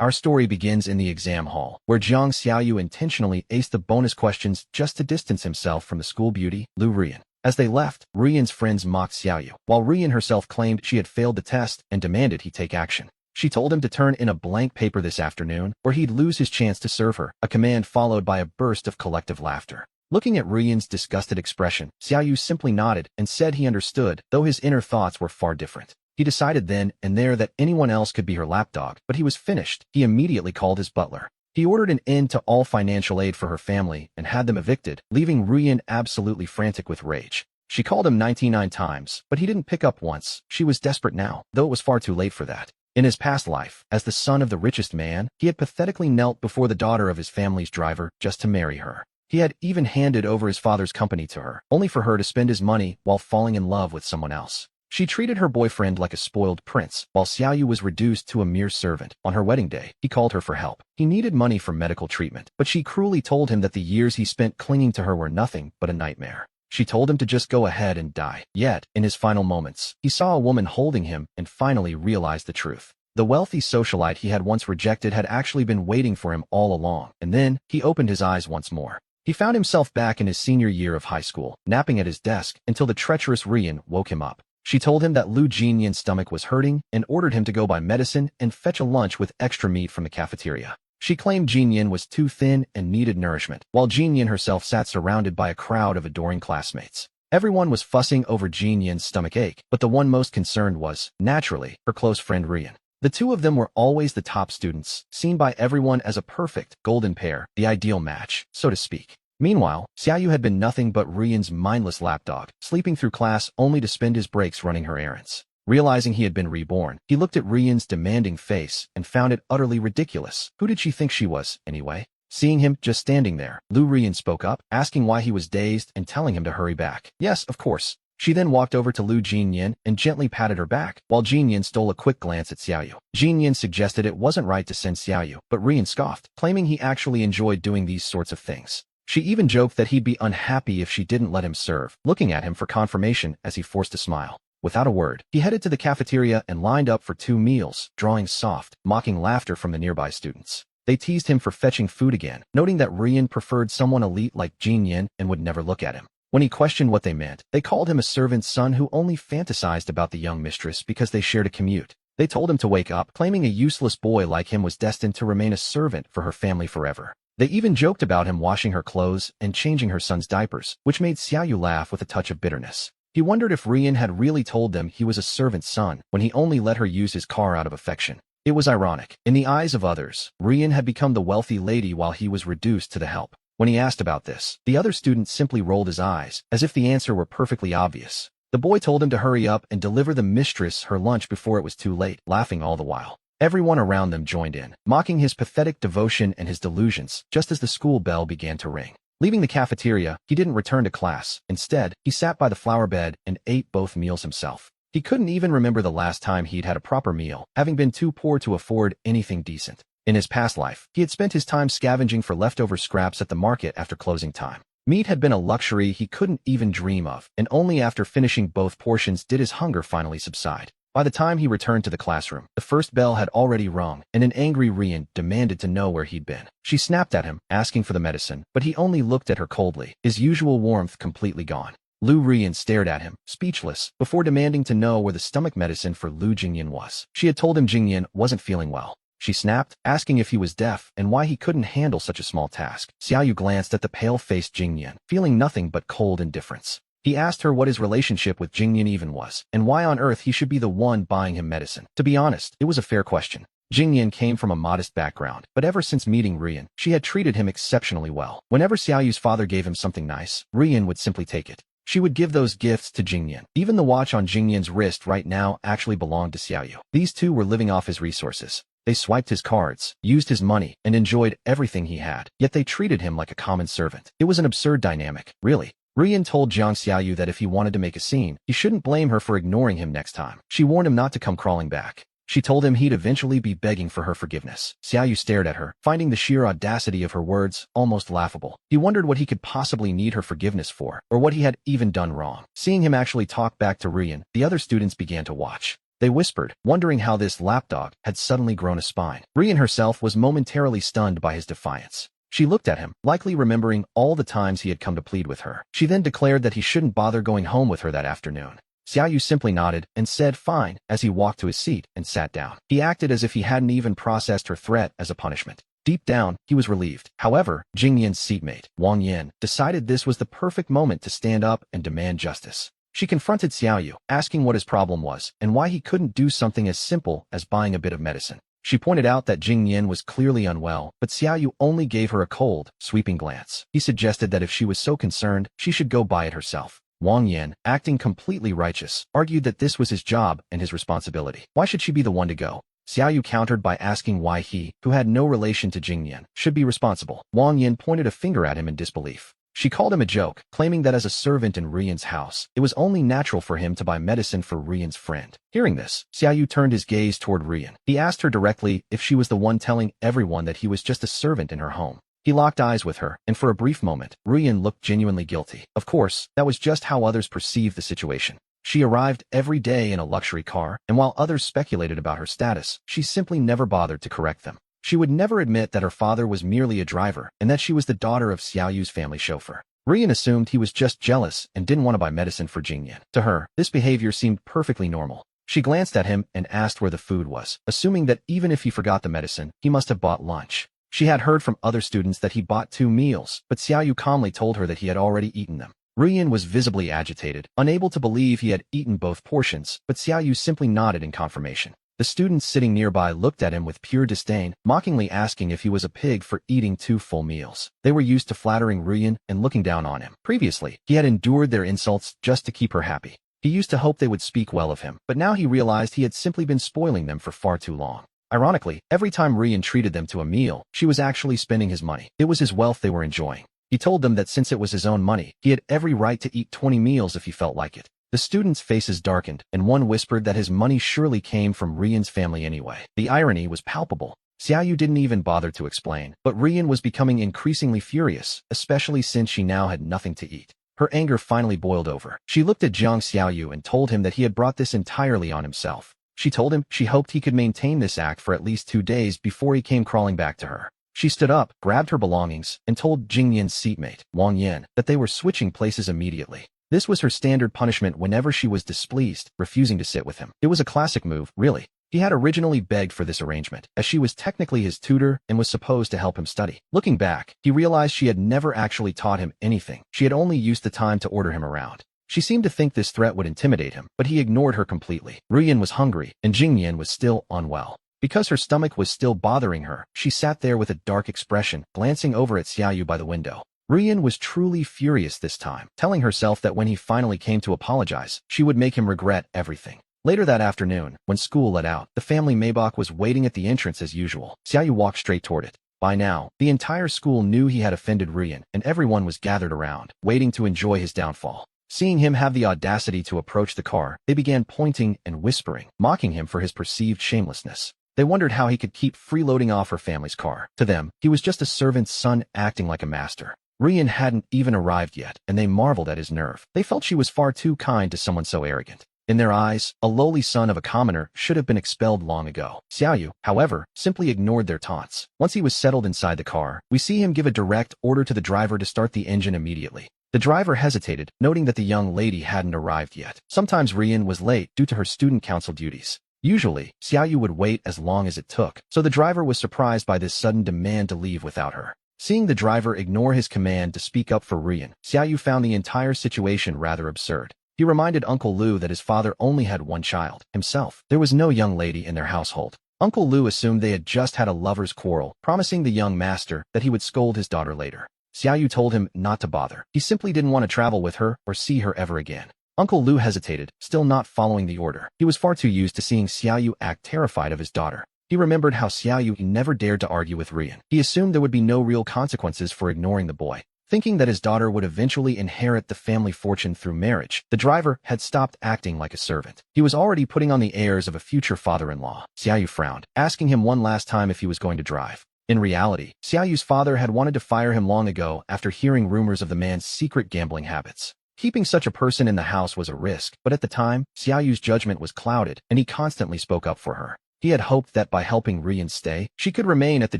Our story begins in the exam hall, where Jiang Xiaoyu intentionally aced the bonus questions just to distance himself from the school beauty, Liu Ruiyan. As they left, Ruiyan's friends mocked Xiaoyu, while Ruiyan herself claimed she had failed the test and demanded he take action. She told him to turn in a blank paper this afternoon, or he'd lose his chance to serve her, a command followed by a burst of collective laughter. Looking at Ruiyan's disgusted expression, Xiaoyu simply nodded and said he understood, though his inner thoughts were far different. He decided then and there that anyone else could be her lapdog, but he was finished. He immediately called his butler. He ordered an end to all financial aid for her family and had them evicted, leaving Ruiyan absolutely frantic with rage. She called him 99 times, but he didn't pick up once. She was desperate now, though it was far too late for that. In his past life, as the son of the richest man, he had pathetically knelt before the daughter of his family's driver just to marry her. He had even handed over his father's company to her, only for her to spend his money while falling in love with someone else. She treated her boyfriend like a spoiled prince, while Xiaoyu was reduced to a mere servant. On her wedding day, he called her for help. He needed money for medical treatment, but she cruelly told him that the years he spent clinging to her were nothing but a nightmare. She told him to just go ahead and die. Yet, in his final moments, he saw a woman holding him and finally realized the truth. The wealthy socialite he had once rejected had actually been waiting for him all along, and then he opened his eyes once more. He found himself back in his senior year of high school, napping at his desk until the treacherous Ruiyan woke him up. She told him that Liu Ruiyan's stomach was hurting and ordered him to go buy medicine and fetch a lunch with extra meat from the cafeteria. She claimed Ruiyan was too thin and needed nourishment, while Ruiyan herself sat surrounded by a crowd of adoring classmates. Everyone was fussing over Ruiyan's stomach ache, but the one most concerned was, naturally, her close friend Ruiyan. The two of them were always the top students, seen by everyone as a perfect, golden pair, the ideal match, so to speak. Meanwhile, Xiaoyu had been nothing but Ruiyan's mindless lapdog, sleeping through class only to spend his breaks running her errands. Realizing he had been reborn, he looked at Ruiyan's demanding face and found it utterly ridiculous. Who did she think she was, anyway? Seeing him just standing there, Liu Ruiyan spoke up, asking why he was dazed and telling him to hurry back. Yes, of course. She then walked over to Liu Ruiyan and gently patted her back, while Ruiyan stole a quick glance at Xiaoyu. Ruiyan suggested it wasn't right to send Xiaoyu, but Ruiyan scoffed, claiming he actually enjoyed doing these sorts of things. She even joked that he'd be unhappy if she didn't let him serve, looking at him for confirmation as he forced a smile. Without a word, he headed to the cafeteria and lined up for 2 meals, drawing soft, mocking laughter from the nearby students. They teased him for fetching food again, noting that Ruiyan preferred someone elite like Ruiyan and would never look at him. When he questioned what they meant, they called him a servant's son who only fantasized about the young mistress because they shared a commute. They told him to wake up, claiming a useless boy like him was destined to remain a servant for her family forever. They even joked about him washing her clothes and changing her son's diapers, which made Xiaoyu laugh with a touch of bitterness. He wondered if Ruiyan had really told them he was a servant's son when he only let her use his car out of affection. It was ironic. In the eyes of others, Ruiyan had become the wealthy lady while he was reduced to the help. When he asked about this, the other student simply rolled his eyes, as if the answer were perfectly obvious. The boy told him to hurry up and deliver the mistress her lunch before it was too late, laughing all the while. Everyone around them joined in, mocking his pathetic devotion and his delusions, just as the school bell began to ring. Leaving the cafeteria, he didn't return to class. Instead, he sat by the flower bed and ate both meals himself. He couldn't even remember the last time he'd had a proper meal, having been too poor to afford anything decent. In his past life, he had spent his time scavenging for leftover scraps at the market after closing time. Meat had been a luxury he couldn't even dream of, and only after finishing both portions did his hunger finally subside. By the time he returned to the classroom, the first bell had already rung, and an angry Ruiyan demanded to know where he'd been. She snapped at him, asking for the medicine, but he only looked at her coldly, his usual warmth completely gone. Liu Ruiyan stared at him, speechless, before demanding to know where the stomach medicine for Liu Ruiyan was. She had told him Ruiyan wasn't feeling well. She snapped, asking if he was deaf and why he couldn't handle such a small task. Xiaoyu glanced at the pale-faced Ruiyan, feeling nothing but cold indifference. He asked her what his relationship with Ruiyan even was, and why on earth he should be the one buying him medicine. To be honest, it was a fair question. Ruiyan came from a modest background, but ever since meeting Ruiyan, she had treated him exceptionally well. Whenever Xiaoyu's father gave him something nice, Ruiyan would simply take it. She would give those gifts to Ruiyan. Even the watch on Ruiyan's wrist right now actually belonged to Xiaoyu. These two were living off his resources. They swiped his cards, used his money, and enjoyed everything he had, yet they treated him like a common servant. It was an absurd dynamic, really. Ruiyan told Jiang Xiaoyu that if he wanted to make a scene, he shouldn't blame her for ignoring him next time. She warned him not to come crawling back. She told him he'd eventually be begging for her forgiveness. Xiaoyu stared at her, finding the sheer audacity of her words almost laughable. He wondered what he could possibly need her forgiveness for, or what he had even done wrong. Seeing him actually talk back to Ruiyan, the other students began to watch. They whispered, wondering how this lapdog had suddenly grown a spine. Ruiyan herself was momentarily stunned by his defiance. She looked at him, likely remembering all the times he had come to plead with her. She then declared that he shouldn't bother going home with her that afternoon. Xiaoyu simply nodded and said fine as he walked to his seat and sat down. He acted as if he hadn't even processed her threat as a punishment. Deep down, he was relieved. However, Jing Yan's seatmate, Wang Yan, decided this was the perfect moment to stand up and demand justice. She confronted Xiaoyu, asking what his problem was and why he couldn't do something as simple as buying a bit of medicine. She pointed out that Jing Yan was clearly unwell, but Xiaoyu only gave her a cold, sweeping glance. He suggested that if she was so concerned, she should go buy it herself. Wang Yan, acting completely righteous, argued that this was his job and his responsibility. Why should she be the one to go? Xiaoyu countered by asking why he, who had no relation to Jing Yan, should be responsible. Wang Yan pointed a finger at him in disbelief. She called him a joke, claiming that as a servant in Ruiyan's house, it was only natural for him to buy medicine for Ruiyan's friend. Hearing this, Xiaoyu turned his gaze toward Ruiyan. He asked her directly if she was the one telling everyone that he was just a servant in her home. He locked eyes with her, and for a brief moment, Ruiyan looked genuinely guilty. Of course, that was just how others perceived the situation. She arrived every day in a luxury car, and while others speculated about her status, she simply never bothered to correct them. She would never admit that her father was merely a driver and that she was the daughter of Xiaoyu's family chauffeur. Ruiyan assumed he was just jealous and didn't want to buy medicine for Jing Yan. To her, this behavior seemed perfectly normal. She glanced at him and asked where the food was, assuming that even if he forgot the medicine, he must have bought lunch. She had heard from other students that he bought 2 meals, but Xiaoyu calmly told her that he had already eaten them. Ruiyan was visibly agitated, unable to believe he had eaten both portions, but Xiaoyu simply nodded in confirmation. The students sitting nearby looked at him with pure disdain, mockingly asking if he was a pig for eating 2 full meals. They were used to flattering Ruiyan and looking down on him. Previously, he had endured their insults just to keep her happy. He used to hope they would speak well of him, but now he realized he had simply been spoiling them for far too long. Ironically, every time Ruiyan treated them to a meal, she was actually spending his money. It was his wealth they were enjoying. He told them that since it was his own money, he had every right to eat 20 meals if he felt like it. The students' faces darkened, and one whispered that his money surely came from Ruiyan's family anyway. The irony was palpable. Xiaoyu didn't even bother to explain, but Ruiyan was becoming increasingly furious, especially since she now had nothing to eat. Her anger finally boiled over. She looked at Jiang Xiaoyu and told him that he had brought this entirely on himself. She told him she hoped he could maintain this act for at least 2 days before he came crawling back to her. She stood up, grabbed her belongings, and told Jing Yan's seatmate, Wang Yan, that they were switching places immediately. This was her standard punishment whenever she was displeased, refusing to sit with him. It was a classic move, really. He had originally begged for this arrangement, as she was technically his tutor and was supposed to help him study. Looking back, he realized she had never actually taught him anything. She had only used the time to order him around. She seemed to think this threat would intimidate him, but he ignored her completely. Ruiyan was hungry, and Jing Yan was still unwell. Because her stomach was still bothering her, she sat there with a dark expression, glancing over at Xiaoyu by the window. Ruiyan was truly furious this time, telling herself that when he finally came to apologize, she would make him regret everything. Later that afternoon, when school let out, the family Maybach was waiting at the entrance as usual. Xiaoyu walked straight toward it. By now, the entire school knew he had offended Ruiyan, and everyone was gathered around, waiting to enjoy his downfall. Seeing him have the audacity to approach the car, they began pointing and whispering, mocking him for his perceived shamelessness. They wondered how he could keep freeloading off her family's car. To them, he was just a servant's son acting like a master. Ruiyan hadn't even arrived yet, and they marveled at his nerve. They felt she was far too kind to someone so arrogant. In their eyes, a lowly son of a commoner should have been expelled long ago. Xiaoyu, however, simply ignored their taunts. Once he was settled inside the car, we see him give a direct order to the driver to start the engine immediately. The driver hesitated, noting that the young lady hadn't arrived yet. Sometimes Ruiyan was late due to her student council duties. Usually, Xiaoyu would wait as long as it took, so the driver was surprised by this sudden demand to leave without her. Seeing the driver ignore his command to speak up for Ruiyan, Xiaoyu found the entire situation rather absurd. He reminded Uncle Liu that his father only had one child, himself. There was no young lady in their household. Uncle Liu assumed they had just had a lover's quarrel, promising the young master that he would scold his daughter later. Xiaoyu told him not to bother. He simply didn't want to travel with her or see her ever again. Uncle Liu hesitated, still not following the order. He was far too used to seeing Xiaoyu act terrified of his daughter. He remembered how Xiaoyu never dared to argue with Ruiyan. He assumed there would be no real consequences for ignoring the boy. Thinking that his daughter would eventually inherit the family fortune through marriage, the driver had stopped acting like a servant. He was already putting on the airs of a future father-in-law. Xiaoyu frowned, asking him one last time if he was going to drive. In reality, Xiaoyu's father had wanted to fire him long ago after hearing rumors of the man's secret gambling habits. Keeping such a person in the house was a risk, but at the time, Xiaoyu's judgment was clouded, and he constantly spoke up for her. He had hoped that by helping Ruiyan stay, she could remain at the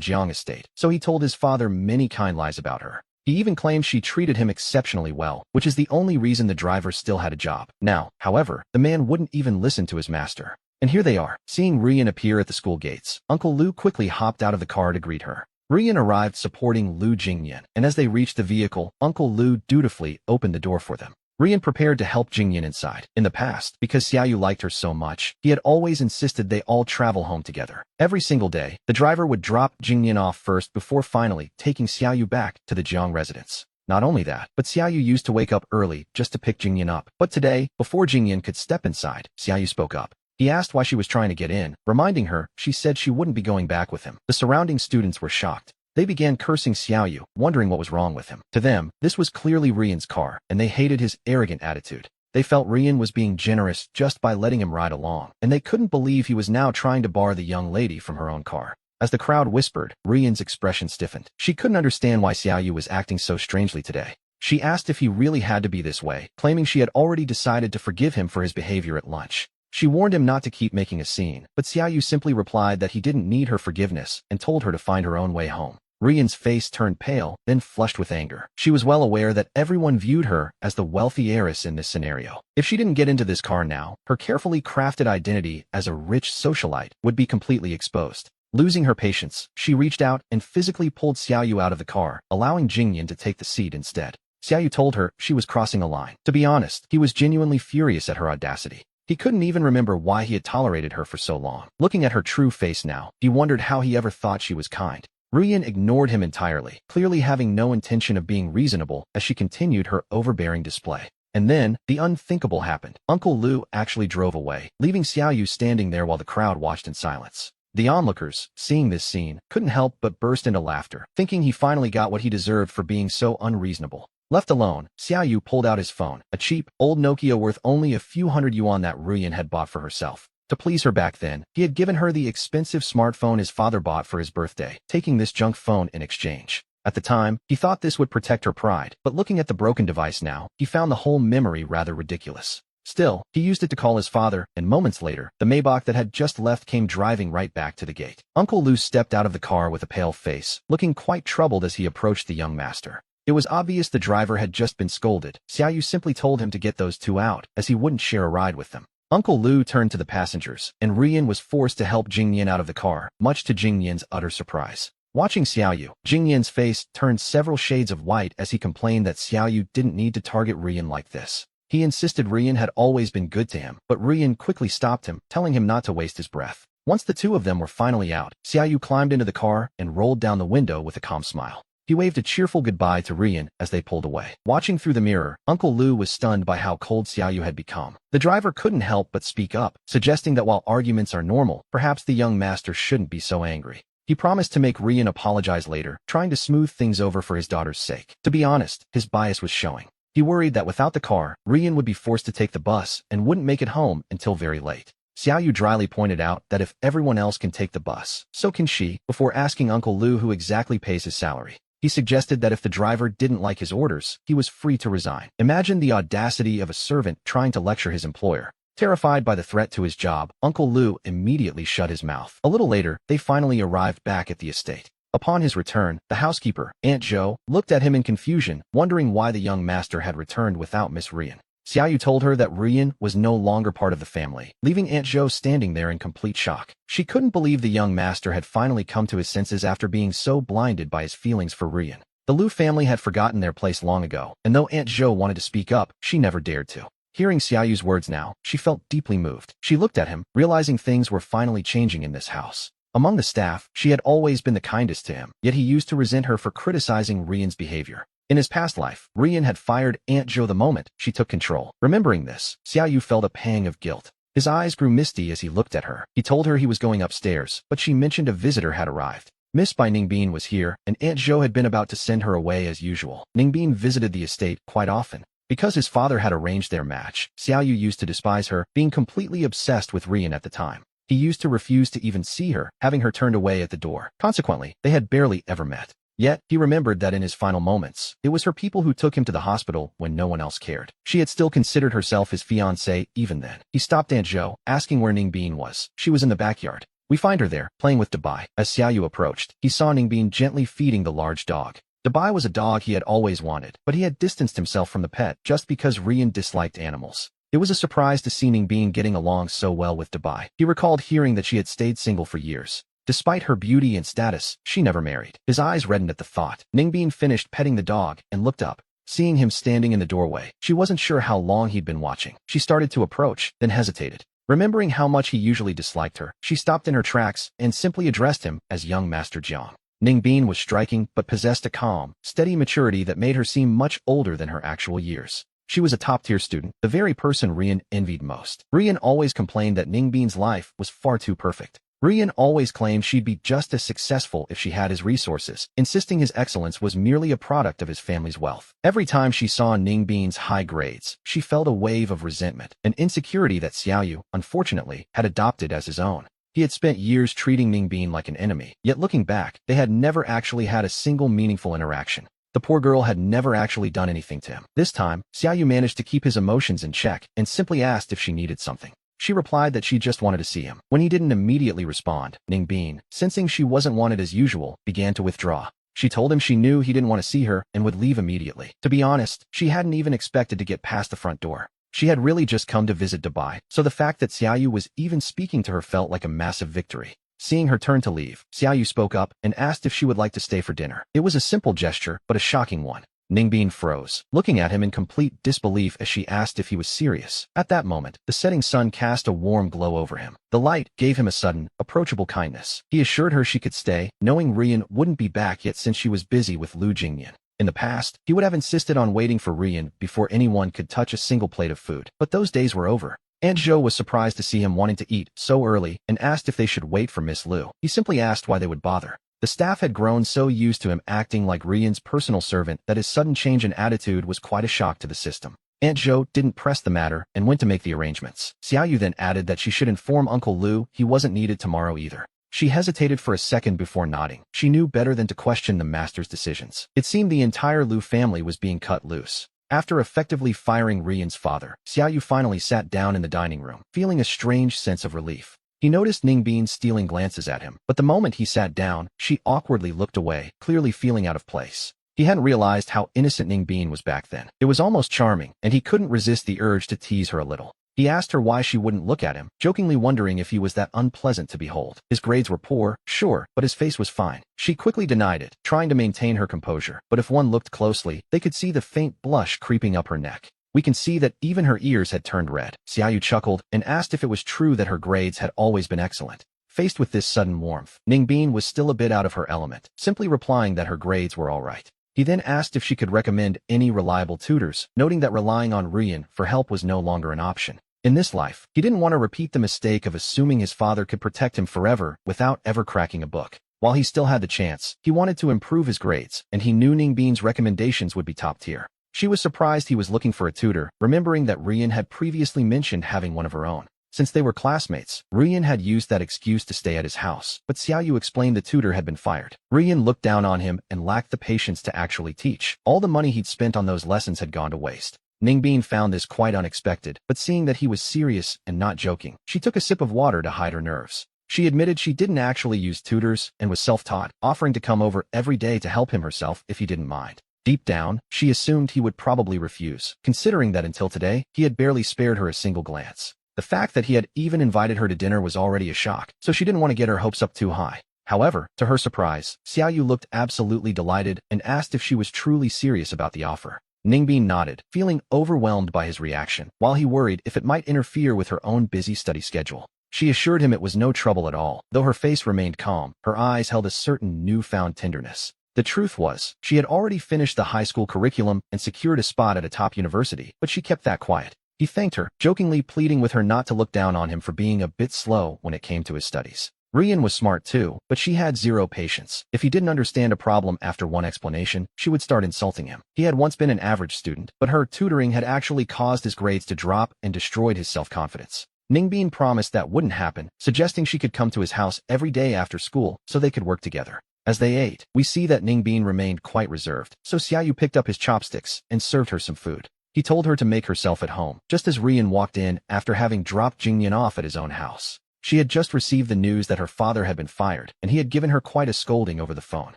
Jiang estate, so he told his father many kind lies about her. He even claimed she treated him exceptionally well, which is the only reason the driver still had a job. Now, however, the man wouldn't even listen to his master. And here they are, seeing Ruiyan appear at the school gates. Uncle Liu quickly hopped out of the car to greet her. Ruiyan arrived supporting Liu Jingyan, and as they reached the vehicle, Uncle Liu dutifully opened the door for them. Ruiyan prepared to help Jingyan inside. In the past, because Xiaoyu liked her so much, he had always insisted they all travel home together. Every single day, the driver would drop Jingyan off first before finally taking Xiaoyu back to the Jiang residence. Not only that, but Xiaoyu used to wake up early just to pick Jingyan up. But today, before Jingyan could step inside, Xiaoyu spoke up. He asked why she was trying to get in, reminding her she said she wouldn't be going back with him. The surrounding students were shocked. They began cursing Xiaoyu, wondering what was wrong with him. To them, this was clearly Ruiyan's car, and they hated his arrogant attitude. They felt Ruiyan was being generous just by letting him ride along, and they couldn't believe he was now trying to bar the young lady from her own car. As the crowd whispered, Ruiyan's expression stiffened. She couldn't understand why Xiaoyu was acting so strangely today. She asked if he really had to be this way, claiming she had already decided to forgive him for his behavior at lunch. She warned him not to keep making a scene, but Xiaoyu simply replied that he didn't need her forgiveness and told her to find her own way home. Ruiyan's face turned pale, then flushed with anger. She was well aware that everyone viewed her as the wealthy heiress in this scenario. If she didn't get into this car now, her carefully crafted identity as a rich socialite would be completely exposed. Losing her patience, she reached out and physically pulled Xiaoyu out of the car, allowing Jingyan to take the seat instead. Xiaoyu told her she was crossing a line. To be honest, he was genuinely furious at her audacity. He couldn't even remember why he had tolerated her for so long. Looking at her true face now, he wondered how he ever thought she was kind. Ruiyan ignored him entirely, clearly having no intention of being reasonable as she continued her overbearing display. And then, the unthinkable happened. Uncle Liu actually drove away, leaving Xiaoyu standing there while the crowd watched in silence. The onlookers, seeing this scene, couldn't help but burst into laughter, thinking he finally got what he deserved for being so unreasonable. Left alone, Xiaoyu pulled out his phone, a cheap, old Nokia worth only a few hundred yuan that Ruiyan had bought for herself. To please her back then, he had given her the expensive smartphone his father bought for his birthday, taking this junk phone in exchange. At the time, he thought this would protect her pride, but looking at the broken device now, he found the whole memory rather ridiculous. Still, he used it to call his father, and moments later, the Maybach that had just left came driving right back to the gate. Uncle Liu stepped out of the car with a pale face, looking quite troubled as he approached the young master. It was obvious the driver had just been scolded. Xiaoyu simply told him to get those two out, as he wouldn't share a ride with them. Uncle Liu turned to the passengers, and Ruiyan was forced to help Jingyan out of the car, much to Jingyan's utter surprise. Watching Xiaoyu, Jingyan's face turned several shades of white as he complained that Xiaoyu didn't need to target Ruiyan like this. He insisted Ruiyan had always been good to him, but Ruiyan quickly stopped him, telling him not to waste his breath. Once the two of them were finally out, Xiaoyu climbed into the car and rolled down the window with a calm smile. He waved a cheerful goodbye to Ruiyan as they pulled away. Watching through the mirror, Uncle Liu was stunned by how cold Xiaoyu had become. The driver couldn't help but speak up, suggesting that while arguments are normal, perhaps the young master shouldn't be so angry. He promised to make Ruiyan apologize later, trying to smooth things over for his daughter's sake. To be honest, his bias was showing. He worried that without the car, Ruiyan would be forced to take the bus and wouldn't make it home until very late. Xiaoyu dryly pointed out that if everyone else can take the bus, so can she, before asking Uncle Liu who exactly pays his salary. He suggested that if the driver didn't like his orders, he was free to resign. Imagine the audacity of a servant trying to lecture his employer. Terrified by the threat to his job, Uncle Liu immediately shut his mouth. A little later, they finally arrived back at the estate. Upon his return, the housekeeper, Aunt Zhou, looked at him in confusion, wondering why the young master had returned without Miss Ruiyan. Xiaoyu told her that Ruiyan was no longer part of the family, leaving Aunt Zhou standing there in complete shock. She couldn't believe the young master had finally come to his senses after being so blinded by his feelings for Ruiyan. The Liu family had forgotten their place long ago, and though Aunt Zhou wanted to speak up, she never dared to. Hearing Xiaoyu's words now, she felt deeply moved. She looked at him, realizing things were finally changing in this house. Among the staff, she had always been the kindest to him, yet he used to resent her for criticizing Ruiyan's behavior. In his past life, Ruiyan had fired Aunt Zhou the moment she took control. Remembering this, Xiaoyu felt a pang of guilt. His eyes grew misty as he looked at her. He told her he was going upstairs, but she mentioned a visitor had arrived. Miss Bai Ningbin was here, and Aunt Zhou had been about to send her away as usual. Ningbin visited the estate quite often. Because his father had arranged their match, Xiaoyu used to despise her, being completely obsessed with Ruiyan at the time. He used to refuse to even see her, having her turned away at the door. Consequently, they had barely ever met. Yet, he remembered that in his final moments, it was her people who took him to the hospital when no one else cared. She had still considered herself his fiancée even then. He stopped Aunt Zhou, asking where Ningbin was. She was in the backyard. We find her there, playing with Dabai. As Xiaoyu approached, he saw Ningbin gently feeding the large dog. Dabai was a dog he had always wanted, but he had distanced himself from the pet just because Ruiyan disliked animals. It was a surprise to see Ningbin getting along so well with Dabai. He recalled hearing that she had stayed single for years. Despite her beauty and status, she never married. His eyes reddened at the thought. Ningbin finished petting the dog and looked up. Seeing him standing in the doorway, she wasn't sure how long he'd been watching. She started to approach, then hesitated. Remembering how much he usually disliked her, she stopped in her tracks and simply addressed him as young Master Jiang. Ningbin was striking but possessed a calm, steady maturity that made her seem much older than her actual years. She was a top-tier student, the very person Ruiyan envied most. Ruiyan always complained that Ningbin's life was far too perfect. Ruiyan always claimed she'd be just as successful if she had his resources, insisting his excellence was merely a product of his family's wealth. Every time she saw Ningbin's high grades, she felt a wave of resentment, an insecurity that Xiaoyu, unfortunately, had adopted as his own. He had spent years treating Ningbin like an enemy, yet looking back, they had never actually had a single meaningful interaction. The poor girl had never actually done anything to him. This time, Xiaoyu managed to keep his emotions in check and simply asked if she needed something. She replied that she just wanted to see him. When he didn't immediately respond, Ningbin, sensing she wasn't wanted as usual, began to withdraw. She told him she knew he didn't want to see her and would leave immediately. To be honest, she hadn't even expected to get past the front door. She had really just come to visit Dabai, so the fact that Xiaoyu was even speaking to her felt like a massive victory. Seeing her turn to leave, Xiaoyu spoke up and asked if she would like to stay for dinner. It was a simple gesture, but a shocking one. Ningbin froze, looking at him in complete disbelief as she asked if he was serious. At that moment, the setting sun cast a warm glow over him. The light gave him a sudden, approachable kindness. He assured her she could stay, knowing Ruiyan wouldn't be back yet since she was busy with Liu Jingyan. In the past, he would have insisted on waiting for Ruiyan before anyone could touch a single plate of food, but those days were over. Aunt Zhou was surprised to see him wanting to eat so early and asked if they should wait for Miss Liu. He simply asked why they would bother. The staff had grown so used to him acting like Ruiyan's personal servant that his sudden change in attitude was quite a shock to the system. Aunt Zhou didn't press the matter and went to make the arrangements. Xiaoyu then added that she should inform Uncle Liu he wasn't needed tomorrow either. She hesitated for a second before nodding. She knew better than to question the master's decisions. It seemed the entire Liu family was being cut loose. After effectively firing Ruiyan's father, Xiaoyu finally sat down in the dining room, feeling a strange sense of relief. He noticed Ningbin stealing glances at him, but the moment he sat down, she awkwardly looked away, clearly feeling out of place. He hadn't realized how innocent Ningbin was back then. It was almost charming, and he couldn't resist the urge to tease her a little. He asked her why she wouldn't look at him, jokingly wondering if he was that unpleasant to behold. His grades were poor, sure, but his face was fine. She quickly denied it, trying to maintain her composure, but if one looked closely, they could see the faint blush creeping up her neck. We can see that even her ears had turned red. Xiaoyu chuckled and asked if it was true that her grades had always been excellent. Faced with this sudden warmth, Ningbin was still a bit out of her element, simply replying that her grades were all right. He then asked if she could recommend any reliable tutors, noting that relying on Ruiyan for help was no longer an option. In this life, he didn't want to repeat the mistake of assuming his father could protect him forever without ever cracking a book. While he still had the chance, he wanted to improve his grades, and he knew Ningbin's recommendations would be top tier. She was surprised he was looking for a tutor, remembering that Ruiyan had previously mentioned having one of her own. Since they were classmates, Ruiyan had used that excuse to stay at his house, but Xiaoyu explained the tutor had been fired. Ruiyan looked down on him and lacked the patience to actually teach. All the money he'd spent on those lessons had gone to waste. Ningbin found this quite unexpected, but seeing that he was serious and not joking, she took a sip of water to hide her nerves. She admitted she didn't actually use tutors and was self-taught, offering to come over every day to help him herself if he didn't mind. Deep down, she assumed he would probably refuse, considering that until today, he had barely spared her a single glance. The fact that he had even invited her to dinner was already a shock, so she didn't want to get her hopes up too high. However, to her surprise, Xiaoyu looked absolutely delighted and asked if she was truly serious about the offer. Ningbin nodded, feeling overwhelmed by his reaction, while he worried if it might interfere with her own busy study schedule. She assured him it was no trouble at all. Though her face remained calm, her eyes held a certain newfound tenderness. The truth was, she had already finished the high school curriculum and secured a spot at a top university, but she kept that quiet. He thanked her, jokingly pleading with her not to look down on him for being a bit slow when it came to his studies. Ruiyan was smart too, but she had zero patience. If he didn't understand a problem after one explanation, she would start insulting him. He had once been an average student, but her tutoring had actually caused his grades to drop and destroyed his self-confidence. Ningbin promised that wouldn't happen, suggesting she could come to his house every day after school so they could work together. As they ate, we see that Ningbin remained quite reserved, so Xiaoyu picked up his chopsticks and served her some food. He told her to make herself at home, just as Ruiyan walked in after having dropped Jingyan off at his own house. She had just received the news that her father had been fired, and he had given her quite a scolding over the phone.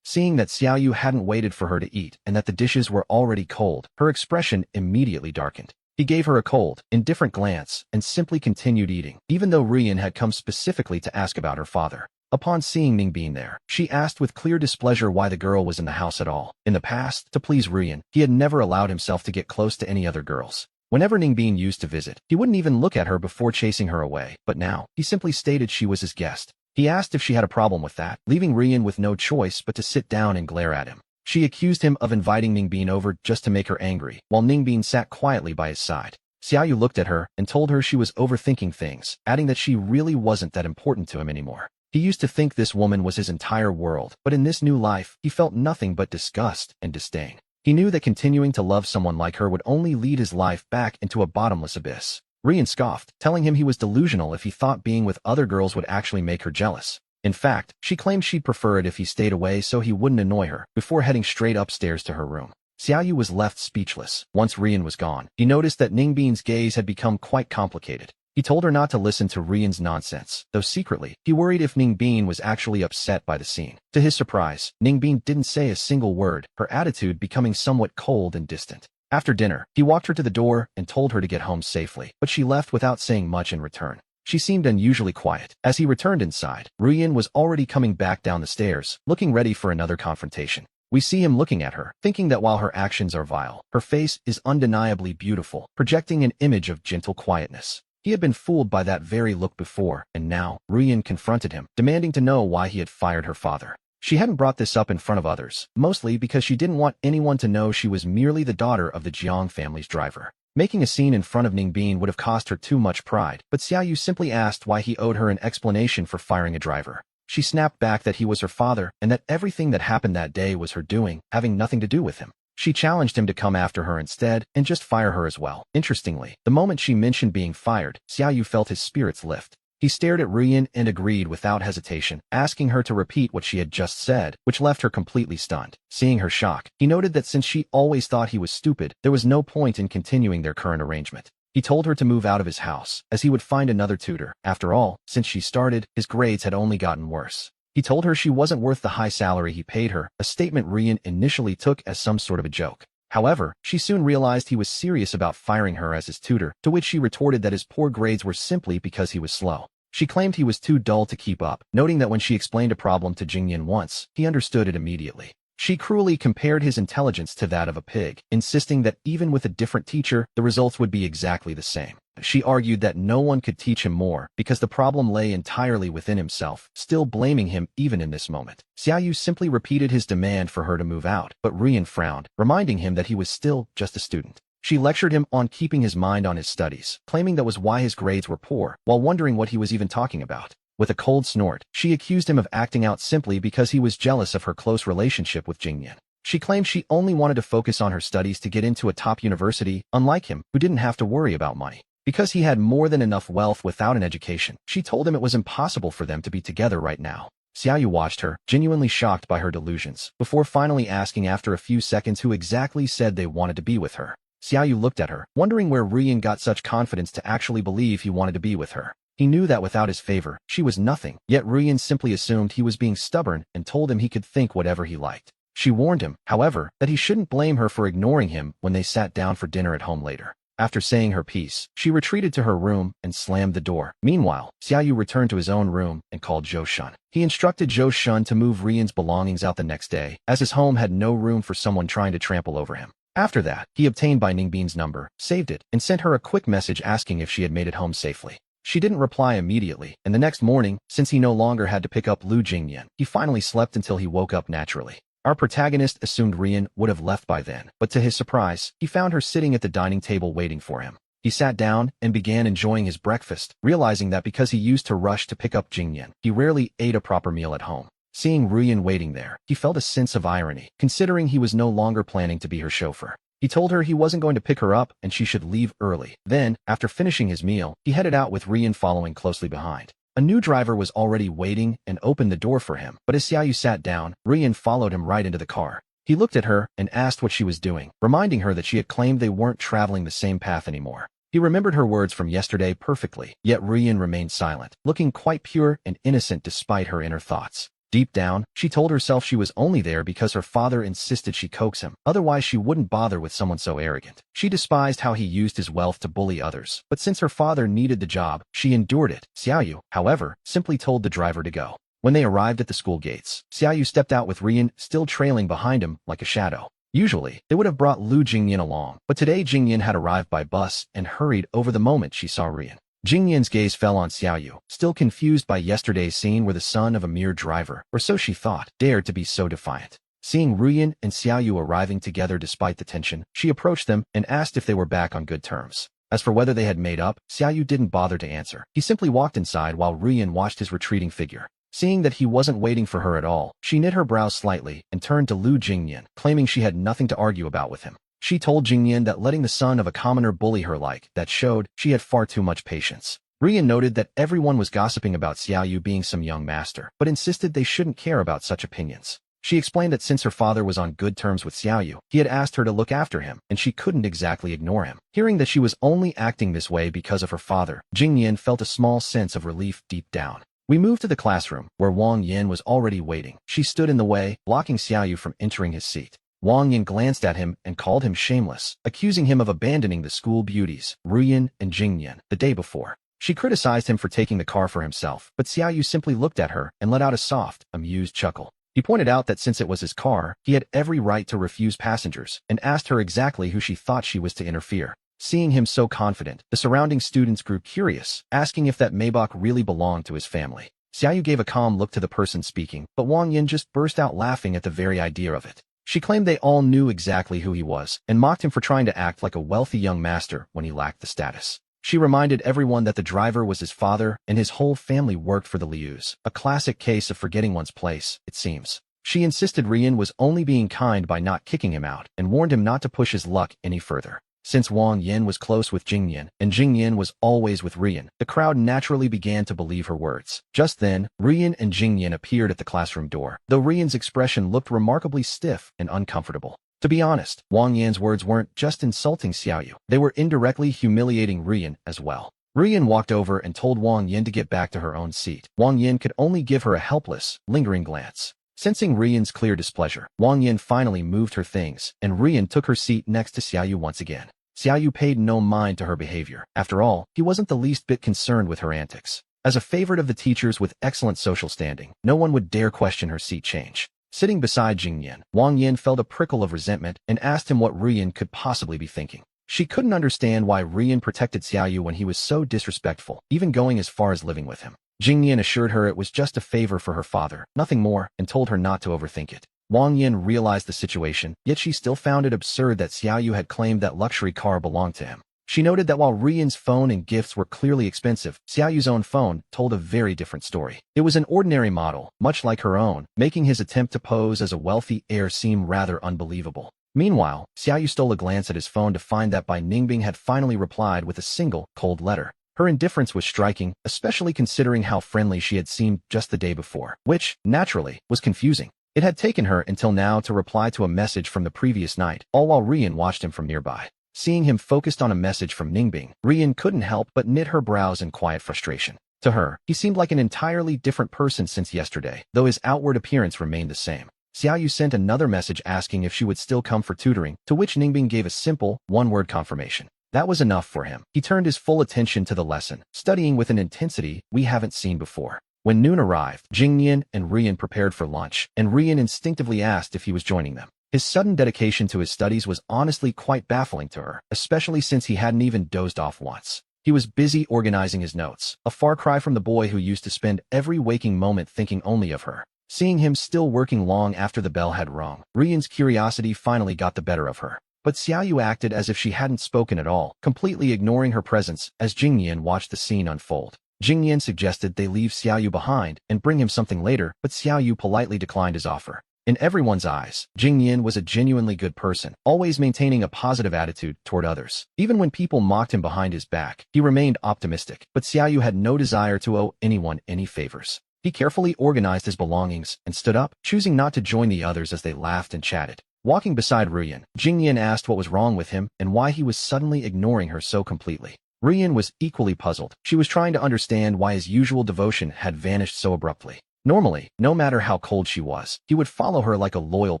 Seeing that Xiaoyu hadn't waited for her to eat and that the dishes were already cold, her expression immediately darkened. He gave her a cold, indifferent glance and simply continued eating, even though Ruiyan had come specifically to ask about her father. Upon seeing Ningbin there, she asked with clear displeasure why the girl was in the house at all. In the past, to please Ruiyan, he had never allowed himself to get close to any other girls. Whenever Ningbin used to visit, he wouldn't even look at her before chasing her away, but now, he simply stated she was his guest. He asked if she had a problem with that, leaving Ruiyan with no choice but to sit down and glare at him. She accused him of inviting Ningbin over just to make her angry, while Ningbin sat quietly by his side. Xiaoyu looked at her and told her she was overthinking things, adding that she really wasn't that important to him anymore. He used to think this woman was his entire world, but in this new life, he felt nothing but disgust and disdain. He knew that continuing to love someone like her would only lead his life back into a bottomless abyss. Ruiyan scoffed, telling him he was delusional if he thought being with other girls would actually make her jealous. In fact, she claimed she'd prefer it if he stayed away so he wouldn't annoy her, before heading straight upstairs to her room. Xiaoyu was left speechless. Once Ruiyan was gone, he noticed that Ningbin's gaze had become quite complicated. He told her not to listen to Ruiyan's nonsense, though secretly, he worried if Ningbin was actually upset by the scene. To his surprise, Ningbin didn't say a single word, her attitude becoming somewhat cold and distant. After dinner, he walked her to the door and told her to get home safely, but she left without saying much in return. She seemed unusually quiet. As he returned inside, Ruiyan was already coming back down the stairs, looking ready for another confrontation. We see him looking at her, thinking that while her actions are vile, her face is undeniably beautiful, projecting an image of gentle quietness. He had been fooled by that very look before, and now, Ruiyan confronted him, demanding to know why he had fired her father. She hadn't brought this up in front of others, mostly because she didn't want anyone to know she was merely the daughter of the Jiang family's driver. Making a scene in front of Ningbin would have cost her too much pride, but Xiaoyu simply asked why he owed her an explanation for firing a driver. She snapped back that he was her father and that everything that happened that day was her doing, having nothing to do with him. She challenged him to come after her instead and just fire her as well. Interestingly, the moment she mentioned being fired, Xiaoyu felt his spirits lift. He stared at Ruiyan and agreed without hesitation, asking her to repeat what she had just said, which left her completely stunned. Seeing her shock, he noted that since she always thought he was stupid, there was no point in continuing their current arrangement. He told her to move out of his house, as he would find another tutor. After all, since she started, his grades had only gotten worse. He told her she wasn't worth the high salary he paid her, a statement Ruiyan initially took as some sort of a joke. However, she soon realized he was serious about firing her as his tutor, to which she retorted that his poor grades were simply because he was slow. She claimed he was too dull to keep up, noting that when she explained a problem to Jingyan once, he understood it immediately. She cruelly compared his intelligence to that of a pig, insisting that even with a different teacher, the results would be exactly the same. She argued that no one could teach him more because the problem lay entirely within himself, still blaming him even in this moment. Xiaoyu simply repeated his demand for her to move out, but Ruiyan frowned, reminding him that he was still just a student. She lectured him on keeping his mind on his studies, claiming that was why his grades were poor, while wondering what he was even talking about. With a cold snort, she accused him of acting out simply because he was jealous of her close relationship with Jingyan. She claimed she only wanted to focus on her studies to get into a top university, unlike him, who didn't have to worry about money. Because he had more than enough wealth without an education, she told him it was impossible for them to be together right now. Xiaoyu watched her, genuinely shocked by her delusions, before finally asking after a few seconds who exactly said they wanted to be with her. Xiaoyu looked at her, wondering where Ruiyan got such confidence to actually believe he wanted to be with her. He knew that without his favor, she was nothing, yet Ruiyan simply assumed he was being stubborn and told him he could think whatever he liked. She warned him, however, that he shouldn't blame her for ignoring him when they sat down for dinner at home later. After saying her piece, she retreated to her room and slammed the door. Meanwhile, Xiaoyu returned to his own room and called Zhou Shun. He instructed Zhou Shun to move Ruiyan's belongings out the next day, as his home had no room for someone trying to trample over him. After that, he obtained Bai Ningbin's number, saved it, and sent her a quick message asking if she had made it home safely. She didn't reply immediately, and the next morning, since he no longer had to pick up Lu Jingyan, he finally slept until he woke up naturally. Our protagonist assumed Ruiyan would have left by then, but to his surprise, he found her sitting at the dining table waiting for him. He sat down and began enjoying his breakfast, realizing that because he used to rush to pick up Jingyan, he rarely ate a proper meal at home. Seeing Ruiyan waiting there, he felt a sense of irony, considering he was no longer planning to be her chauffeur. He told her he wasn't going to pick her up and she should leave early. Then, after finishing his meal, he headed out with Ruiyan following closely behind. A new driver was already waiting and opened the door for him, but as Xiaoyu sat down, Ruiyan followed him right into the car. He looked at her and asked what she was doing, reminding her that she had claimed they weren't traveling the same path anymore. He remembered her words from yesterday perfectly, yet Ruiyan remained silent, looking quite pure and innocent despite her inner thoughts. Deep down, she told herself she was only there because her father insisted she coax him, otherwise she wouldn't bother with someone so arrogant. She despised how he used his wealth to bully others, but since her father needed the job, she endured it. Xiaoyu, however, simply told the driver to go. When they arrived at the school gates, Xiaoyu stepped out with Ruiyan still trailing behind him like a shadow. Usually, they would have brought Liu Jingyan along, but today Jingyan had arrived by bus and hurried over the moment she saw Ruiyan. Jingyan's gaze fell on Xiaoyu, still confused by yesterday's scene where the son of a mere driver, or so she thought, dared to be so defiant. Seeing Ruiyan and Xiaoyu arriving together despite the tension, she approached them and asked if they were back on good terms. As for whether they had made up, Xiaoyu didn't bother to answer. He simply walked inside while Ruiyan watched his retreating figure. Seeing that he wasn't waiting for her at all, she knit her brows slightly and turned to Liu Jingyan, claiming she had nothing to argue about with him. She told Jingyan that letting the son of a commoner bully her like that showed she had far too much patience. Ruiyan noted that everyone was gossiping about Xiaoyu being some young master, but insisted they shouldn't care about such opinions. She explained that since her father was on good terms with Xiaoyu, he had asked her to look after him, and she couldn't exactly ignore him. Hearing that she was only acting this way because of her father, Jingyan felt a small sense of relief deep down. We moved to the classroom, where Wang Yin was already waiting. She stood in the way, blocking Xiaoyu from entering his seat. Wang Yin glanced at him and called him shameless, accusing him of abandoning the school beauties, Ruiyan and Jingyan, the day before. She criticized him for taking the car for himself, but Xiaoyu simply looked at her and let out a soft, amused chuckle. He pointed out that since it was his car, he had every right to refuse passengers, and asked her exactly who she thought she was to interfere. Seeing him so confident, the surrounding students grew curious, asking if that Maybach really belonged to his family. Xiaoyu gave a calm look to the person speaking, but Wang Yin just burst out laughing at the very idea of it. She claimed they all knew exactly who he was, and mocked him for trying to act like a wealthy young master when he lacked the status. She reminded everyone that the driver was his father, and his whole family worked for the Lius, a classic case of forgetting one's place, it seems. She insisted Ruiyan was only being kind by not kicking him out, and warned him not to push his luck any further. Since Wang Yin was close with Jingyan, and Jingyan was always with Ruiyan, the crowd naturally began to believe her words. Just then, Ruiyan and Jingyan appeared at the classroom door, though Ruiyan's expression looked remarkably stiff and uncomfortable. To be honest, Wang Yan's words weren't just insulting Xiaoyu, they were indirectly humiliating Ruiyan as well. Ruiyan walked over and told Wang Yin to get back to her own seat. Wang Yin could only give her a helpless, lingering glance. Sensing Ruiyan's clear displeasure, Wang Yin finally moved her things, and Ruiyan took her seat next to Xiaoyu once again. Xiaoyu paid no mind to her behavior. After all, he wasn't the least bit concerned with her antics. As a favorite of the teachers with excellent social standing, no one would dare question her seat change. Sitting beside Jingyan, Wang Yin felt a prickle of resentment and asked him what Ruiyan could possibly be thinking. She couldn't understand why Ruiyan protected Xiaoyu when he was so disrespectful, even going as far as living with him. Jingyan assured her it was just a favor for her father, nothing more, and told her not to overthink it. Wang Yin realized the situation, yet she still found it absurd that Xiaoyu had claimed that luxury car belonged to him. She noted that while Ruiyan's phone and gifts were clearly expensive, Xiaoyu's own phone told a very different story. It was an ordinary model, much like her own, making his attempt to pose as a wealthy heir seem rather unbelievable. Meanwhile, Xiaoyu stole a glance at his phone to find that Bai Ningbing had finally replied with a single, cold letter. Her indifference was striking, especially considering how friendly she had seemed just the day before, which, naturally, was confusing. It had taken her until now to reply to a message from the previous night, all while Ruiyan watched him from nearby. Seeing him focused on a message from Ningbing, Ruiyan couldn't help but knit her brows in quiet frustration. To her, he seemed like an entirely different person since yesterday, though his outward appearance remained the same. Xiaoyu sent another message asking if she would still come for tutoring, to which Ningbing gave a simple, one-word confirmation. That was enough for him. He turned his full attention to the lesson, studying with an intensity we haven't seen before. When noon arrived, Jingyan and Ruiyan prepared for lunch, and Ruiyan instinctively asked if he was joining them. His sudden dedication to his studies was honestly quite baffling to her, especially since he hadn't even dozed off once. He was busy organizing his notes, a far cry from the boy who used to spend every waking moment thinking only of her. Seeing him still working long after the bell had rung, Ruiyan's curiosity finally got the better of her. But Xiaoyu acted as if she hadn't spoken at all, completely ignoring her presence as Jingyan watched the scene unfold. Jingyan suggested they leave Xiaoyu behind and bring him something later, but Xiaoyu politely declined his offer. In everyone's eyes, Jing Yin was a genuinely good person, always maintaining a positive attitude toward others. Even when people mocked him behind his back, he remained optimistic. But Xiaoyu had no desire to owe anyone any favors. He carefully organized his belongings and stood up, choosing not to join the others as they laughed and chatted. Walking beside Ruiyan, Jing Yin asked what was wrong with him and why he was suddenly ignoring her so completely. Ruiyan was equally puzzled. She was trying to understand why his usual devotion had vanished so abruptly. Normally, no matter how cold she was, he would follow her like a loyal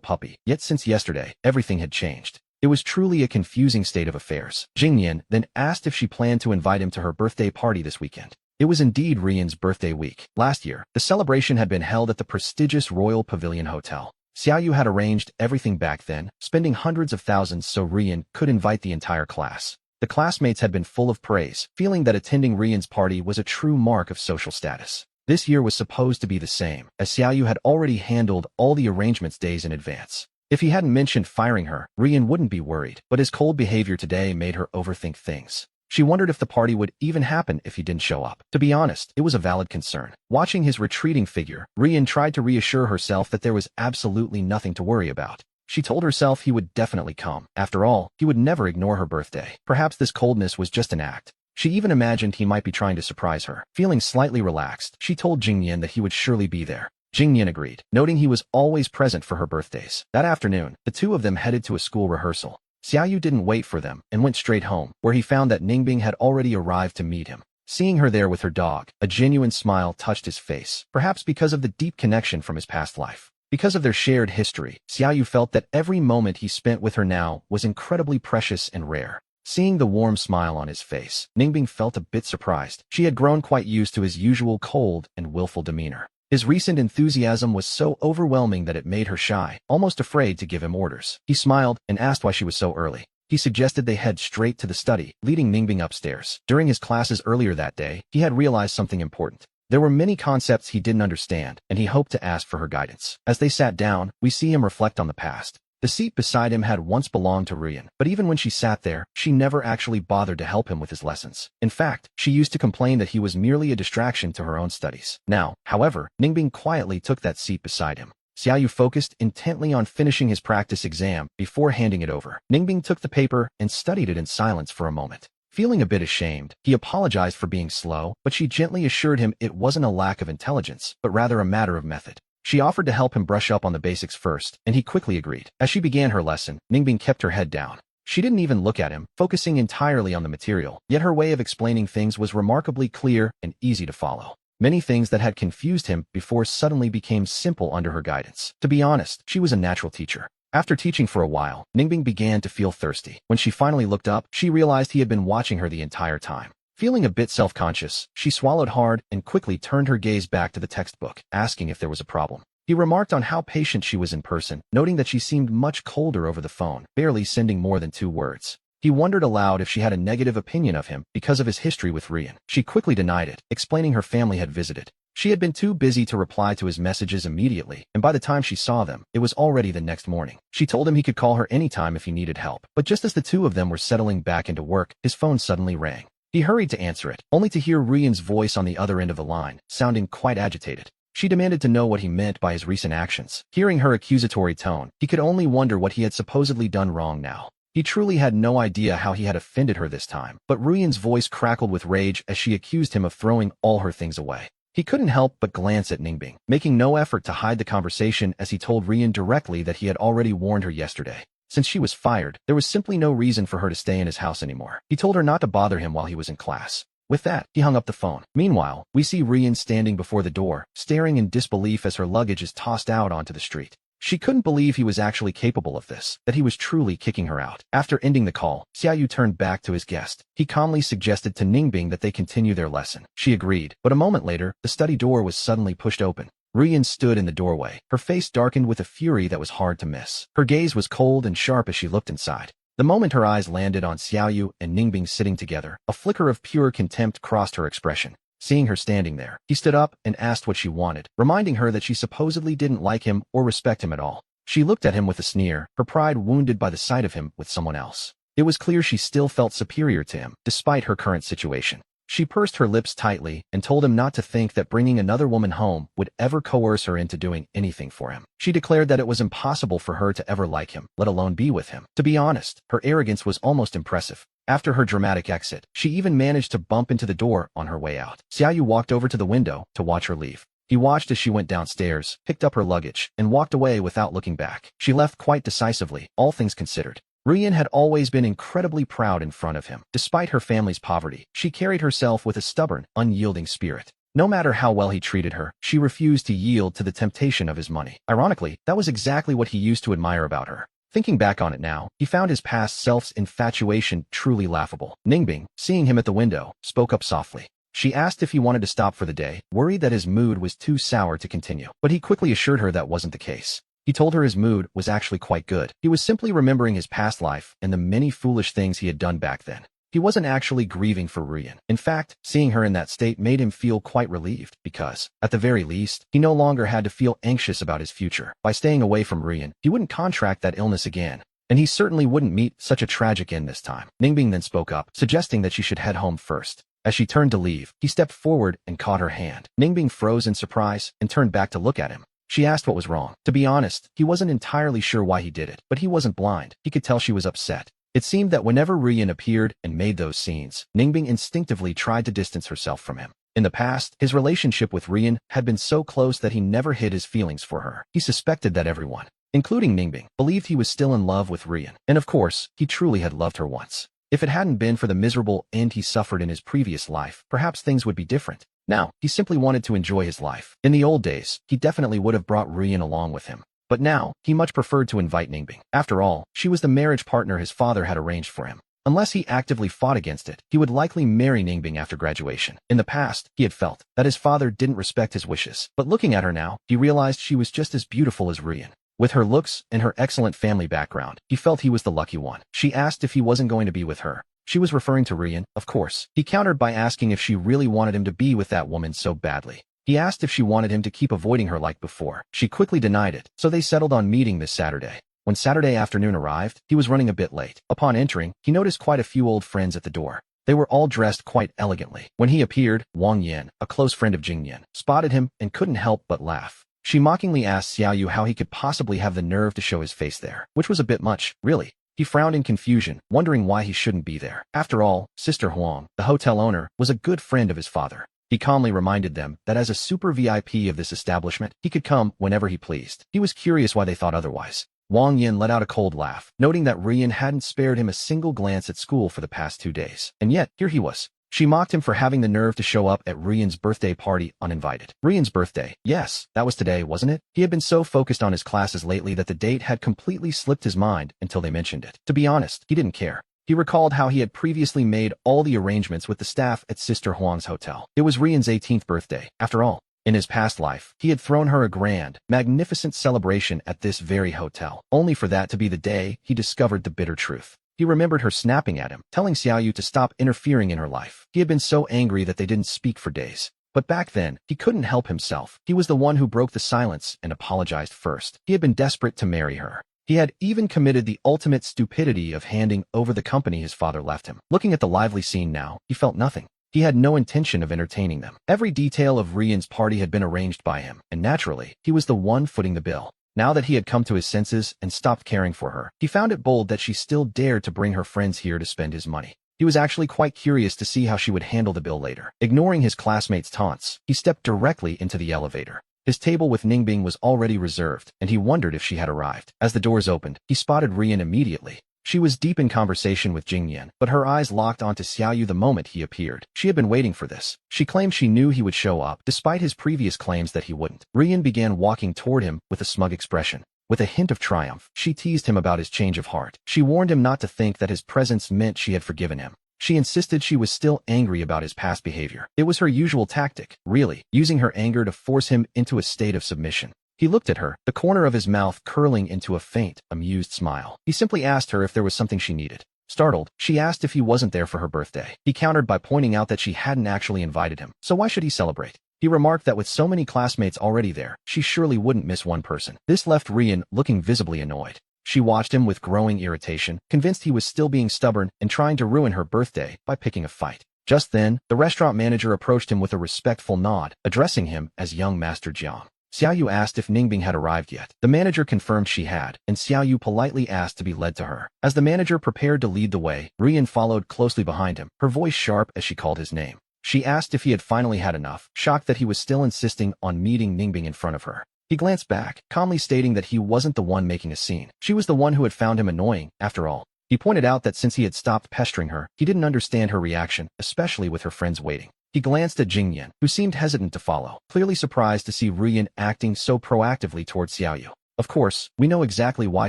puppy, yet since yesterday, everything had changed. It was truly a confusing state of affairs. Jing Yin then asked if she planned to invite him to her birthday party this weekend. It was indeed Ruiyan's birthday week. Last year, the celebration had been held at the prestigious Royal Pavilion Hotel. Xiaoyu had arranged everything back then, spending hundreds of thousands so Ruiyan could invite the entire class. The classmates had been full of praise, feeling that attending Ruiyan's party was a true mark of social status. This year was supposed to be the same, as Xiaoyu had already handled all the arrangements days in advance. If he hadn't mentioned firing her, Ruiyan wouldn't be worried, but his cold behavior today made her overthink things. She wondered if the party would even happen if he didn't show up. To be honest, it was a valid concern. Watching his retreating figure, Ruiyan tried to reassure herself that there was absolutely nothing to worry about. She told herself he would definitely come. After all, he would never ignore her birthday. Perhaps this coldness was just an act. She even imagined he might be trying to surprise her. Feeling slightly relaxed, she told Jing Yin that he would surely be there. Jing Yin agreed, noting he was always present for her birthdays. That afternoon, the two of them headed to a school rehearsal. Xiaoyu didn't wait for them and went straight home, where he found that Ningbing had already arrived to meet him. Seeing her there with her dog, a genuine smile touched his face, perhaps because of the deep connection from his past life. Because of their shared history, Xiaoyu felt that every moment he spent with her now was incredibly precious and rare. Seeing the warm smile on his face, Ningbing felt a bit surprised. She had grown quite used to his usual cold and willful demeanor. His recent enthusiasm was so overwhelming that it made her shy, almost afraid to give him orders. He smiled and asked why she was so early. He suggested they head straight to the study, leading Ningbing upstairs. During his classes earlier that day, he had realized something important. There were many concepts he didn't understand, and he hoped to ask for her guidance. As they sat down, we see him reflect on the past. The seat beside him had once belonged to Ruiyan, but even when she sat there, she never actually bothered to help him with his lessons. In fact, she used to complain that he was merely a distraction to her own studies. Now, however, Ningbing quietly took that seat beside him. Xiaoyu focused intently on finishing his practice exam before handing it over. Ningbing took the paper and studied it in silence for a moment. Feeling a bit ashamed, he apologized for being slow, but she gently assured him it wasn't a lack of intelligence, but rather a matter of method. She offered to help him brush up on the basics first, and he quickly agreed. As she began her lesson, Ningbing kept her head down. She didn't even look at him, focusing entirely on the material, yet her way of explaining things was remarkably clear and easy to follow. Many things that had confused him before suddenly became simple under her guidance. To be honest, she was a natural teacher. After teaching for a while, Ningbing began to feel thirsty. When she finally looked up, she realized he had been watching her the entire time. Feeling a bit self-conscious, she swallowed hard and quickly turned her gaze back to the textbook, asking if there was a problem. He remarked on how patient she was in person, noting that she seemed much colder over the phone, barely sending more than 2 words. He wondered aloud if she had a negative opinion of him because of his history with Ruiyan. She quickly denied it, explaining her family had visited. She had been too busy to reply to his messages immediately, and by the time she saw them, it was already the next morning. She told him he could call her anytime if he needed help, but just as the two of them were settling back into work, his phone suddenly rang. He hurried to answer it, only to hear Ruiyan's voice on the other end of the line, sounding quite agitated. She demanded to know what he meant by his recent actions. Hearing her accusatory tone, he could only wonder what he had supposedly done wrong now. He truly had no idea how he had offended her this time, but Ruiyan's voice crackled with rage as she accused him of throwing all her things away. He couldn't help but glance at Ningbing, making no effort to hide the conversation as he told Ruiyan directly that he had already warned her yesterday. Since she was fired, there was simply no reason for her to stay in his house anymore. He told her not to bother him while he was in class. With that, he hung up the phone. Meanwhile, we see Ruiyan standing before the door, staring in disbelief as her luggage is tossed out onto the street. She couldn't believe he was actually capable of this, that he was truly kicking her out. After ending the call, Xiaoyu turned back to his guest. He calmly suggested to Ningbing that they continue their lesson. She agreed, but a moment later, the study door was suddenly pushed open. Ruiyan stood in the doorway, her face darkened with a fury that was hard to miss. Her gaze was cold and sharp as she looked inside. The moment her eyes landed on Xiaoyu and Ningbing sitting together, a flicker of pure contempt crossed her expression. Seeing her standing there, he stood up and asked what she wanted, reminding her that she supposedly didn't like him or respect him at all. She looked at him with a sneer, her pride wounded by the sight of him with someone else. It was clear she still felt superior to him, despite her current situation. She pursed her lips tightly and told him not to think that bringing another woman home would ever coerce her into doing anything for him. She declared that it was impossible for her to ever like him, let alone be with him. To be honest, her arrogance was almost impressive. After her dramatic exit, she even managed to bump into the door on her way out. Xiaoyu walked over to the window to watch her leave. He watched as she went downstairs, picked up her luggage, and walked away without looking back. She left quite decisively, all things considered. Ruiyan had always been incredibly proud in front of him. Despite her family's poverty, she carried herself with a stubborn, unyielding spirit. No matter how well he treated her, she refused to yield to the temptation of his money. Ironically, that was exactly what he used to admire about her. Thinking back on it now, he found his past self's infatuation truly laughable. Ningbing, seeing him at the window, spoke up softly. She asked if he wanted to stop for the day, worried that his mood was too sour to continue. But he quickly assured her that wasn't the case. He told her his mood was actually quite good. He was simply remembering his past life and the many foolish things he had done back then. He wasn't actually grieving for Ruiyan. In fact, seeing her in that state made him feel quite relieved because, at the very least, he no longer had to feel anxious about his future. By staying away from Ruiyan, he wouldn't contract that illness again. And he certainly wouldn't meet such a tragic end this time. Ningbing then spoke up, suggesting that she should head home first. As she turned to leave, he stepped forward and caught her hand. Ningbing froze in surprise and turned back to look at him. She asked what was wrong. To be honest, he wasn't entirely sure why he did it, but he wasn't blind. He could tell she was upset. It seemed that whenever Ruiyan appeared and made those scenes, Ningbing instinctively tried to distance herself from him. In the past, his relationship with Ruiyan had been so close that he never hid his feelings for her. He suspected that everyone, including Ningbing, believed he was still in love with Ruiyan. And of course, he truly had loved her once. If it hadn't been for the miserable end he suffered in his previous life, perhaps things would be different. Now, he simply wanted to enjoy his life. In the old days, he definitely would have brought Ruiyan along with him. But now, he much preferred to invite Ningbing. After all, she was the marriage partner his father had arranged for him. Unless he actively fought against it, he would likely marry Ningbing after graduation. In the past, he had felt that his father didn't respect his wishes. But looking at her now, he realized she was just as beautiful as Ruiyan. With her looks and her excellent family background, he felt he was the lucky one. She asked if he wasn't going to be with her. She was referring to Ruiyan, of course. He countered by asking if she really wanted him to be with that woman so badly. He asked if she wanted him to keep avoiding her like before. She quickly denied it, so they settled on meeting this Saturday. When Saturday afternoon arrived, he was running a bit late. Upon entering, he noticed quite a few old friends at the door. They were all dressed quite elegantly. When he appeared, Wang Yan, a close friend of Jing Yan, spotted him and couldn't help but laugh. She mockingly asked Xiaoyu how he could possibly have the nerve to show his face there, which was a bit much, really. He frowned in confusion, wondering why he shouldn't be there. After all, Sister Huang, the hotel owner, was a good friend of his father. He calmly reminded them that as a super VIP of this establishment, he could come whenever he pleased. He was curious why they thought otherwise. Wang Yin let out a cold laugh, noting that Ruiyan hadn't spared him a single glance at school for the past 2 days. And yet, here he was. She mocked him for having the nerve to show up at Ruiyan's birthday party uninvited. Ruiyan's birthday. Yes, that was today, wasn't it? He had been so focused on his classes lately that the date had completely slipped his mind until they mentioned it. To be honest, he didn't care. He recalled how he had previously made all the arrangements with the staff at Sister Huang's hotel. It was Ruiyan's 18th birthday, after all. In his past life, he had thrown her a grand, magnificent celebration at this very hotel, only for that to be the day he discovered the bitter truth. He remembered her snapping at him, telling Xiaoyu to stop interfering in her life. He had been so angry that they didn't speak for days. But back then, he couldn't help himself. He was the one who broke the silence and apologized first. He had been desperate to marry her. He had even committed the ultimate stupidity of handing over the company his father left him. Looking at the lively scene now, he felt nothing. He had no intention of entertaining them. Every detail of Ruiyan's party had been arranged by him, and naturally, he was the one footing the bill. Now that he had come to his senses and stopped caring for her, he found it bold that she still dared to bring her friends here to spend his money. He was actually quite curious to see how she would handle the bill later. Ignoring his classmates' taunts, he stepped directly into the elevator. His table with Ningbing was already reserved, and he wondered if she had arrived. As the doors opened, he spotted Ruiyan immediately. She was deep in conversation with Jing Yan, but her eyes locked onto Xiaoyu the moment he appeared. She had been waiting for this. She claimed she knew he would show up, despite his previous claims that he wouldn't. Ruiyan began walking toward him with a smug expression. With a hint of triumph, she teased him about his change of heart. She warned him not to think that his presence meant she had forgiven him. She insisted she was still angry about his past behavior. It was her usual tactic, really, using her anger to force him into a state of submission. He looked at her, the corner of his mouth curling into a faint, amused smile. He simply asked her if there was something she needed. Startled, she asked if he wasn't there for her birthday. He countered by pointing out that she hadn't actually invited him, so why should he celebrate? He remarked that with so many classmates already there, she surely wouldn't miss one person. This left Ruiyan looking visibly annoyed. She watched him with growing irritation, convinced he was still being stubborn and trying to ruin her birthday by picking a fight. Just then, the restaurant manager approached him with a respectful nod, addressing him as young Master Jiang. Xiaoyu asked if Ningbing had arrived yet. The manager confirmed she had, and Xiaoyu politely asked to be led to her. As the manager prepared to lead the way, Ruiyan followed closely behind him, her voice sharp as she called his name. She asked if he had finally had enough, shocked that he was still insisting on meeting Ningbing in front of her. He glanced back, calmly stating that he wasn't the one making a scene. She was the one who had found him annoying, after all. He pointed out that since he had stopped pestering her, he didn't understand her reaction, especially with her friends waiting. He glanced at Jingyan, who seemed hesitant to follow, clearly surprised to see Ruiyan acting so proactively towards Xiaoyu. Of course, we know exactly why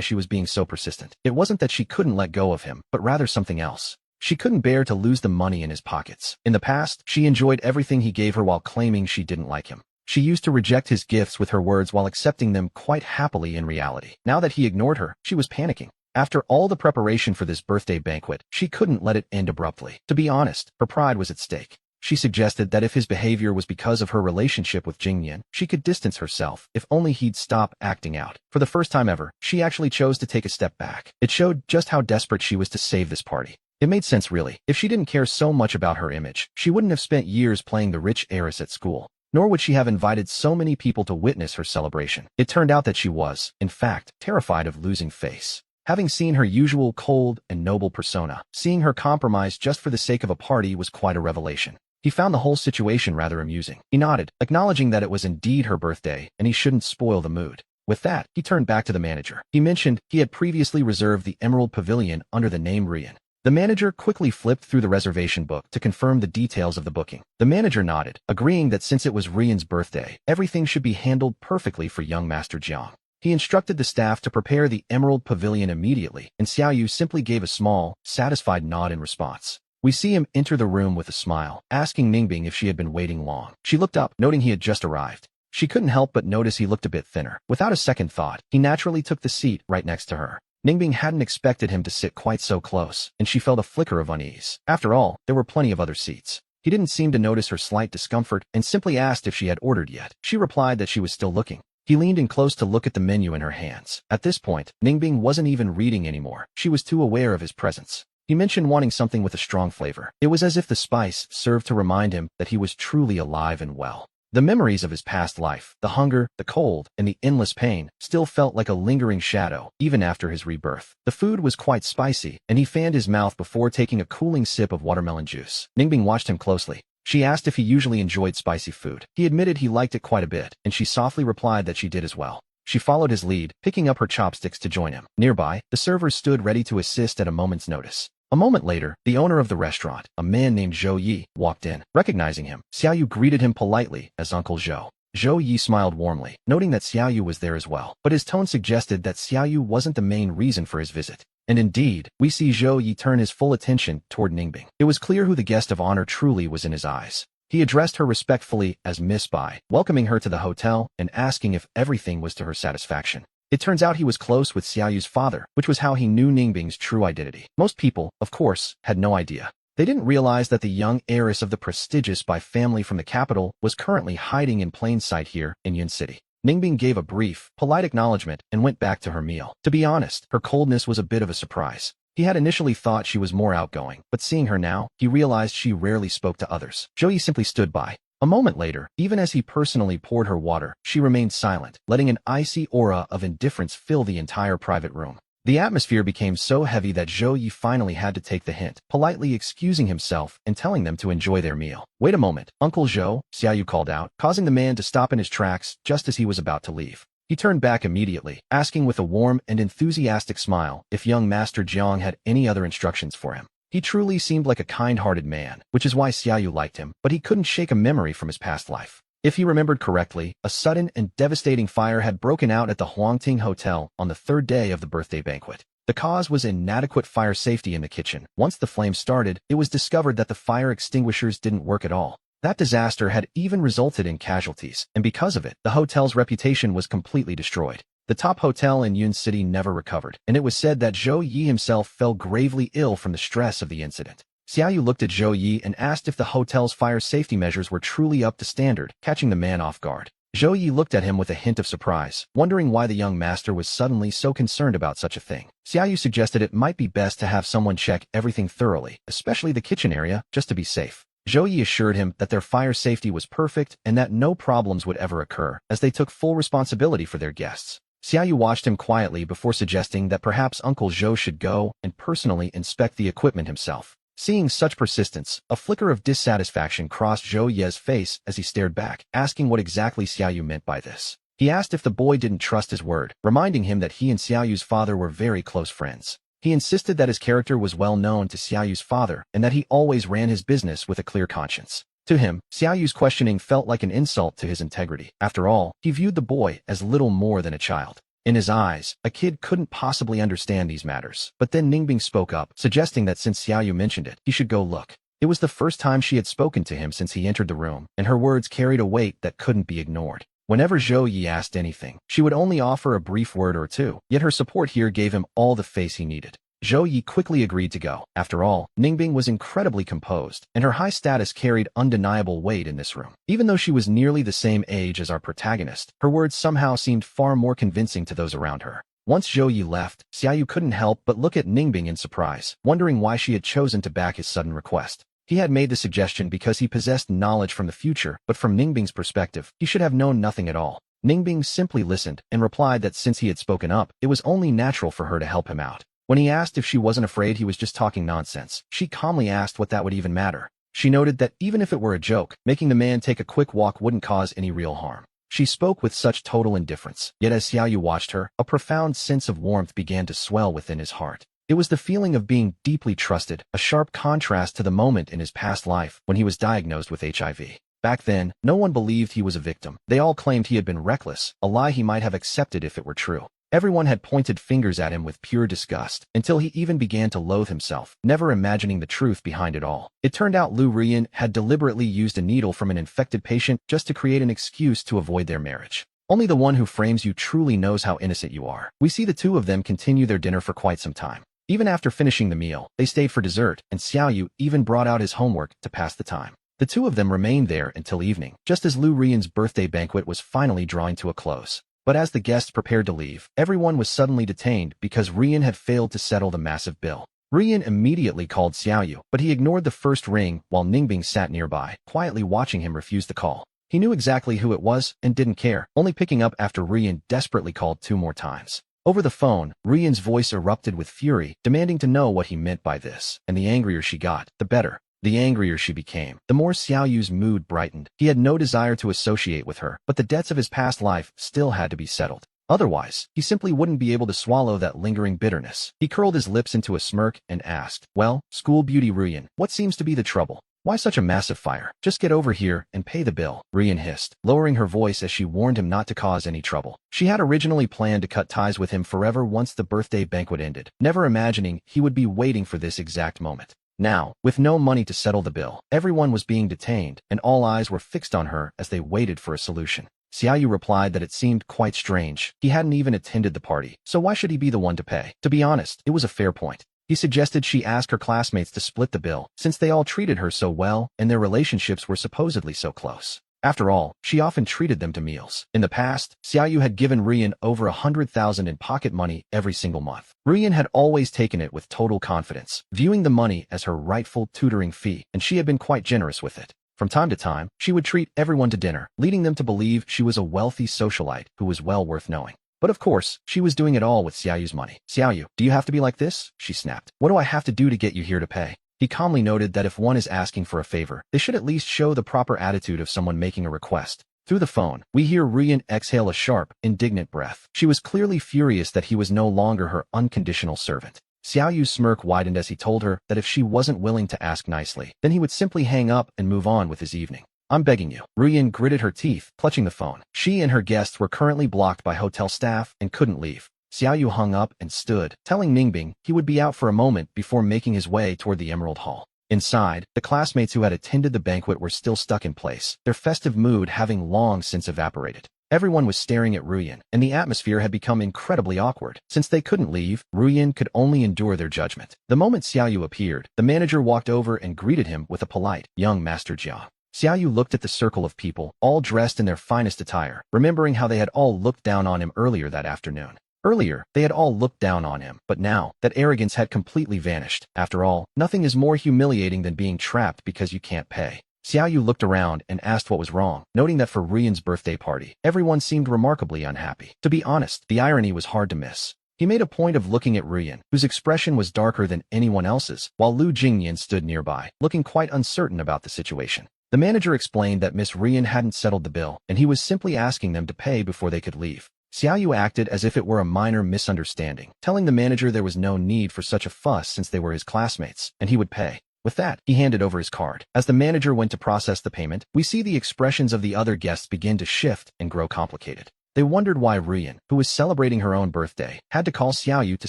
she was being so persistent. It wasn't that she couldn't let go of him, but rather something else. She couldn't bear to lose the money in his pockets. In the past, she enjoyed everything he gave her while claiming she didn't like him. She used to reject his gifts with her words while accepting them quite happily in reality. Now that he ignored her, she was panicking. After all the preparation for this birthday banquet, she couldn't let it end abruptly. To be honest, her pride was at stake. She suggested that if his behavior was because of her relationship with Jingyan, she could distance herself if only he'd stop acting out. For the first time ever, she actually chose to take a step back. It showed just how desperate she was to save this party. It made sense really. If she didn't care so much about her image, she wouldn't have spent years playing the rich heiress at school. Nor would she have invited so many people to witness her celebration. It turned out that she was, in fact, terrified of losing face. Having seen her usual cold and noble persona, seeing her compromise just for the sake of a party was quite a revelation. He found the whole situation rather amusing. He nodded, acknowledging that it was indeed her birthday, and he shouldn't spoil the mood. With that, he turned back to the manager. He mentioned he had previously reserved the Emerald Pavilion under the name Ruiyan. The manager quickly flipped through the reservation book to confirm the details of the booking. The manager nodded, agreeing that since it was Ruiyan's birthday, everything should be handled perfectly for young Master Jiang. He instructed the staff to prepare the Emerald Pavilion immediately, and Xiaoyu simply gave a small, satisfied nod in response. We see him enter the room with a smile, asking Ningbing if she had been waiting long. She looked up, noting he had just arrived. She couldn't help but notice he looked a bit thinner. Without a second thought, he naturally took the seat right next to her. Ningbing hadn't expected him to sit quite so close, and she felt a flicker of unease. After all, there were plenty of other seats. He didn't seem to notice her slight discomfort and simply asked if she had ordered yet. She replied that she was still looking. He leaned in close to look at the menu in her hands. At this point, Ningbing wasn't even reading anymore. She was too aware of his presence. He mentioned wanting something with a strong flavor. It was as if the spice served to remind him that he was truly alive and well. The memories of his past life, the hunger, the cold, and the endless pain, still felt like a lingering shadow, even after his rebirth. The food was quite spicy, and he fanned his mouth before taking a cooling sip of watermelon juice. Ningbing watched him closely. She asked if he usually enjoyed spicy food. He admitted he liked it quite a bit, and she softly replied that she did as well. She followed his lead, picking up her chopsticks to join him. Nearby, the servers stood ready to assist at a moment's notice. A moment later, the owner of the restaurant, a man named Zhou Yi, walked in. Recognizing him, Xiaoyu greeted him politely as Uncle Zhou. Zhou Yi smiled warmly, noting that Xiaoyu was there as well, but his tone suggested that Xiaoyu wasn't the main reason for his visit. And indeed, we see Zhou Yi turn his full attention toward Ningbing. It was clear who the guest of honor truly was in his eyes. He addressed her respectfully as Miss Bai, welcoming her to the hotel and asking if everything was to her satisfaction. It turns out he was close with Xiaoyu's father, which was how he knew Ningbing's true identity. Most people, of course, had no idea. They didn't realize that the young heiress of the prestigious Bai family from the capital was currently hiding in plain sight here in Yun City. Ningbing gave a brief, polite acknowledgement and went back to her meal. To be honest, her coldness was a bit of a surprise. He had initially thought she was more outgoing, but seeing her now, he realized she rarely spoke to others. Zhou Yi simply stood by. A moment later, even as he personally poured her water, she remained silent, letting an icy aura of indifference fill the entire private room. The atmosphere became so heavy that Zhou Yi finally had to take the hint, politely excusing himself and telling them to enjoy their meal. Wait a moment, Uncle Zhou, Xiaoyu called out, causing the man to stop in his tracks just as he was about to leave. He turned back immediately, asking with a warm and enthusiastic smile if young Master Jiang had any other instructions for him. He truly seemed like a kind-hearted man, which is why Xiaoyu liked him, but he couldn't shake a memory from his past life. If he remembered correctly, a sudden and devastating fire had broken out at the Huangting Hotel on the third day of the birthday banquet. The cause was inadequate fire safety in the kitchen. Once the flames started, it was discovered that the fire extinguishers didn't work at all. That disaster had even resulted in casualties, and because of it, the hotel's reputation was completely destroyed. The top hotel in Yun City never recovered, and it was said that Zhou Yi himself fell gravely ill from the stress of the incident. Xiaoyu looked at Zhou Yi and asked if the hotel's fire safety measures were truly up to standard, catching the man off guard. Zhou Yi looked at him with a hint of surprise, wondering why the young master was suddenly so concerned about such a thing. Xiaoyu suggested it might be best to have someone check everything thoroughly, especially the kitchen area, just to be safe. Zhou Yi assured him that their fire safety was perfect and that no problems would ever occur, as they took full responsibility for their guests. Xiaoyu watched him quietly before suggesting that perhaps Uncle Zhou should go and personally inspect the equipment himself. Seeing such persistence, a flicker of dissatisfaction crossed Zhou Ye's face as he stared back, asking what exactly Xiaoyu meant by this. He asked if the boy didn't trust his word, reminding him that he and Xiaoyu's father were very close friends. He insisted that his character was well known to Xiaoyu's father and that he always ran his business with a clear conscience. To him, Xiaoyu's questioning felt like an insult to his integrity. After all, he viewed the boy as little more than a child. In his eyes, a kid couldn't possibly understand these matters. But then Ningbing spoke up, suggesting that since Xiaoyu mentioned it, he should go look. It was the first time she had spoken to him since he entered the room, and her words carried a weight that couldn't be ignored. Whenever Zhou Yi asked anything, she would only offer a brief word or two, yet her support here gave him all the face he needed. Zhou Yi quickly agreed to go. After all, Ningbing was incredibly composed, and her high status carried undeniable weight in this room. Even though she was nearly the same age as our protagonist, her words somehow seemed far more convincing to those around her. Once Zhou Yi left, Xiaoyu couldn't help but look at Ningbing in surprise, wondering why she had chosen to back his sudden request. He had made the suggestion because he possessed knowledge from the future, but from Ningbing's perspective, he should have known nothing at all. Ningbing simply listened and replied that since he had spoken up, it was only natural for her to help him out. When he asked if she wasn't afraid he was just talking nonsense, she calmly asked what that would even matter. She noted that even if it were a joke, making the man take a quick walk wouldn't cause any real harm. She spoke with such total indifference, yet as Xiaoyu watched her, a profound sense of warmth began to swell within his heart. It was the feeling of being deeply trusted, a sharp contrast to the moment in his past life when he was diagnosed with HIV. Back then, no one believed he was a victim. They all claimed he had been reckless, a lie he might have accepted if it were true. Everyone had pointed fingers at him with pure disgust, until he even began to loathe himself, never imagining the truth behind it all. It turned out Liu Ruiyan had deliberately used a needle from an infected patient just to create an excuse to avoid their marriage. Only the one who frames you truly knows how innocent you are. We see the two of them continue their dinner for quite some time. Even after finishing the meal, they stayed for dessert, and Xiaoyu even brought out his homework to pass the time. The two of them remained there until evening, just as Liu Ruiyan's birthday banquet was finally drawing to a close. But as the guests prepared to leave, everyone was suddenly detained because Ruiyan had failed to settle the massive bill. Ruiyan immediately called Xiaoyu, but he ignored the first ring while Ningbing sat nearby, quietly watching him refuse the call. He knew exactly who it was and didn't care, only picking up after Ruiyan desperately called 2 more times. Over the phone, Ruiyan's voice erupted with fury, demanding to know what he meant by this, and the angrier she got, the better. The angrier she became, the more Xiaoyu's mood brightened. He had no desire to associate with her, but the debts of his past life still had to be settled. Otherwise, he simply wouldn't be able to swallow that lingering bitterness. He curled his lips into a smirk and asked, "Well, school beauty Ruiyan, what seems to be the trouble? Why such a massive fire? Just get over here and pay the bill," Ruiyan hissed, lowering her voice as she warned him not to cause any trouble. She had originally planned to cut ties with him forever once the birthday banquet ended, never imagining he would be waiting for this exact moment. Now, with no money to settle the bill, everyone was being detained, and all eyes were fixed on her as they waited for a solution. Xiaoyu replied that it seemed quite strange. He hadn't even attended the party, so why should he be the one to pay? To be honest, it was a fair point. He suggested she ask her classmates to split the bill, since they all treated her so well and their relationships were supposedly so close. After all, she often treated them to meals. In the past, Xiaoyu had given Ruiyan over 100,000 in pocket money every single month. Ruiyan had always taken it with total confidence, viewing the money as her rightful tutoring fee, and she had been quite generous with it. From time to time, she would treat everyone to dinner, leading them to believe she was a wealthy socialite who was well worth knowing. But of course, she was doing it all with Xiaoyu's money. "Xiaoyu, do you have to be like this?" she snapped. "What do I have to do to get you here to pay?" He calmly noted that if one is asking for a favor, they should at least show the proper attitude of someone making a request. Through the phone, we hear Ruiyan exhale a sharp, indignant breath. She was clearly furious that he was no longer her unconditional servant. Xiaoyu's smirk widened as he told her that if she wasn't willing to ask nicely, then he would simply hang up and move on with his evening. "I'm begging you." Ruiyan gritted her teeth, clutching the phone. She and her guests were currently blocked by hotel staff and couldn't leave. Xiaoyu hung up and stood, telling Ningbing he would be out for a moment before making his way toward the Emerald Hall. Inside, the classmates who had attended the banquet were still stuck in place, their festive mood having long since evaporated. Everyone was staring at Ruiyan, and the atmosphere had become incredibly awkward. Since they couldn't leave, Ruiyan could only endure their judgment. The moment Xiaoyu appeared, the manager walked over and greeted him with a polite, "Young Master Jiang." Xiaoyu looked at the circle of people, all dressed in their finest attire, remembering how they had all looked down on him earlier that afternoon. Earlier, they had all looked down on him, but now, that arrogance had completely vanished. After all, nothing is more humiliating than being trapped because you can't pay. Xiaoyu looked around and asked what was wrong, noting that for Ruiyan's birthday party, everyone seemed remarkably unhappy. To be honest, the irony was hard to miss. He made a point of looking at Ruiyan, whose expression was darker than anyone else's, while Liu Jingyan stood nearby, looking quite uncertain about the situation. The manager explained that Miss Ruiyan hadn't settled the bill, and he was simply asking them to pay before they could leave. Xiaoyu acted as if it were a minor misunderstanding, telling the manager there was no need for such a fuss since they were his classmates, and he would pay. With that, he handed over his card. As the manager went to process the payment, we see the expressions of the other guests begin to shift and grow complicated. They wondered why Ruiyan, who was celebrating her own birthday, had to call Xiaoyu to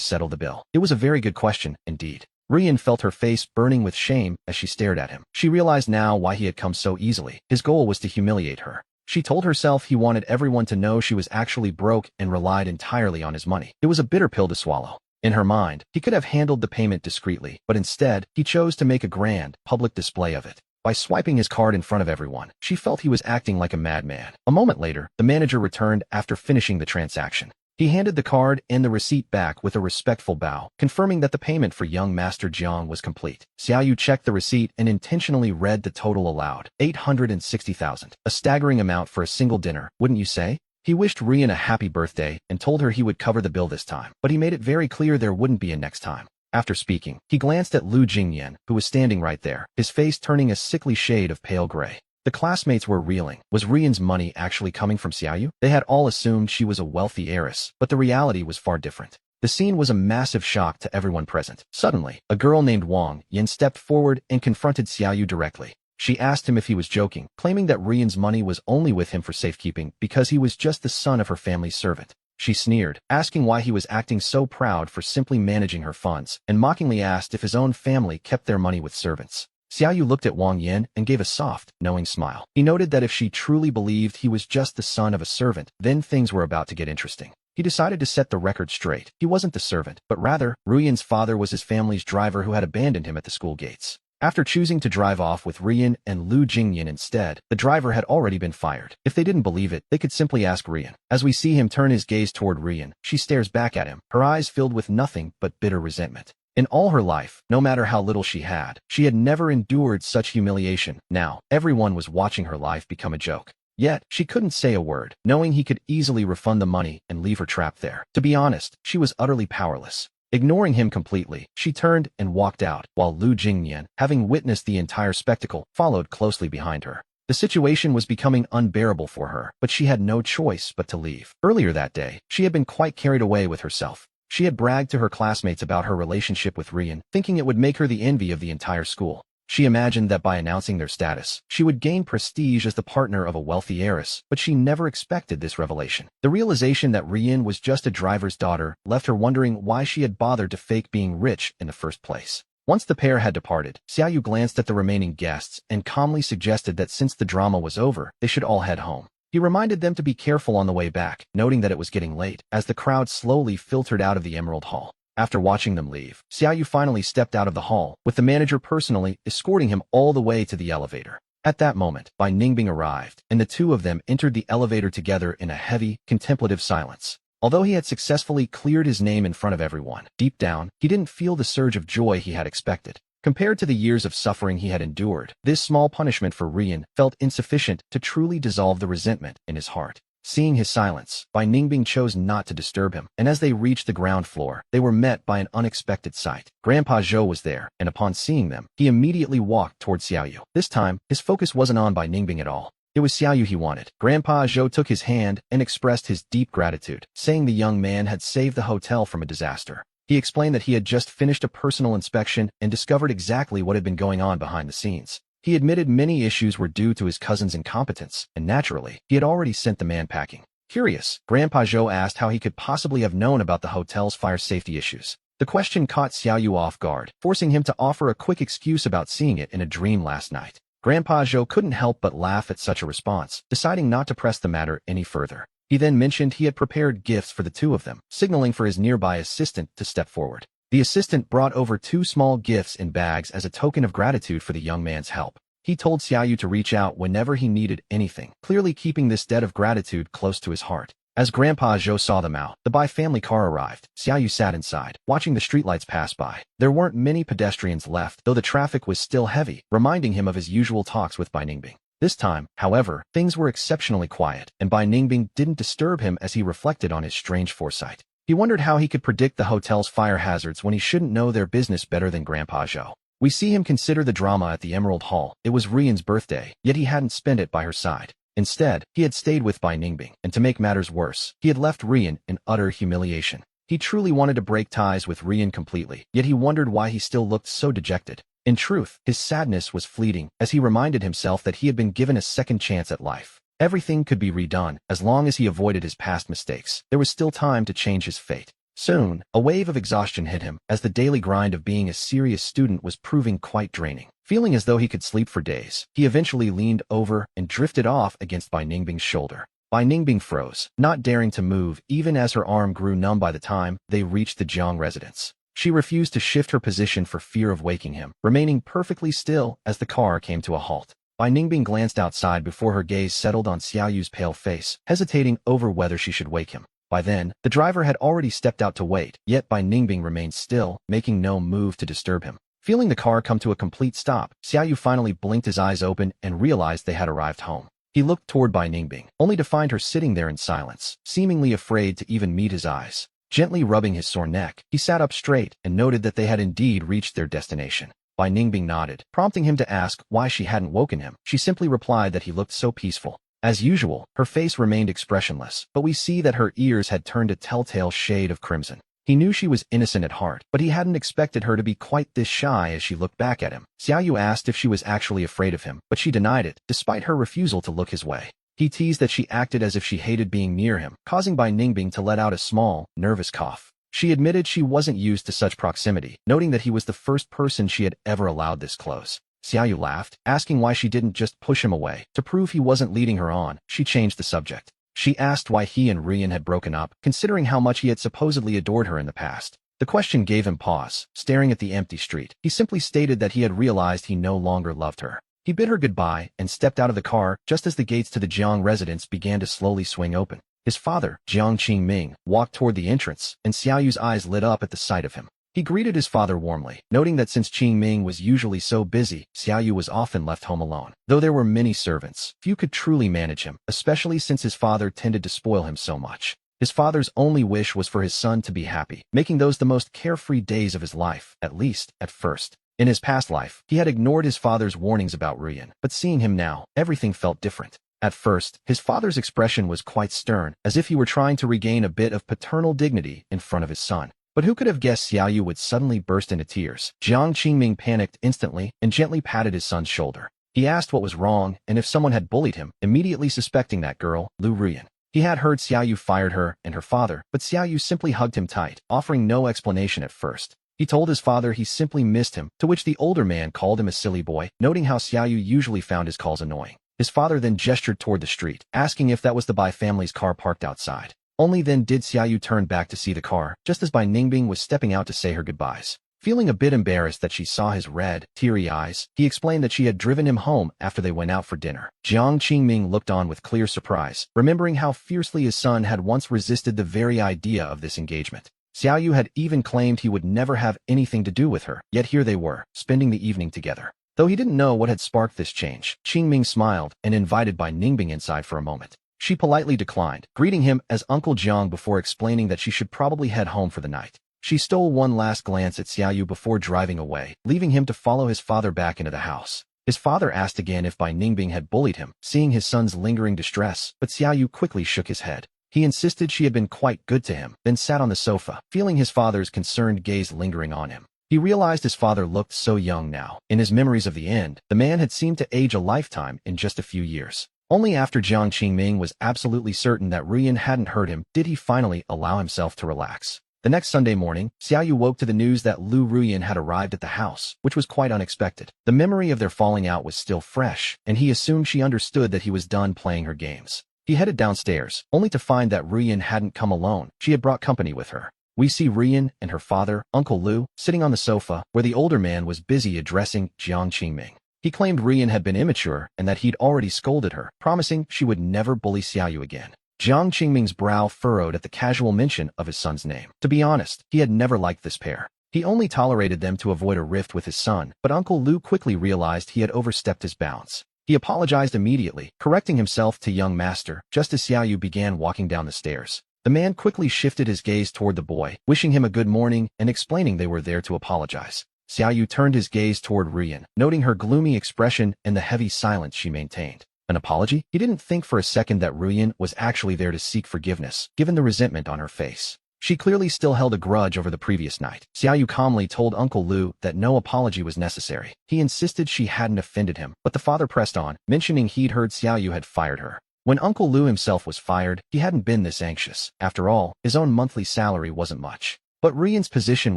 settle the bill. It was a very good question, indeed. Ruiyan felt her face burning with shame as she stared at him. She realized now why he had come so easily. His goal was to humiliate her. She told herself he wanted everyone to know she was actually broke and relied entirely on his money. It was a bitter pill to swallow. In her mind, he could have handled the payment discreetly, but instead, he chose to make a grand, public display of it. By swiping his card in front of everyone, she felt he was acting like a madman. A moment later, the manager returned after finishing the transaction. He handed the card and the receipt back with a respectful bow, confirming that the payment for young Master Jiang was complete. Xiaoyu checked the receipt and intentionally read the total aloud. 860,000. A staggering amount for a single dinner, wouldn't you say? He wished Ruiyan a happy birthday and told her he would cover the bill this time, but he made it very clear there wouldn't be a next time. After speaking, he glanced at Liu Jingyan, who was standing right there, his face turning a sickly shade of pale gray. The classmates were reeling. Was Ruiyan's money actually coming from Xiaoyu? They had all assumed she was a wealthy heiress, but the reality was far different. The scene was a massive shock to everyone present. Suddenly, a girl named Wang Yin stepped forward and confronted Xiaoyu directly. She asked him if he was joking, claiming that Ruiyan's money was only with him for safekeeping because he was just the son of her family's servant. She sneered, asking why he was acting so proud for simply managing her funds, and mockingly asked if his own family kept their money with servants. Xiaoyu looked at Wang Yin and gave a soft, knowing smile. He noted that if she truly believed he was just the son of a servant, then things were about to get interesting. He decided to set the record straight. He wasn't the servant, but rather, Ruiyan's father was his family's driver who had abandoned him at the school gates. After choosing to drive off with Ruiyan and Liu Jingyan instead, the driver had already been fired. If they didn't believe it, they could simply ask Ruiyan. As we see him turn his gaze toward Ruiyan, she stares back at him, her eyes filled with nothing but bitter resentment. In all her life, no matter how little she had never endured such humiliation. Now, everyone was watching her life become a joke. Yet, she couldn't say a word, knowing he could easily refund the money and leave her trapped there. To be honest, she was utterly powerless. Ignoring him completely, she turned and walked out, while Liu Jingyan, having witnessed the entire spectacle, followed closely behind her. The situation was becoming unbearable for her, but she had no choice but to leave. Earlier that day, she had been quite carried away with herself. She had bragged to her classmates about her relationship with Ruiyan, thinking it would make her the envy of the entire school. She imagined that by announcing their status, she would gain prestige as the partner of a wealthy heiress, but she never expected this revelation. The realization that Ruiyan was just a driver's daughter left her wondering why she had bothered to fake being rich in the first place. Once the pair had departed, Xiaoyu glanced at the remaining guests and calmly suggested that since the drama was over, they should all head home. He reminded them to be careful on the way back, noting that it was getting late, as the crowd slowly filtered out of the Emerald Hall. After watching them leave, Xiaoyu finally stepped out of the hall, with the manager personally escorting him all the way to the elevator. At that moment, Bai Ningbing arrived, and the two of them entered the elevator together in a heavy, contemplative silence. Although he had successfully cleared his name in front of everyone, deep down, he didn't feel the surge of joy he had expected. Compared to the years of suffering he had endured, this small punishment for Ruiyan felt insufficient to truly dissolve the resentment in his heart. Seeing his silence, Bai Ningbing chose not to disturb him, and as they reached the ground floor, they were met by an unexpected sight. Grandpa Zhou was there, and upon seeing them, he immediately walked toward Xiaoyu. This time, his focus wasn't on Bai Ningbing at all. It was Xiaoyu he wanted. Grandpa Zhou took his hand and expressed his deep gratitude, saying the young man had saved the hotel from a disaster. He explained that he had just finished a personal inspection and discovered exactly what had been going on behind the scenes. He admitted many issues were due to his cousin's incompetence, and naturally, he had already sent the man packing. Curious, Grandpa Zhou asked how he could possibly have known about the hotel's fire safety issues. The question caught Xiaoyu off guard, forcing him to offer a quick excuse about seeing it in a dream last night. Grandpa Zhou couldn't help but laugh at such a response, deciding not to press the matter any further. He then mentioned he had prepared gifts for the two of them, signaling for his nearby assistant to step forward. The assistant brought over 2 small gifts in bags as a token of gratitude for the young man's help. He told Xiaoyu to reach out whenever he needed anything, clearly keeping this debt of gratitude close to his heart. As Grandpa Zhou saw them out, the Bai family car arrived. Xiaoyu sat inside, watching the streetlights pass by. There weren't many pedestrians left, though the traffic was still heavy, reminding him of his usual talks with Bai Ningbing. This time, however, things were exceptionally quiet, and Bai Ningbing didn't disturb him as he reflected on his strange foresight. He wondered how he could predict the hotel's fire hazards when he shouldn't know their business better than Grandpa Zhou. We see him consider the drama at the Emerald Hall. It was Ruiyan's birthday, yet he hadn't spent it by her side. Instead, he had stayed with Bai Ningbing, and to make matters worse, he had left Ruiyan in utter humiliation. He truly wanted to break ties with Ruiyan completely, yet he wondered why he still looked so dejected. In truth, his sadness was fleeting, as he reminded himself that he had been given a second chance at life. Everything could be redone, as long as he avoided his past mistakes. There was still time to change his fate. Soon, a wave of exhaustion hit him, as the daily grind of being a serious student was proving quite draining. Feeling as though he could sleep for days, he eventually leaned over and drifted off against Bai Ningbing's shoulder. Bai Ningbing froze, not daring to move even as her arm grew numb by the time they reached the Jiang residence. She refused to shift her position for fear of waking him, remaining perfectly still as the car came to a halt. Bai Ningbing glanced outside before her gaze settled on Xiaoyu's pale face, hesitating over whether she should wake him. By then, the driver had already stepped out to wait, yet Bai Ningbing remained still, making no move to disturb him. Feeling the car come to a complete stop, Xiaoyu finally blinked his eyes open and realized they had arrived home. He looked toward Bai Ningbing, only to find her sitting there in silence, seemingly afraid to even meet his eyes. Gently rubbing his sore neck, he sat up straight and noted that they had indeed reached their destination. Bai Ningbing nodded, prompting him to ask why she hadn't woken him. She simply replied that he looked so peaceful. As usual, her face remained expressionless, but we see that her ears had turned a telltale shade of crimson. He knew she was innocent at heart, but he hadn't expected her to be quite this shy as she looked back at him. Xiaoyu asked if she was actually afraid of him, but she denied it, despite her refusal to look his way. He teased that she acted as if she hated being near him, causing Bai Ningbing to let out a small, nervous cough. She admitted she wasn't used to such proximity, noting that he was the first person she had ever allowed this close. Xiaoyu laughed, asking why she didn't just push him away. To prove he wasn't leading her on, she changed the subject. She asked why he and Ruiyan had broken up, considering how much he had supposedly adored her in the past. The question gave him pause. Staring at the empty street, he simply stated that he had realized he no longer loved her. He bid her goodbye and stepped out of the car just as the gates to the Jiang residence began to slowly swing open. His father, Jiang Qingming, walked toward the entrance, and Xiaoyu's eyes lit up at the sight of him. He greeted his father warmly, noting that since Qingming was usually so busy, Xiaoyu was often left home alone. Though there were many servants, few could truly manage him, especially since his father tended to spoil him so much. His father's only wish was for his son to be happy, making those the most carefree days of his life, at least, at first. In his past life, he had ignored his father's warnings about Ruiyan, but seeing him now, everything felt different. At first, his father's expression was quite stern, as if he were trying to regain a bit of paternal dignity in front of his son. But who could have guessed Xiaoyu would suddenly burst into tears? Jiang Qingming panicked instantly and gently patted his son's shoulder. He asked what was wrong and if someone had bullied him, immediately suspecting that girl, Liu Ruiyan. He had heard Xiaoyu fired her and her father, but Xiaoyu simply hugged him tight, offering no explanation at first. He told his father he simply missed him, to which the older man called him a silly boy, noting how Xiaoyu usually found his calls annoying. His father then gestured toward the street, asking if that was the Bai family's car parked outside. Only then did Xiaoyu turn back to see the car, just as Bai Ningbing was stepping out to say her goodbyes. Feeling a bit embarrassed that she saw his red, teary eyes, he explained that she had driven him home after they went out for dinner. Jiang Qingming looked on with clear surprise, remembering how fiercely his son had once resisted the very idea of this engagement. Xiaoyu had even claimed he would never have anything to do with her, yet here they were, spending the evening together. Though he didn't know what had sparked this change, Qingming smiled and invited Bai Ningbing inside for a moment. She politely declined, greeting him as Uncle Jiang before explaining that she should probably head home for the night. She stole one last glance at Xiaoyu before driving away, leaving him to follow his father back into the house. His father asked again if Bai Ningbing had bullied him, seeing his son's lingering distress, but Xiaoyu quickly shook his head. He insisted she had been quite good to him, then sat on the sofa, feeling his father's concerned gaze lingering on him. He realized his father looked so young now. In his memories of the end, the man had seemed to age a lifetime in just a few years. Only after Jiang Qingming was absolutely certain that Ruiyan hadn't hurt him did he finally allow himself to relax. The next Sunday morning, Xiaoyu woke to the news that Liu Ruiyan had arrived at the house, which was quite unexpected. The memory of their falling out was still fresh, and he assumed she understood that he was done playing her games. He headed downstairs, only to find that Ruiyan hadn't come alone. She had brought company with her. We see Ruiyan and her father, Uncle Liu, sitting on the sofa, where the older man was busy addressing Jiang Qingming. He claimed Ruiyan had been immature and that he'd already scolded her, promising she would never bully Xiaoyu again. Jiang Qingming's brow furrowed at the casual mention of his son's name. To be honest, he had never liked this pair. He only tolerated them to avoid a rift with his son, but Uncle Liu quickly realized he had overstepped his bounds. He apologized immediately, correcting himself to young master, just as Xiaoyu began walking down the stairs. The man quickly shifted his gaze toward the boy, wishing him a good morning and explaining they were there to apologize. Xiaoyu turned his gaze toward Ruiyan, noting her gloomy expression and the heavy silence she maintained. An apology? He didn't think for a second that Ruiyan was actually there to seek forgiveness, given the resentment on her face. She clearly still held a grudge over the previous night. Xiaoyu calmly told Uncle Liu that no apology was necessary. He insisted she hadn't offended him, but the father pressed on, mentioning he'd heard Xiaoyu had fired her. When Uncle Liu himself was fired, he hadn't been this anxious. After all, his own monthly salary wasn't much. But Ruiyan's position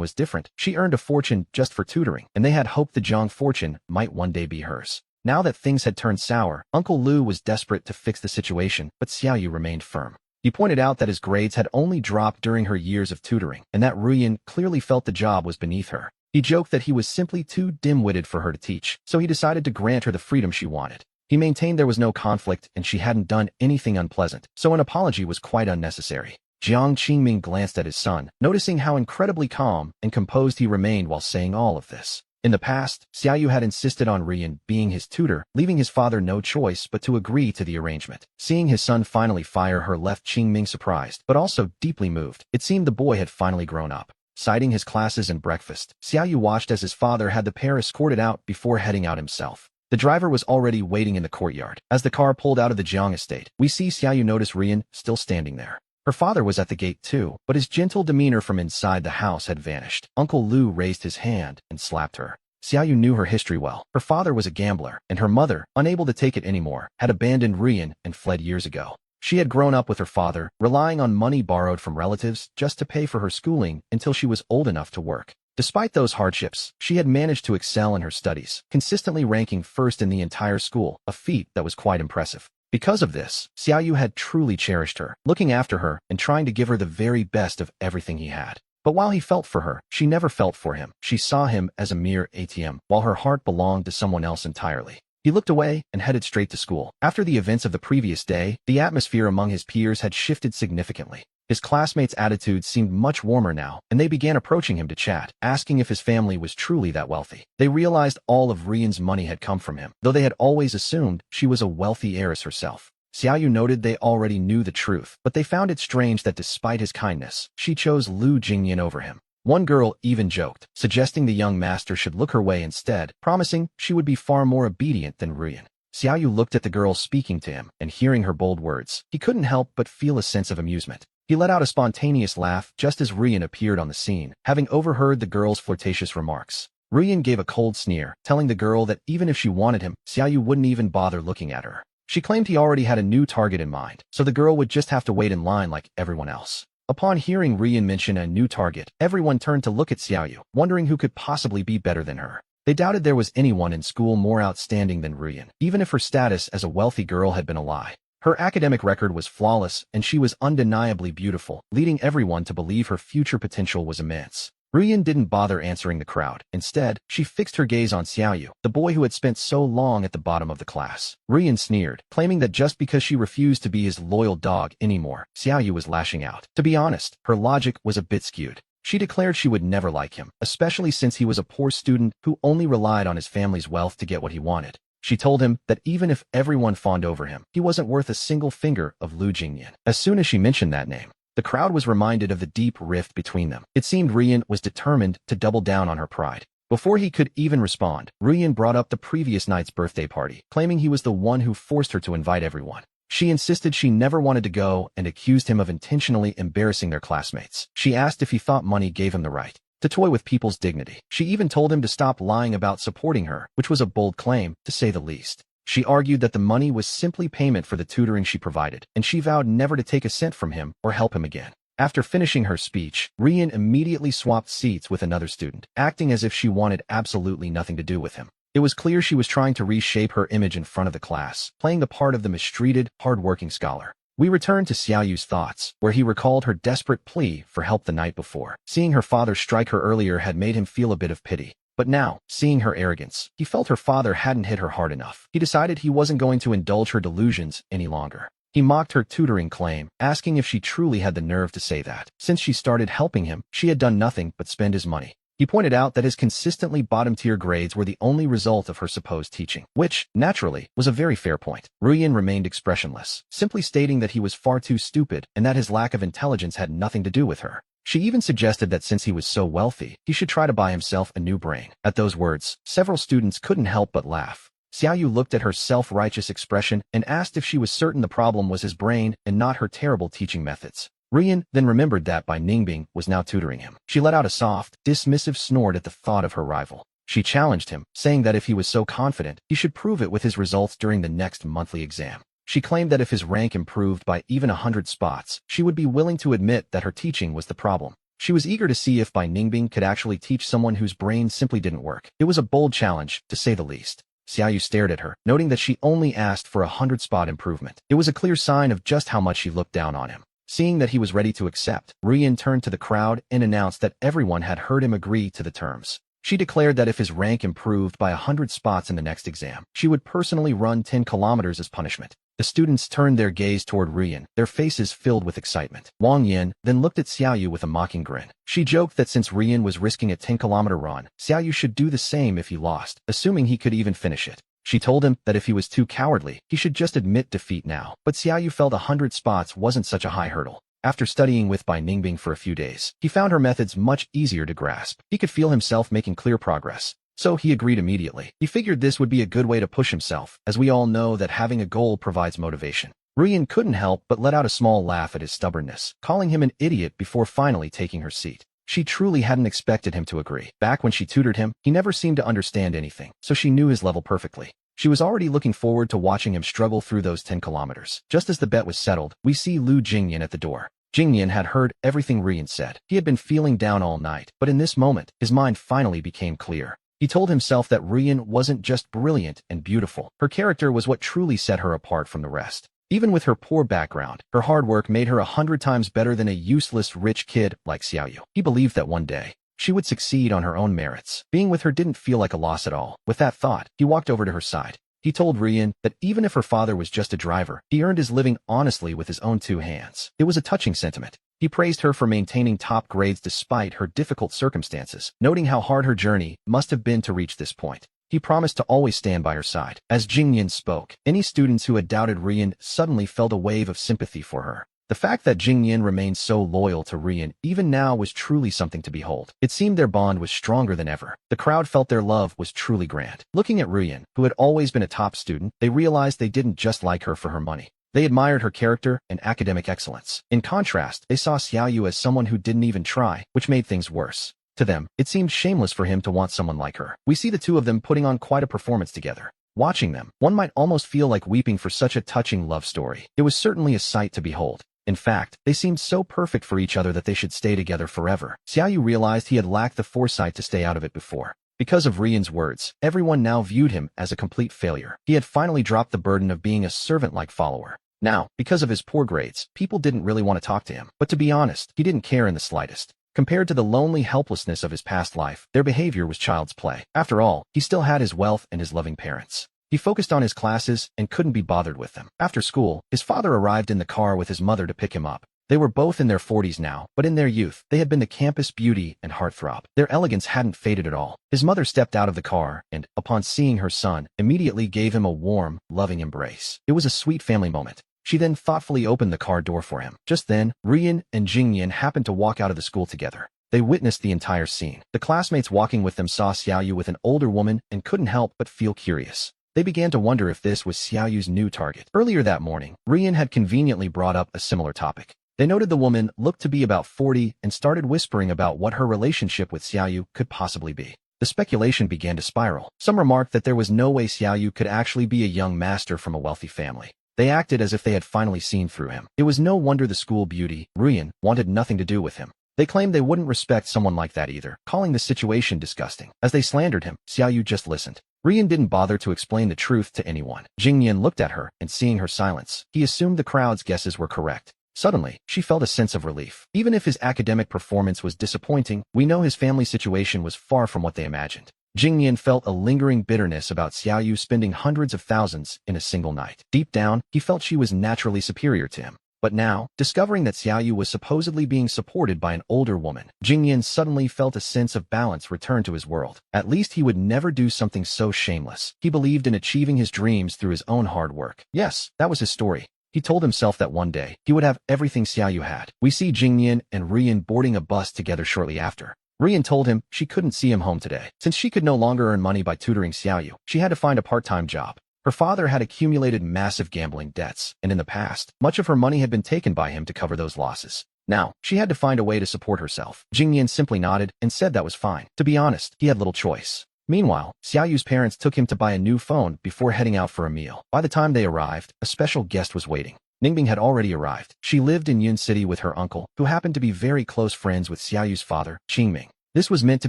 was different. She earned a fortune just for tutoring, and they had hoped the Jiang fortune might one day be hers. Now that things had turned sour, Uncle Liu was desperate to fix the situation, but Xiaoyu remained firm. He pointed out that his grades had only dropped during her years of tutoring, and that Ruiyan clearly felt the job was beneath her. He joked that he was simply too dim-witted for her to teach, so he decided to grant her the freedom she wanted. He maintained there was no conflict and she hadn't done anything unpleasant, so an apology was quite unnecessary. Jiang Qingming glanced at his son, noticing how incredibly calm and composed he remained while saying all of this. In the past, Xiaoyu had insisted on Ruiyan being his tutor, leaving his father no choice but to agree to the arrangement. Seeing his son finally fire her left Qingming surprised, but also deeply moved. It seemed the boy had finally grown up. Citing his classes and breakfast, Xiaoyu watched as his father had the pair escorted out before heading out himself. The driver was already waiting in the courtyard. As the car pulled out of the Jiang estate, we see Xiaoyu notice Ruiyan still standing there. Her father was at the gate too, but his gentle demeanor from inside the house had vanished. Uncle Liu raised his hand and slapped her. Xiaoyu knew her history well. Her father was a gambler, and her mother, unable to take it anymore, had abandoned Ruiyan and fled years ago. She had grown up with her father, relying on money borrowed from relatives just to pay for her schooling until she was old enough to work. Despite those hardships, she had managed to excel in her studies, consistently ranking first in the entire school, a feat that was quite impressive. Because of this, Xiaoyu had truly cherished her, looking after her and trying to give her the very best of everything he had. But while he felt for her, she never felt for him. She saw him as a mere ATM, while her heart belonged to someone else entirely. He looked away and headed straight to school. After the events of the previous day, the atmosphere among his peers had shifted significantly. His classmates' attitudes seemed much warmer now, and they began approaching him to chat, asking if his family was truly that wealthy. They realized all of Ruiyan's money had come from him, though they had always assumed she was a wealthy heiress herself. Xiaoyu noted they already knew the truth, but they found it strange that despite his kindness, she chose Liu Jingyan over him. One girl even joked, suggesting the young master should look her way instead, promising she would be far more obedient than Ruiyan. Xiaoyu looked at the girl speaking to him, and hearing her bold words, he couldn't help but feel a sense of amusement. He let out a spontaneous laugh just as Ruiyan appeared on the scene, having overheard the girl's flirtatious remarks. Ruiyan gave a cold sneer, telling the girl that even if she wanted him, Xiaoyu wouldn't even bother looking at her. She claimed he already had a new target in mind, so the girl would just have to wait in line like everyone else. Upon hearing Ruiyan mention a new target, everyone turned to look at Xiaoyu, wondering who could possibly be better than her. They doubted there was anyone in school more outstanding than Ruiyan, even if her status as a wealthy girl had been a lie. Her academic record was flawless, and she was undeniably beautiful, leading everyone to believe her future potential was immense. Ruiyan didn't bother answering the crowd. Instead, she fixed her gaze on Xiaoyu, the boy who had spent so long at the bottom of the class. Ruiyan sneered, claiming that just because she refused to be his loyal dog anymore, Xiaoyu was lashing out. To be honest, her logic was a bit skewed. She declared she would never like him, especially since he was a poor student who only relied on his family's wealth to get what he wanted. She told him that even if everyone fawned over him, he wasn't worth a single finger of Liu Jingyan. As soon as she mentioned that name, the crowd was reminded of the deep rift between them. It seemed Ruiyan was determined to double down on her pride. Before he could even respond, Ruiyan brought up the previous night's birthday party, claiming he was the one who forced her to invite everyone. She insisted she never wanted to go and accused him of intentionally embarrassing their classmates. She asked if he thought money gave him the right to toy with people's dignity. She even told him to stop lying about supporting her, which was a bold claim, to say the least. She argued that the money was simply payment for the tutoring she provided, and she vowed never to take a cent from him or help him again. After finishing her speech, Ruiyan immediately swapped seats with another student, acting as if she wanted absolutely nothing to do with him. It was clear she was trying to reshape her image in front of the class, playing the part of the mistreated, hard-working scholar. We return to Xiaoyu's thoughts, where he recalled her desperate plea for help the night before. Seeing her father strike her earlier had made him feel a bit of pity. But now, seeing her arrogance, he felt her father hadn't hit her hard enough. He decided he wasn't going to indulge her delusions any longer. He mocked her tutoring claim, asking if she truly had the nerve to say that. Since she started helping him, she had done nothing but spend his money. He pointed out that his consistently bottom-tier grades were the only result of her supposed teaching, which, naturally, was a very fair point. Ruiyan remained expressionless, simply stating that he was far too stupid and that his lack of intelligence had nothing to do with her. She even suggested that since he was so wealthy, he should try to buy himself a new brain. At those words, several students couldn't help but laugh. Xiaoyu looked at her self-righteous expression and asked if she was certain the problem was his brain and not her terrible teaching methods. Ruiyan then remembered that Bai Ningbing was now tutoring him. She let out a soft, dismissive snort at the thought of her rival. She challenged him, saying that if he was so confident, he should prove it with his results during the next monthly exam. She claimed that if his rank improved by even 100 spots, she would be willing to admit that her teaching was the problem. She was eager to see if Bai Ningbing could actually teach someone whose brain simply didn't work. It was a bold challenge, to say the least. Xiaoyu stared at her, noting that she only asked for a 100-spot improvement. It was a clear sign of just how much she looked down on him. Seeing that he was ready to accept, Ruiyan turned to the crowd and announced that everyone had heard him agree to the terms. She declared that if his rank improved by 100 spots in the next exam, she would personally run 10 kilometers as punishment. The students turned their gaze toward Ruiyan, their faces filled with excitement. Wang Yin then looked at Xiaoyu with a mocking grin. She joked that since Ruiyan was risking a 10-kilometer run, Xiaoyu should do the same if he lost, assuming he could even finish it. She told him that if he was too cowardly, he should just admit defeat now. But Xiaoyu felt 100 spots wasn't such a high hurdle. After studying with Bai Ningbing for a few days, he found her methods much easier to grasp. He could feel himself making clear progress. So he agreed immediately. He figured this would be a good way to push himself, as we all know that having a goal provides motivation. Ruiyan couldn't help but let out a small laugh at his stubbornness, calling him an idiot before finally taking her seat. She truly hadn't expected him to agree. Back when she tutored him, he never seemed to understand anything, so she knew his level perfectly. She was already looking forward to watching him struggle through those 10 kilometers. Just as the bet was settled, we see Liu Jingyan at the door. Jingyan had heard everything Ruiyan said. He had been feeling down all night, but in this moment, his mind finally became clear. He told himself that Ruiyan wasn't just brilliant and beautiful. Her character was what truly set her apart from the rest. Even with her poor background, her hard work made her 100 times better than a useless rich kid like Xiaoyu. He believed that one day, she would succeed on her own merits. Being with her didn't feel like a loss at all. With that thought, he walked over to her side. He told Ruiyan that even if her father was just a driver, he earned his living honestly with his own 2 hands. It was a touching sentiment. He praised her for maintaining top grades despite her difficult circumstances, noting how hard her journey must have been to reach this point. He promised to always stand by her side. As Jingyan spoke, any students who had doubted Ruiyan suddenly felt a wave of sympathy for her. The fact that Jingyan remained so loyal to Ruiyan even now was truly something to behold. It seemed their bond was stronger than ever. The crowd felt their love was truly grand. Looking at Ruiyan, who had always been a top student, they realized they didn't just like her for her money. They admired her character and academic excellence. In contrast, they saw Xiaoyu as someone who didn't even try, which made things worse. To them, it seemed shameless for him to want someone like her. We see the two of them putting on quite a performance together. Watching them, one might almost feel like weeping for such a touching love story. It was certainly a sight to behold. In fact, they seemed so perfect for each other that they should stay together forever. Xiaoyu realized he had lacked the foresight to stay out of it before. Because of Ruiyan's words, everyone now viewed him as a complete failure. He had finally dropped the burden of being a servant-like follower. Now, because of his poor grades, people didn't really want to talk to him. But to be honest, he didn't care in the slightest. Compared to the lonely helplessness of his past life, their behavior was child's play. After all, he still had his wealth and his loving parents. He focused on his classes and couldn't be bothered with them. After school, his father arrived in the car with his mother to pick him up. They were both in their 40s now, but in their youth, they had been the campus beauty and heartthrob. Their elegance hadn't faded at all. His mother stepped out of the car and, upon seeing her son, immediately gave him a warm, loving embrace. It was a sweet family moment. She then thoughtfully opened the car door for him. Just then, Ruiyan and Jingyan happened to walk out of the school together. They witnessed the entire scene. The classmates walking with them saw Xiaoyu with an older woman and couldn't help but feel curious. They began to wonder if this was Xiaoyu's new target. Earlier that morning, Ruiyan had conveniently brought up a similar topic. They noted the woman looked to be about 40 and started whispering about what her relationship with Xiaoyu could possibly be. The speculation began to spiral. Some remarked that there was no way Xiaoyu could actually be a young master from a wealthy family. They acted as if they had finally seen through him. It was no wonder the school beauty, Ruiyan, wanted nothing to do with him. They claimed they wouldn't respect someone like that either, calling the situation disgusting. As they slandered him, Xiaoyu just listened. Ruiyan didn't bother to explain the truth to anyone. Jingyan looked at her, and seeing her silence, he assumed the crowd's guesses were correct. Suddenly, she felt a sense of relief. Even if his academic performance was disappointing, we know his family situation was far from what they imagined. Jingyan felt a lingering bitterness about Xiaoyu spending hundreds of thousands in a single night. Deep down, he felt she was naturally superior to him. But now, discovering that Xiaoyu was supposedly being supported by an older woman, Jingyan suddenly felt a sense of balance return to his world. At least he would never do something so shameless. He believed in achieving his dreams through his own hard work. Yes, that was his story. He told himself that one day, he would have everything Xiaoyu had. We see Jingyan and Ruiyan boarding a bus together shortly after. Ruiyan told him she couldn't see him home today. Since she could no longer earn money by tutoring Xiaoyu, she had to find a part-time job. Her father had accumulated massive gambling debts, and in the past, much of her money had been taken by him to cover those losses. Now, she had to find a way to support herself. Jingyan simply nodded and said that was fine. To be honest, he had little choice. Meanwhile, Xiaoyu's parents took him to buy a new phone before heading out for a meal. By the time they arrived, a special guest was waiting. Ningbing had already arrived. She lived in Yun City with her uncle, who happened to be very close friends with Xiaoyu's father, Qingming. This was meant to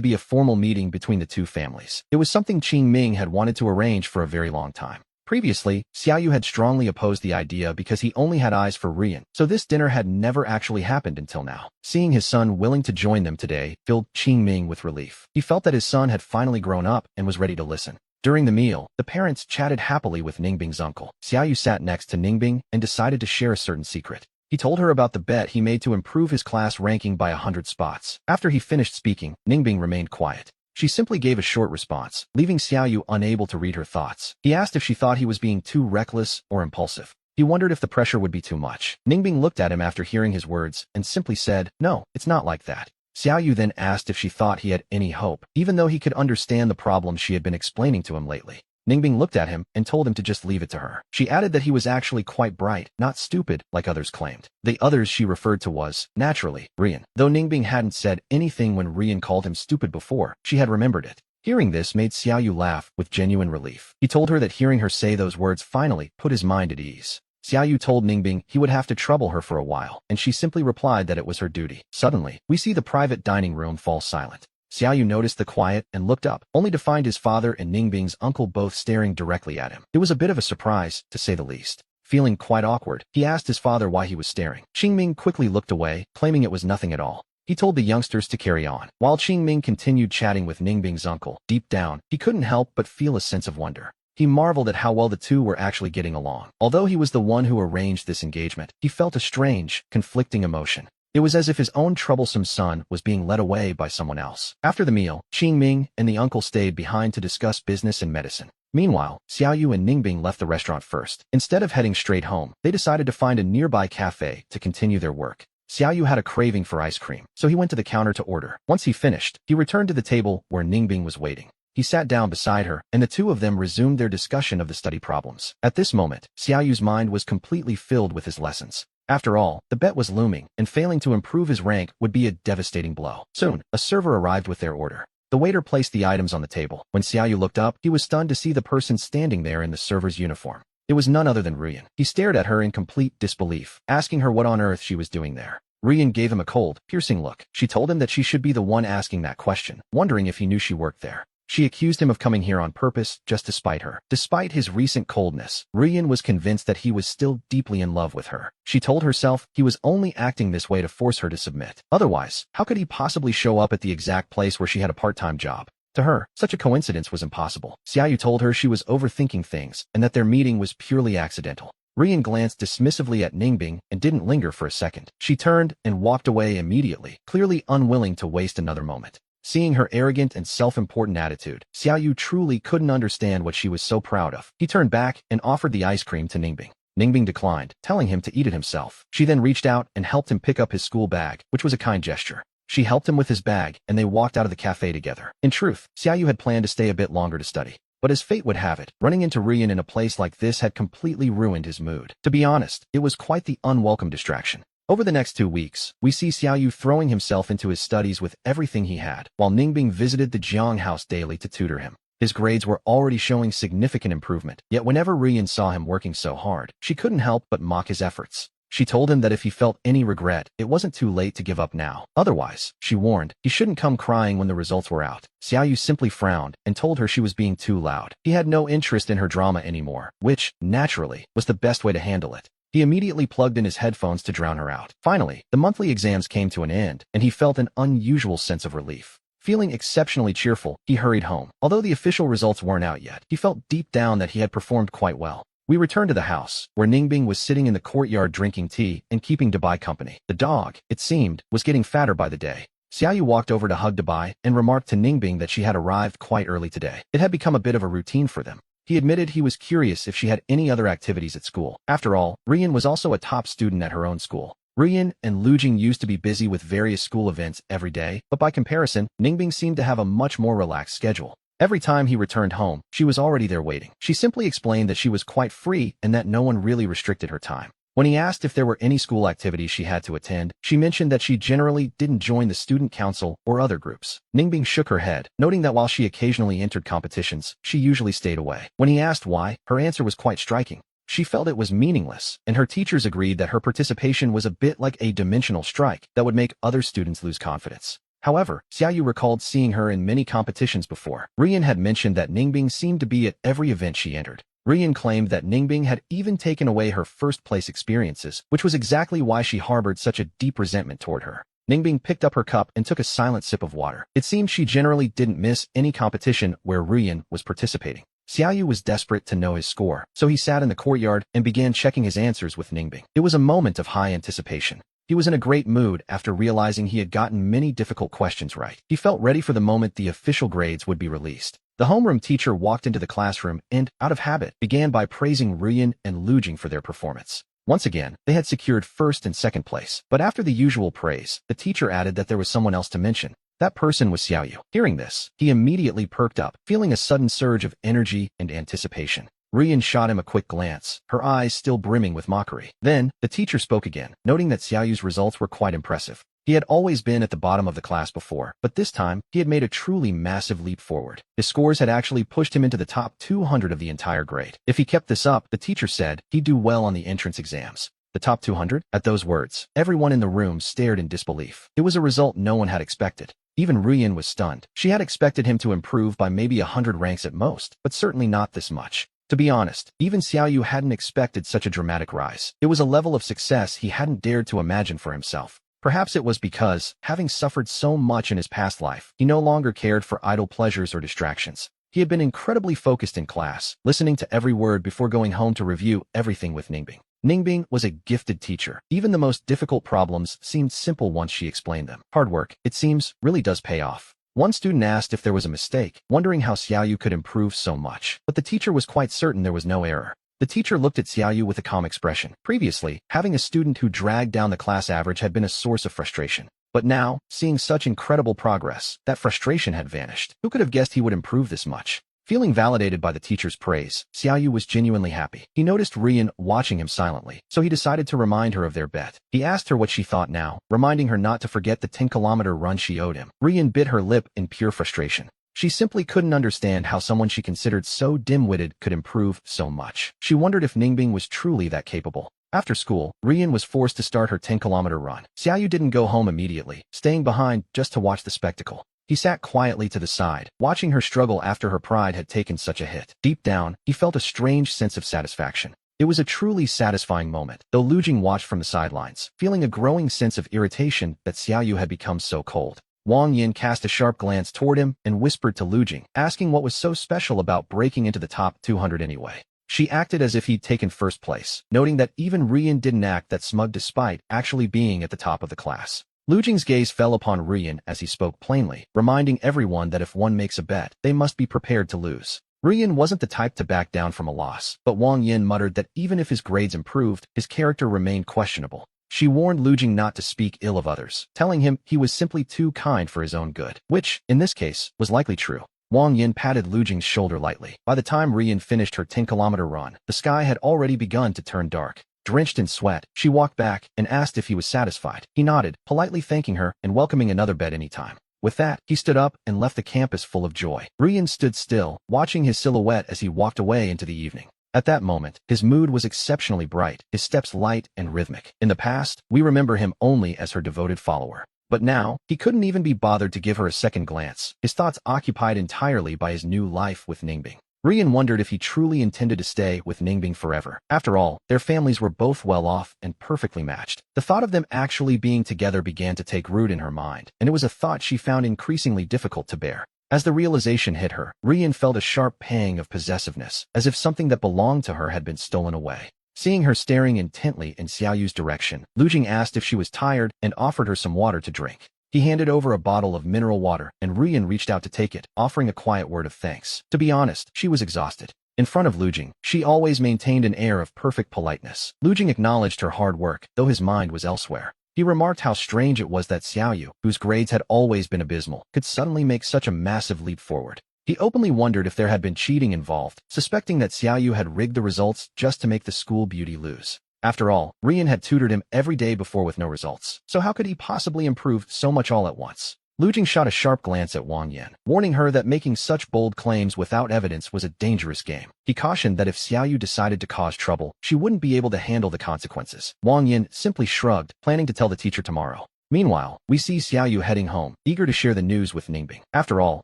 be a formal meeting between the two families. It was something Qingming had wanted to arrange for a very long time. Previously, Xiaoyu had strongly opposed the idea because he only had eyes for Ruiyan, so this dinner had never actually happened until now. Seeing his son willing to join them today filled Qingming with relief. He felt that his son had finally grown up and was ready to listen. During the meal, the parents chatted happily with Ningbing's uncle. Xiaoyu sat next to Ningbing and decided to share a certain secret. He told her about the bet he made to improve his class ranking by 100 spots. After he finished speaking, Ningbing remained quiet. She simply gave a short response, leaving Xiaoyu unable to read her thoughts. He asked if she thought he was being too reckless or impulsive. He wondered if the pressure would be too much. Ningbing looked at him after hearing his words and simply said, "No, it's not like that." Xiaoyu then asked if she thought he had any hope, even though he could understand the problems she had been explaining to him lately. Ningbing looked at him and told him to just leave it to her. She added that he was actually quite bright, not stupid, like others claimed. The others she referred to was, naturally, Ruiyan. Though Ningbing hadn't said anything when Ruiyan called him stupid before, she had remembered it. Hearing this made Xiaoyu laugh with genuine relief. He told her that hearing her say those words finally put his mind at ease. Xiaoyu told Ningbing he would have to trouble her for a while, and she simply replied that it was her duty. Suddenly, we see the private dining room fall silent. Xiaoyu noticed the quiet and looked up, only to find his father and Ningbing's uncle both staring directly at him. It was a bit of a surprise, to say the least. Feeling quite awkward, he asked his father why he was staring. Qingming quickly looked away, claiming it was nothing at all. He told the youngsters to carry on. While Qingming continued chatting with Ningbing's uncle, deep down, he couldn't help but feel a sense of wonder. He marveled at how well the two were actually getting along. Although he was the one who arranged this engagement, he felt a strange, conflicting emotion. It was as if his own troublesome son was being led away by someone else. After the meal, Qingming and the uncle stayed behind to discuss business and medicine. Meanwhile, Xiaoyu and Ningbing left the restaurant first. Instead of heading straight home, they decided to find a nearby cafe to continue their work. Xiaoyu had a craving for ice cream, so he went to the counter to order. Once he finished, he returned to the table where Ningbing was waiting. He sat down beside her, and the two of them resumed their discussion of the study problems. At this moment, Xiaoyu's mind was completely filled with his lessons. After all, the bet was looming, and failing to improve his rank would be a devastating blow. Soon, a server arrived with their order. The waiter placed the items on the table. When Xiaoyu looked up, he was stunned to see the person standing there in the server's uniform. It was none other than Ruiyan. He stared at her in complete disbelief, asking her what on earth she was doing there. Ruiyan gave him a cold, piercing look. She told him that she should be the one asking that question, wondering if he knew she worked there. She accused him of coming here on purpose just to spite her. Despite his recent coldness, Ruiyan was convinced that he was still deeply in love with her. She told herself he was only acting this way to force her to submit. Otherwise, how could he possibly show up at the exact place where she had a part-time job? To her, such a coincidence was impossible. Xiaoyu told her she was overthinking things and that their meeting was purely accidental. Ruiyan glanced dismissively at Ningbing and didn't linger for a second. She turned and walked away immediately, clearly unwilling to waste another moment. Seeing her arrogant and self-important attitude, Xiaoyu truly couldn't understand what she was so proud of. He turned back and offered the ice cream to Ningbing. Ningbing declined, telling him to eat it himself. She then reached out and helped him pick up his school bag, which was a kind gesture. She helped him with his bag, and they walked out of the cafe together. In truth, Xiaoyu had planned to stay a bit longer to study. But as fate would have it, running into Ruiyan in a place like this had completely ruined his mood. To be honest, it was quite the unwelcome distraction. Over the next 2 weeks, we see Xiaoyu throwing himself into his studies with everything he had, while Ningbing visited the Jiang house daily to tutor him. His grades were already showing significant improvement, yet whenever Ruiyan saw him working so hard, she couldn't help but mock his efforts. She told him that if he felt any regret, it wasn't too late to give up now. Otherwise, she warned, he shouldn't come crying when the results were out. Xiaoyu simply frowned and told her she was being too loud. He had no interest in her drama anymore, which, naturally, was the best way to handle it. He immediately plugged in his headphones to drown her out. Finally, the monthly exams came to an end, and he felt an unusual sense of relief. Feeling exceptionally cheerful, he hurried home. Although the official results weren't out yet, he felt deep down that he had performed quite well. We returned to the house, where Ningbing was sitting in the courtyard drinking tea and keeping Dabai company. The dog, it seemed, was getting fatter by the day. Xiaoyu walked over to hug Dabai and remarked to Ningbing that she had arrived quite early today. It had become a bit of a routine for them. He admitted he was curious if she had any other activities at school. After all, Ruiyan was also a top student at her own school. Ruiyan and Liu Jing used to be busy with various school events every day, but by comparison, Ningbing seemed to have a much more relaxed schedule. Every time he returned home, she was already there waiting. She simply explained that she was quite free and that no one really restricted her time. When he asked if there were any school activities she had to attend, she mentioned that she generally didn't join the student council or other groups. Ningbing shook her head, noting that while she occasionally entered competitions, she usually stayed away. When he asked why, her answer was quite striking. She felt it was meaningless, and her teachers agreed that her participation was a bit like a dimensional strike that would make other students lose confidence. However, Xiaoyu recalled seeing her in many competitions before. Ruiyan had mentioned that Ningbing seemed to be at every event she entered. Ruiyan claimed that Ningbing had even taken away her first-place experiences, which was exactly why she harbored such a deep resentment toward her. Ningbing picked up her cup and took a silent sip of water. It seemed she generally didn't miss any competition where Ruiyan was participating. Xiaoyu was desperate to know his score, so he sat in the courtyard and began checking his answers with Ningbing. It was a moment of high anticipation. He was in a great mood after realizing he had gotten many difficult questions right. He felt ready for the moment the official grades would be released. The homeroom teacher walked into the classroom and, out of habit, began by praising Ruiyan and Liu Jing for their performance. Once again, they had secured first and second place, but after the usual praise, the teacher added that there was someone else to mention. That person was Xiaoyu. Hearing this, he immediately perked up, feeling a sudden surge of energy and anticipation. Ruiyan shot him a quick glance, her eyes still brimming with mockery. Then, the teacher spoke again, noting that Xiaoyu's results were quite impressive. He had always been at the bottom of the class before, but this time, he had made a truly massive leap forward. His scores had actually pushed him into the top 200 of the entire grade. If he kept this up, the teacher said, he'd do well on the entrance exams. The top 200? At those words, everyone in the room stared in disbelief. It was a result no one had expected. Even Ruiyan was stunned. She had expected him to improve by maybe 100 ranks at most, but certainly not this much. To be honest, even Xiaoyu hadn't expected such a dramatic rise. It was a level of success he hadn't dared to imagine for himself. Perhaps it was because, having suffered so much in his past life, he no longer cared for idle pleasures or distractions. He had been incredibly focused in class, listening to every word before going home to review everything with Ningbing. Ningbing was a gifted teacher. Even the most difficult problems seemed simple once she explained them. Hard work, it seems, really does pay off. One student asked if there was a mistake, wondering how Xiaoyu could improve so much, but the teacher was quite certain there was no error. The teacher looked at Xiaoyu with a calm expression. Previously, having a student who dragged down the class average had been a source of frustration. But now, seeing such incredible progress, that frustration had vanished. Who could have guessed he would improve this much? Feeling validated by the teacher's praise, Xiaoyu was genuinely happy. He noticed Ruiyan watching him silently, so he decided to remind her of their bet. He asked her what she thought now, reminding her not to forget the 10-kilometer run she owed him. Ruiyan bit her lip in pure frustration. She simply couldn't understand how someone she considered so dim-witted could improve so much. She wondered if Ningbing was truly that capable. After school, Ruiyan was forced to start her 10-kilometer run. Xiaoyu didn't go home immediately, staying behind just to watch the spectacle. He sat quietly to the side, watching her struggle after her pride had taken such a hit. Deep down, he felt a strange sense of satisfaction. It was a truly satisfying moment, though Liu Jing watched from the sidelines, feeling a growing sense of irritation that Xiaoyu had become so cold. Wang Yin cast a sharp glance toward him and whispered to Liu Jing, asking what was so special about breaking into the top 200 anyway. She acted as if he'd taken first place, noting that even Ruiyan didn't act that smug despite actually being at the top of the class. Liu Jing's gaze fell upon Ruiyan as he spoke plainly, reminding everyone that if one makes a bet, they must be prepared to lose. Ruiyan wasn't the type to back down from a loss, but Wang Yin muttered that even if his grades improved, his character remained questionable. She warned Liu Jing not to speak ill of others, telling him he was simply too kind for his own good, which, in this case, was likely true. Wang Yin patted Liu Jing's shoulder lightly. By the time Ruiyan finished her 10-kilometer run, the sky had already begun to turn dark. Drenched in sweat, she walked back and asked if he was satisfied. He nodded, politely thanking her and welcoming another bet anytime. With that, he stood up and left the campus full of joy. Ruiyan stood still, watching his silhouette as he walked away into the evening. At that moment, his mood was exceptionally bright, his steps light and rhythmic. In the past, we remember him only as her devoted follower. But now, he couldn't even be bothered to give her a second glance, his thoughts occupied entirely by his new life with Ningbing. Ruiyan wondered if he truly intended to stay with Ningbing forever. After all, their families were both well off and perfectly matched. The thought of them actually being together began to take root in her mind, and it was a thought she found increasingly difficult to bear. As the realization hit her, Ruiyan felt a sharp pang of possessiveness, as if something that belonged to her had been stolen away. Seeing her staring intently in Xiaoyu's direction, Liu Jing asked if she was tired and offered her some water to drink. He handed over a bottle of mineral water, and Ruiyan reached out to take it, offering a quiet word of thanks. To be honest, she was exhausted. In front of Liu Jing, she always maintained an air of perfect politeness. Liu Jing acknowledged her hard work, though his mind was elsewhere. He remarked how strange it was that Xiaoyu, whose grades had always been abysmal, could suddenly make such a massive leap forward. He openly wondered if there had been cheating involved, suspecting that Xiaoyu had rigged the results just to make the school beauty lose. After all, Ruiyan had tutored him every day before with no results, so how could he possibly improve so much all at once? Liu Jing shot a sharp glance at Wang Yan, warning her that making such bold claims without evidence was a dangerous game. He cautioned that if Xiaoyu decided to cause trouble, she wouldn't be able to handle the consequences. Wang Yan simply shrugged, planning to tell the teacher tomorrow. Meanwhile, we see Xiaoyu heading home, eager to share the news with Ningbing. After all,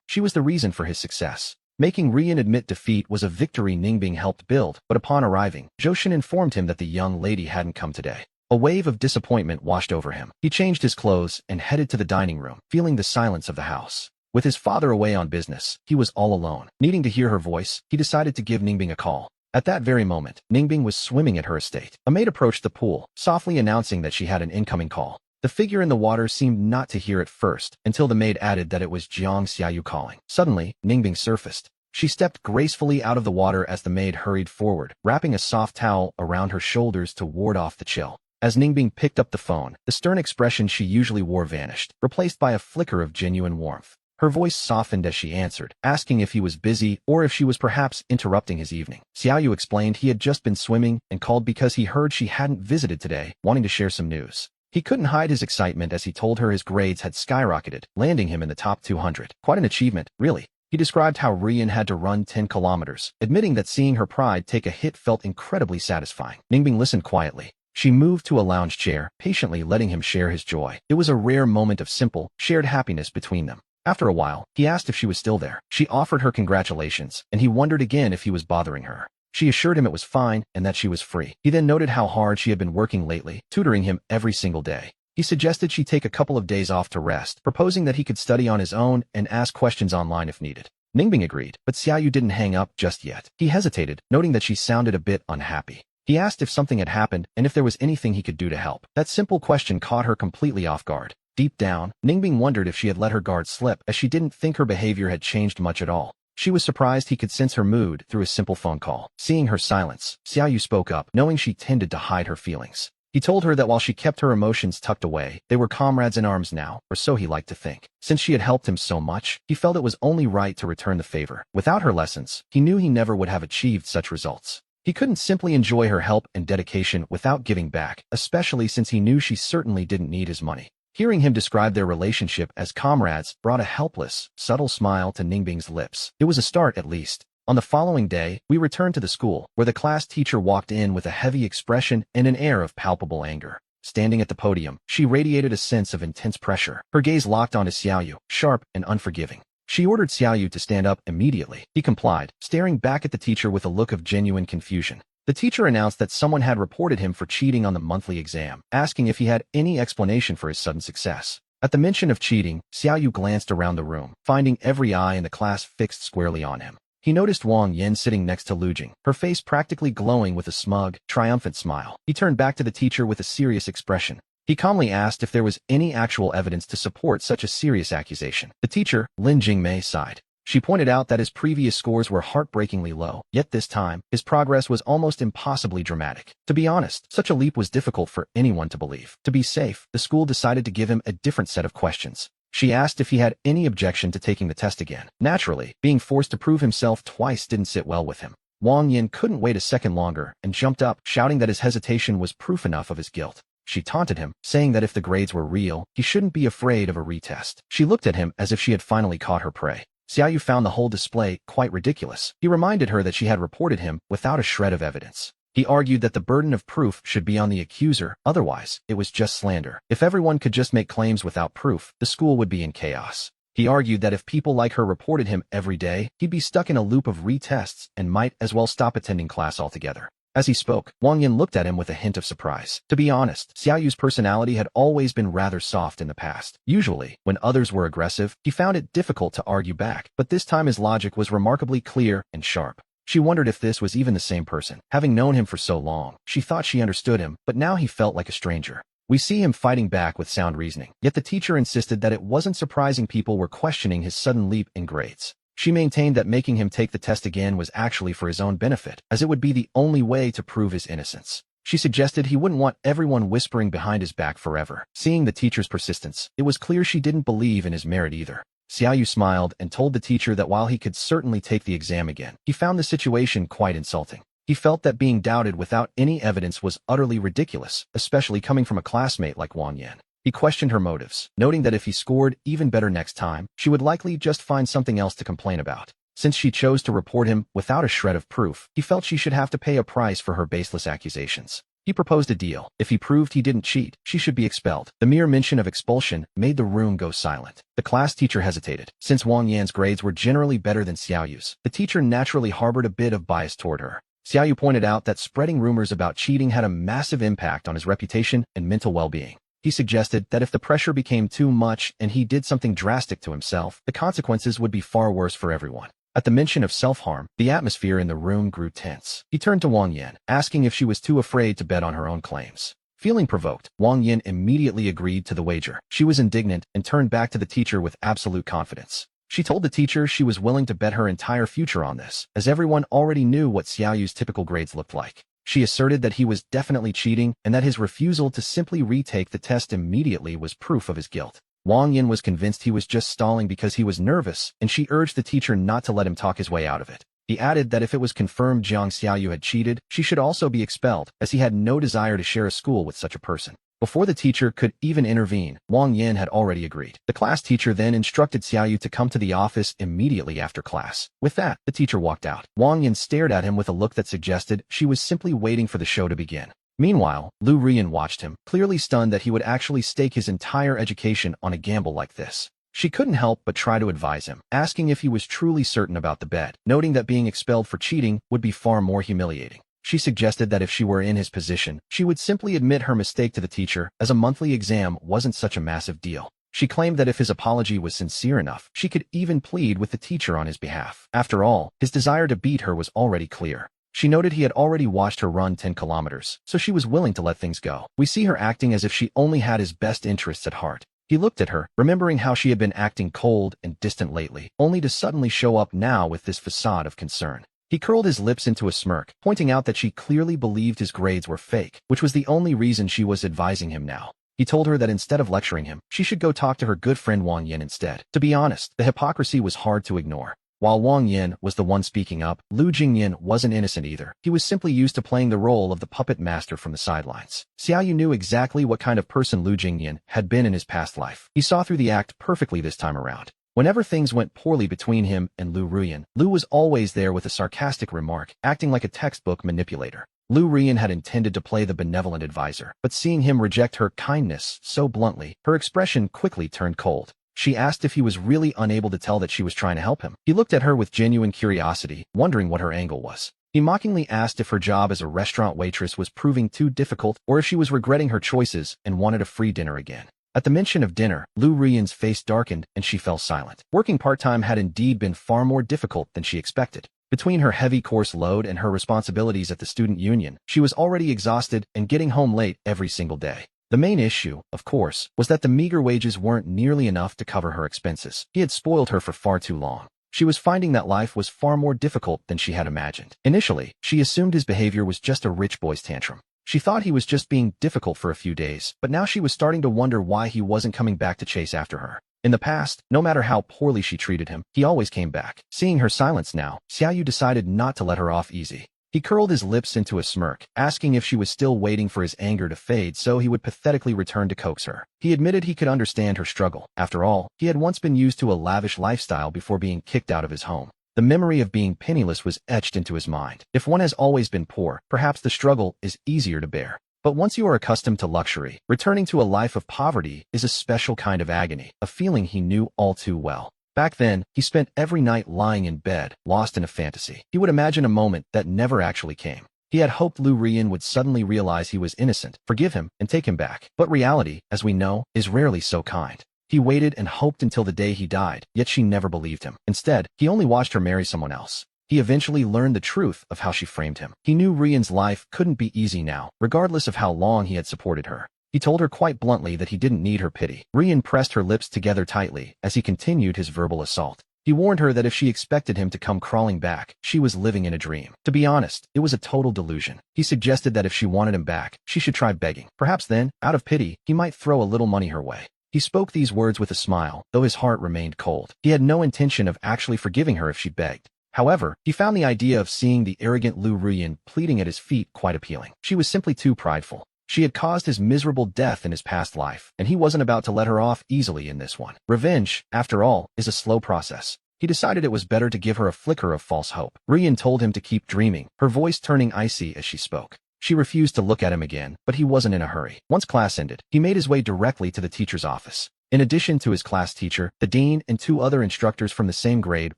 she was the reason for his success. Making Ruiyan admit defeat was a victory Ningbing helped build, but upon arriving, Zhou informed him that the young lady hadn't come today. A wave of disappointment washed over him. He changed his clothes and headed to the dining room, feeling the silence of the house. With his father away on business, he was all alone. Needing to hear her voice, he decided to give Ningbing a call. At that very moment, Ningbing was swimming at her estate. A maid approached the pool, softly announcing that she had an incoming call. The figure in the water seemed not to hear it first, until the maid added that it was Jiang Xiaoyu calling. Suddenly, Ningbing surfaced. She stepped gracefully out of the water as the maid hurried forward, wrapping a soft towel around her shoulders to ward off the chill. As Ningbing picked up the phone, the stern expression she usually wore vanished, replaced by a flicker of genuine warmth. Her voice softened as she answered, asking if he was busy or if she was perhaps interrupting his evening. Xiaoyu explained he had just been swimming and called because he heard she hadn't visited today, wanting to share some news. He couldn't hide his excitement as he told her his grades had skyrocketed, landing him in the top 200. Quite an achievement, really. He described how Ruiyan had to run 10 kilometers, admitting that seeing her pride take a hit felt incredibly satisfying. Ningbing listened quietly. She moved to a lounge chair, patiently letting him share his joy. It was a rare moment of simple, shared happiness between them. After a while, he asked if she was still there. She offered her congratulations, and he wondered again if he was bothering her. She assured him it was fine and that she was free. He then noted how hard she had been working lately, tutoring him every single day. He suggested she take a couple of days off to rest, proposing that he could study on his own and ask questions online if needed. Ningbing agreed, but Xiaoyu didn't hang up just yet. He hesitated, noting that she sounded a bit unhappy. He asked if something had happened and if there was anything he could do to help. That simple question caught her completely off guard. Deep down, Ningbing wondered if she had let her guard slip, as she didn't think her behavior had changed much at all. She was surprised he could sense her mood through a simple phone call. Seeing her silence, Xiaoyu spoke up, knowing she tended to hide her feelings. He told her that while she kept her emotions tucked away, they were comrades in arms now, or so he liked to think. Since she had helped him so much, he felt it was only right to return the favor. Without her lessons, he knew he never would have achieved such results. He couldn't simply enjoy her help and dedication without giving back, especially since he knew she certainly didn't need his money. Hearing him describe their relationship as comrades brought a helpless, subtle smile to Ningbing's lips. It was a start, at least. On the following day, we returned to the school, where the class teacher walked in with a heavy expression and an air of palpable anger. Standing at the podium, she radiated a sense of intense pressure. Her gaze locked onto Xiaoyu, sharp and unforgiving. She ordered Xiaoyu to stand up immediately. He complied, staring back at the teacher with a look of genuine confusion. The teacher announced that someone had reported him for cheating on the monthly exam, asking if he had any explanation for his sudden success. At the mention of cheating, Xiaoyu glanced around the room, finding every eye in the class fixed squarely on him. He noticed Wang Yan sitting next to Liu Jing, her face practically glowing with a smug, triumphant smile. He turned back to the teacher with a serious expression. He calmly asked if there was any actual evidence to support such a serious accusation. The teacher, Lin Jingmei, sighed. She pointed out that his previous scores were heartbreakingly low, yet this time, his progress was almost impossibly dramatic. To be honest, such a leap was difficult for anyone to believe. To be safe, the school decided to give him a different set of questions. She asked if he had any objection to taking the test again. Naturally, being forced to prove himself twice didn't sit well with him. Wang Yan couldn't wait a second longer and jumped up, shouting that his hesitation was proof enough of his guilt. She taunted him, saying that if the grades were real, he shouldn't be afraid of a retest. She looked at him as if she had finally caught her prey. Xiaoyu found the whole display quite ridiculous. He reminded her that she had reported him without a shred of evidence. He argued that the burden of proof should be on the accuser, otherwise, it was just slander. If everyone could just make claims without proof, the school would be in chaos. He argued that if people like her reported him every day, he'd be stuck in a loop of retests and might as well stop attending class altogether. As he spoke, Wang Yin looked at him with a hint of surprise. To be honest, Xiaoyu's personality had always been rather soft in the past. Usually, when others were aggressive, he found it difficult to argue back, but this time his logic was remarkably clear and sharp. She wondered if this was even the same person. Having known him for so long, she thought she understood him, but now he felt like a stranger. We see him fighting back with sound reasoning, yet the teacher insisted that it wasn't surprising people were questioning his sudden leap in grades. She maintained that making him take the test again was actually for his own benefit, as it would be the only way to prove his innocence. She suggested he wouldn't want everyone whispering behind his back forever. Seeing the teacher's persistence, it was clear she didn't believe in his merit either. Xiaoyu smiled and told the teacher that while he could certainly take the exam again, he found the situation quite insulting. He felt that being doubted without any evidence was utterly ridiculous, especially coming from a classmate like Wang Yin. He questioned her motives, noting that if he scored even better next time, she would likely just find something else to complain about. Since she chose to report him without a shred of proof, he felt she should have to pay a price for her baseless accusations. He proposed a deal. If he proved he didn't cheat, she should be expelled. The mere mention of expulsion made the room go silent. The class teacher hesitated. Since Wang Yan's grades were generally better than Xiaoyu's, the teacher naturally harbored a bit of bias toward her. Xiaoyu pointed out that spreading rumors about cheating had a massive impact on his reputation and mental well-being. He suggested that if the pressure became too much and he did something drastic to himself, the consequences would be far worse for everyone. At the mention of self-harm, the atmosphere in the room grew tense. He turned to Wang Yin, asking if she was too afraid to bet on her own claims. Feeling provoked, Wang Yin immediately agreed to the wager. She was indignant and turned back to the teacher with absolute confidence. She told the teacher she was willing to bet her entire future on this, as everyone already knew what Xiaoyu's typical grades looked like. She asserted that he was definitely cheating and that his refusal to simply retake the test immediately was proof of his guilt. Wang Yin was convinced he was just stalling because he was nervous, and she urged the teacher not to let him talk his way out of it. He added that if it was confirmed Jiang Xiaoyu had cheated, she should also be expelled, as he had no desire to share a school with such a person. Before the teacher could even intervene, Wang Yin had already agreed. The class teacher then instructed Xiaoyu to come to the office immediately after class. With that, the teacher walked out. Wang Yin stared at him with a look that suggested she was simply waiting for the show to begin. Meanwhile, Liu Ruiyan watched him, clearly stunned that he would actually stake his entire education on a gamble like this. She couldn't help but try to advise him, asking if he was truly certain about the bet, noting that being expelled for cheating would be far more humiliating. She suggested that if she were in his position, she would simply admit her mistake to the teacher, as a monthly exam wasn't such a massive deal. She claimed that if his apology was sincere enough, she could even plead with the teacher on his behalf. After all, his desire to beat her was already clear. She noted he had already watched her run 10 kilometers, so she was willing to let things go. We see her acting as if she only had his best interests at heart. He looked at her, remembering how she had been acting cold and distant lately, only to suddenly show up now with this facade of concern. He curled his lips into a smirk, pointing out that she clearly believed his grades were fake, which was the only reason she was advising him now. He told her that instead of lecturing him, she should go talk to her good friend Wang Yin instead. To be honest, the hypocrisy was hard to ignore. While Wang Yin was the one speaking up, Liu Jingyan wasn't innocent either. He was simply used to playing the role of the puppet master from the sidelines. Xiaoyu knew exactly what kind of person Liu Jingyan had been in his past life. He saw through the act perfectly this time around. Whenever things went poorly between him and Liu Ruiyan, Liu was always there with a sarcastic remark, acting like a textbook manipulator. Liu Ruiyan had intended to play the benevolent advisor, but seeing him reject her kindness so bluntly, her expression quickly turned cold. She asked if he was really unable to tell that she was trying to help him. He looked at her with genuine curiosity, wondering what her angle was. He mockingly asked if her job as a restaurant waitress was proving too difficult or if she was regretting her choices and wanted a free dinner again. At the mention of dinner, Liu Ruiyan's face darkened and she fell silent. Working part-time had indeed been far more difficult than she expected. Between her heavy course load and her responsibilities at the student union, she was already exhausted and getting home late every single day. The main issue, of course, was that the meager wages weren't nearly enough to cover her expenses. He had spoiled her for far too long. She was finding that life was far more difficult than she had imagined. Initially, she assumed his behavior was just a rich boy's tantrum. She thought he was just being difficult for a few days, but now she was starting to wonder why he wasn't coming back to chase after her. In the past, no matter how poorly she treated him, he always came back. Seeing her silence now, Xiaoyu decided not to let her off easy. He curled his lips into a smirk, asking if she was still waiting for his anger to fade so he would pathetically return to coax her. He admitted he could understand her struggle. After all, he had once been used to a lavish lifestyle before being kicked out of his home. The memory of being penniless was etched into his mind. If one has always been poor, perhaps the struggle is easier to bear. But once you are accustomed to luxury, returning to a life of poverty is a special kind of agony, a feeling he knew all too well. Back then, he spent every night lying in bed, lost in a fantasy. He would imagine a moment that never actually came. He had hoped Liu Ruiyan would suddenly realize he was innocent, forgive him, and take him back. But reality, as we know, is rarely so kind. He waited and hoped until the day he died, yet she never believed him. Instead, he only watched her marry someone else. He eventually learned the truth of how she framed him. He knew Ruiyan's life couldn't be easy now, regardless of how long he had supported her. He told her quite bluntly that he didn't need her pity. Ruiyan pressed her lips together tightly as he continued his verbal assault. He warned her that if she expected him to come crawling back, she was living in a dream. To be honest, it was a total delusion. He suggested that if she wanted him back, she should try begging. Perhaps then, out of pity, he might throw a little money her way. He spoke these words with a smile, though his heart remained cold. He had no intention of actually forgiving her if she begged. However, he found the idea of seeing the arrogant Liu Ruiyan pleading at his feet quite appealing. She was simply too prideful. She had caused his miserable death in his past life, and he wasn't about to let her off easily in this one. Revenge, after all, is a slow process. He decided it was better to give her a flicker of false hope. Ruiyan told him to keep dreaming, her voice turning icy as she spoke. She refused to look at him again, but he wasn't in a hurry. Once class ended, he made his way directly to the teacher's office. In addition to his class teacher, the dean and 2 other instructors from the same grade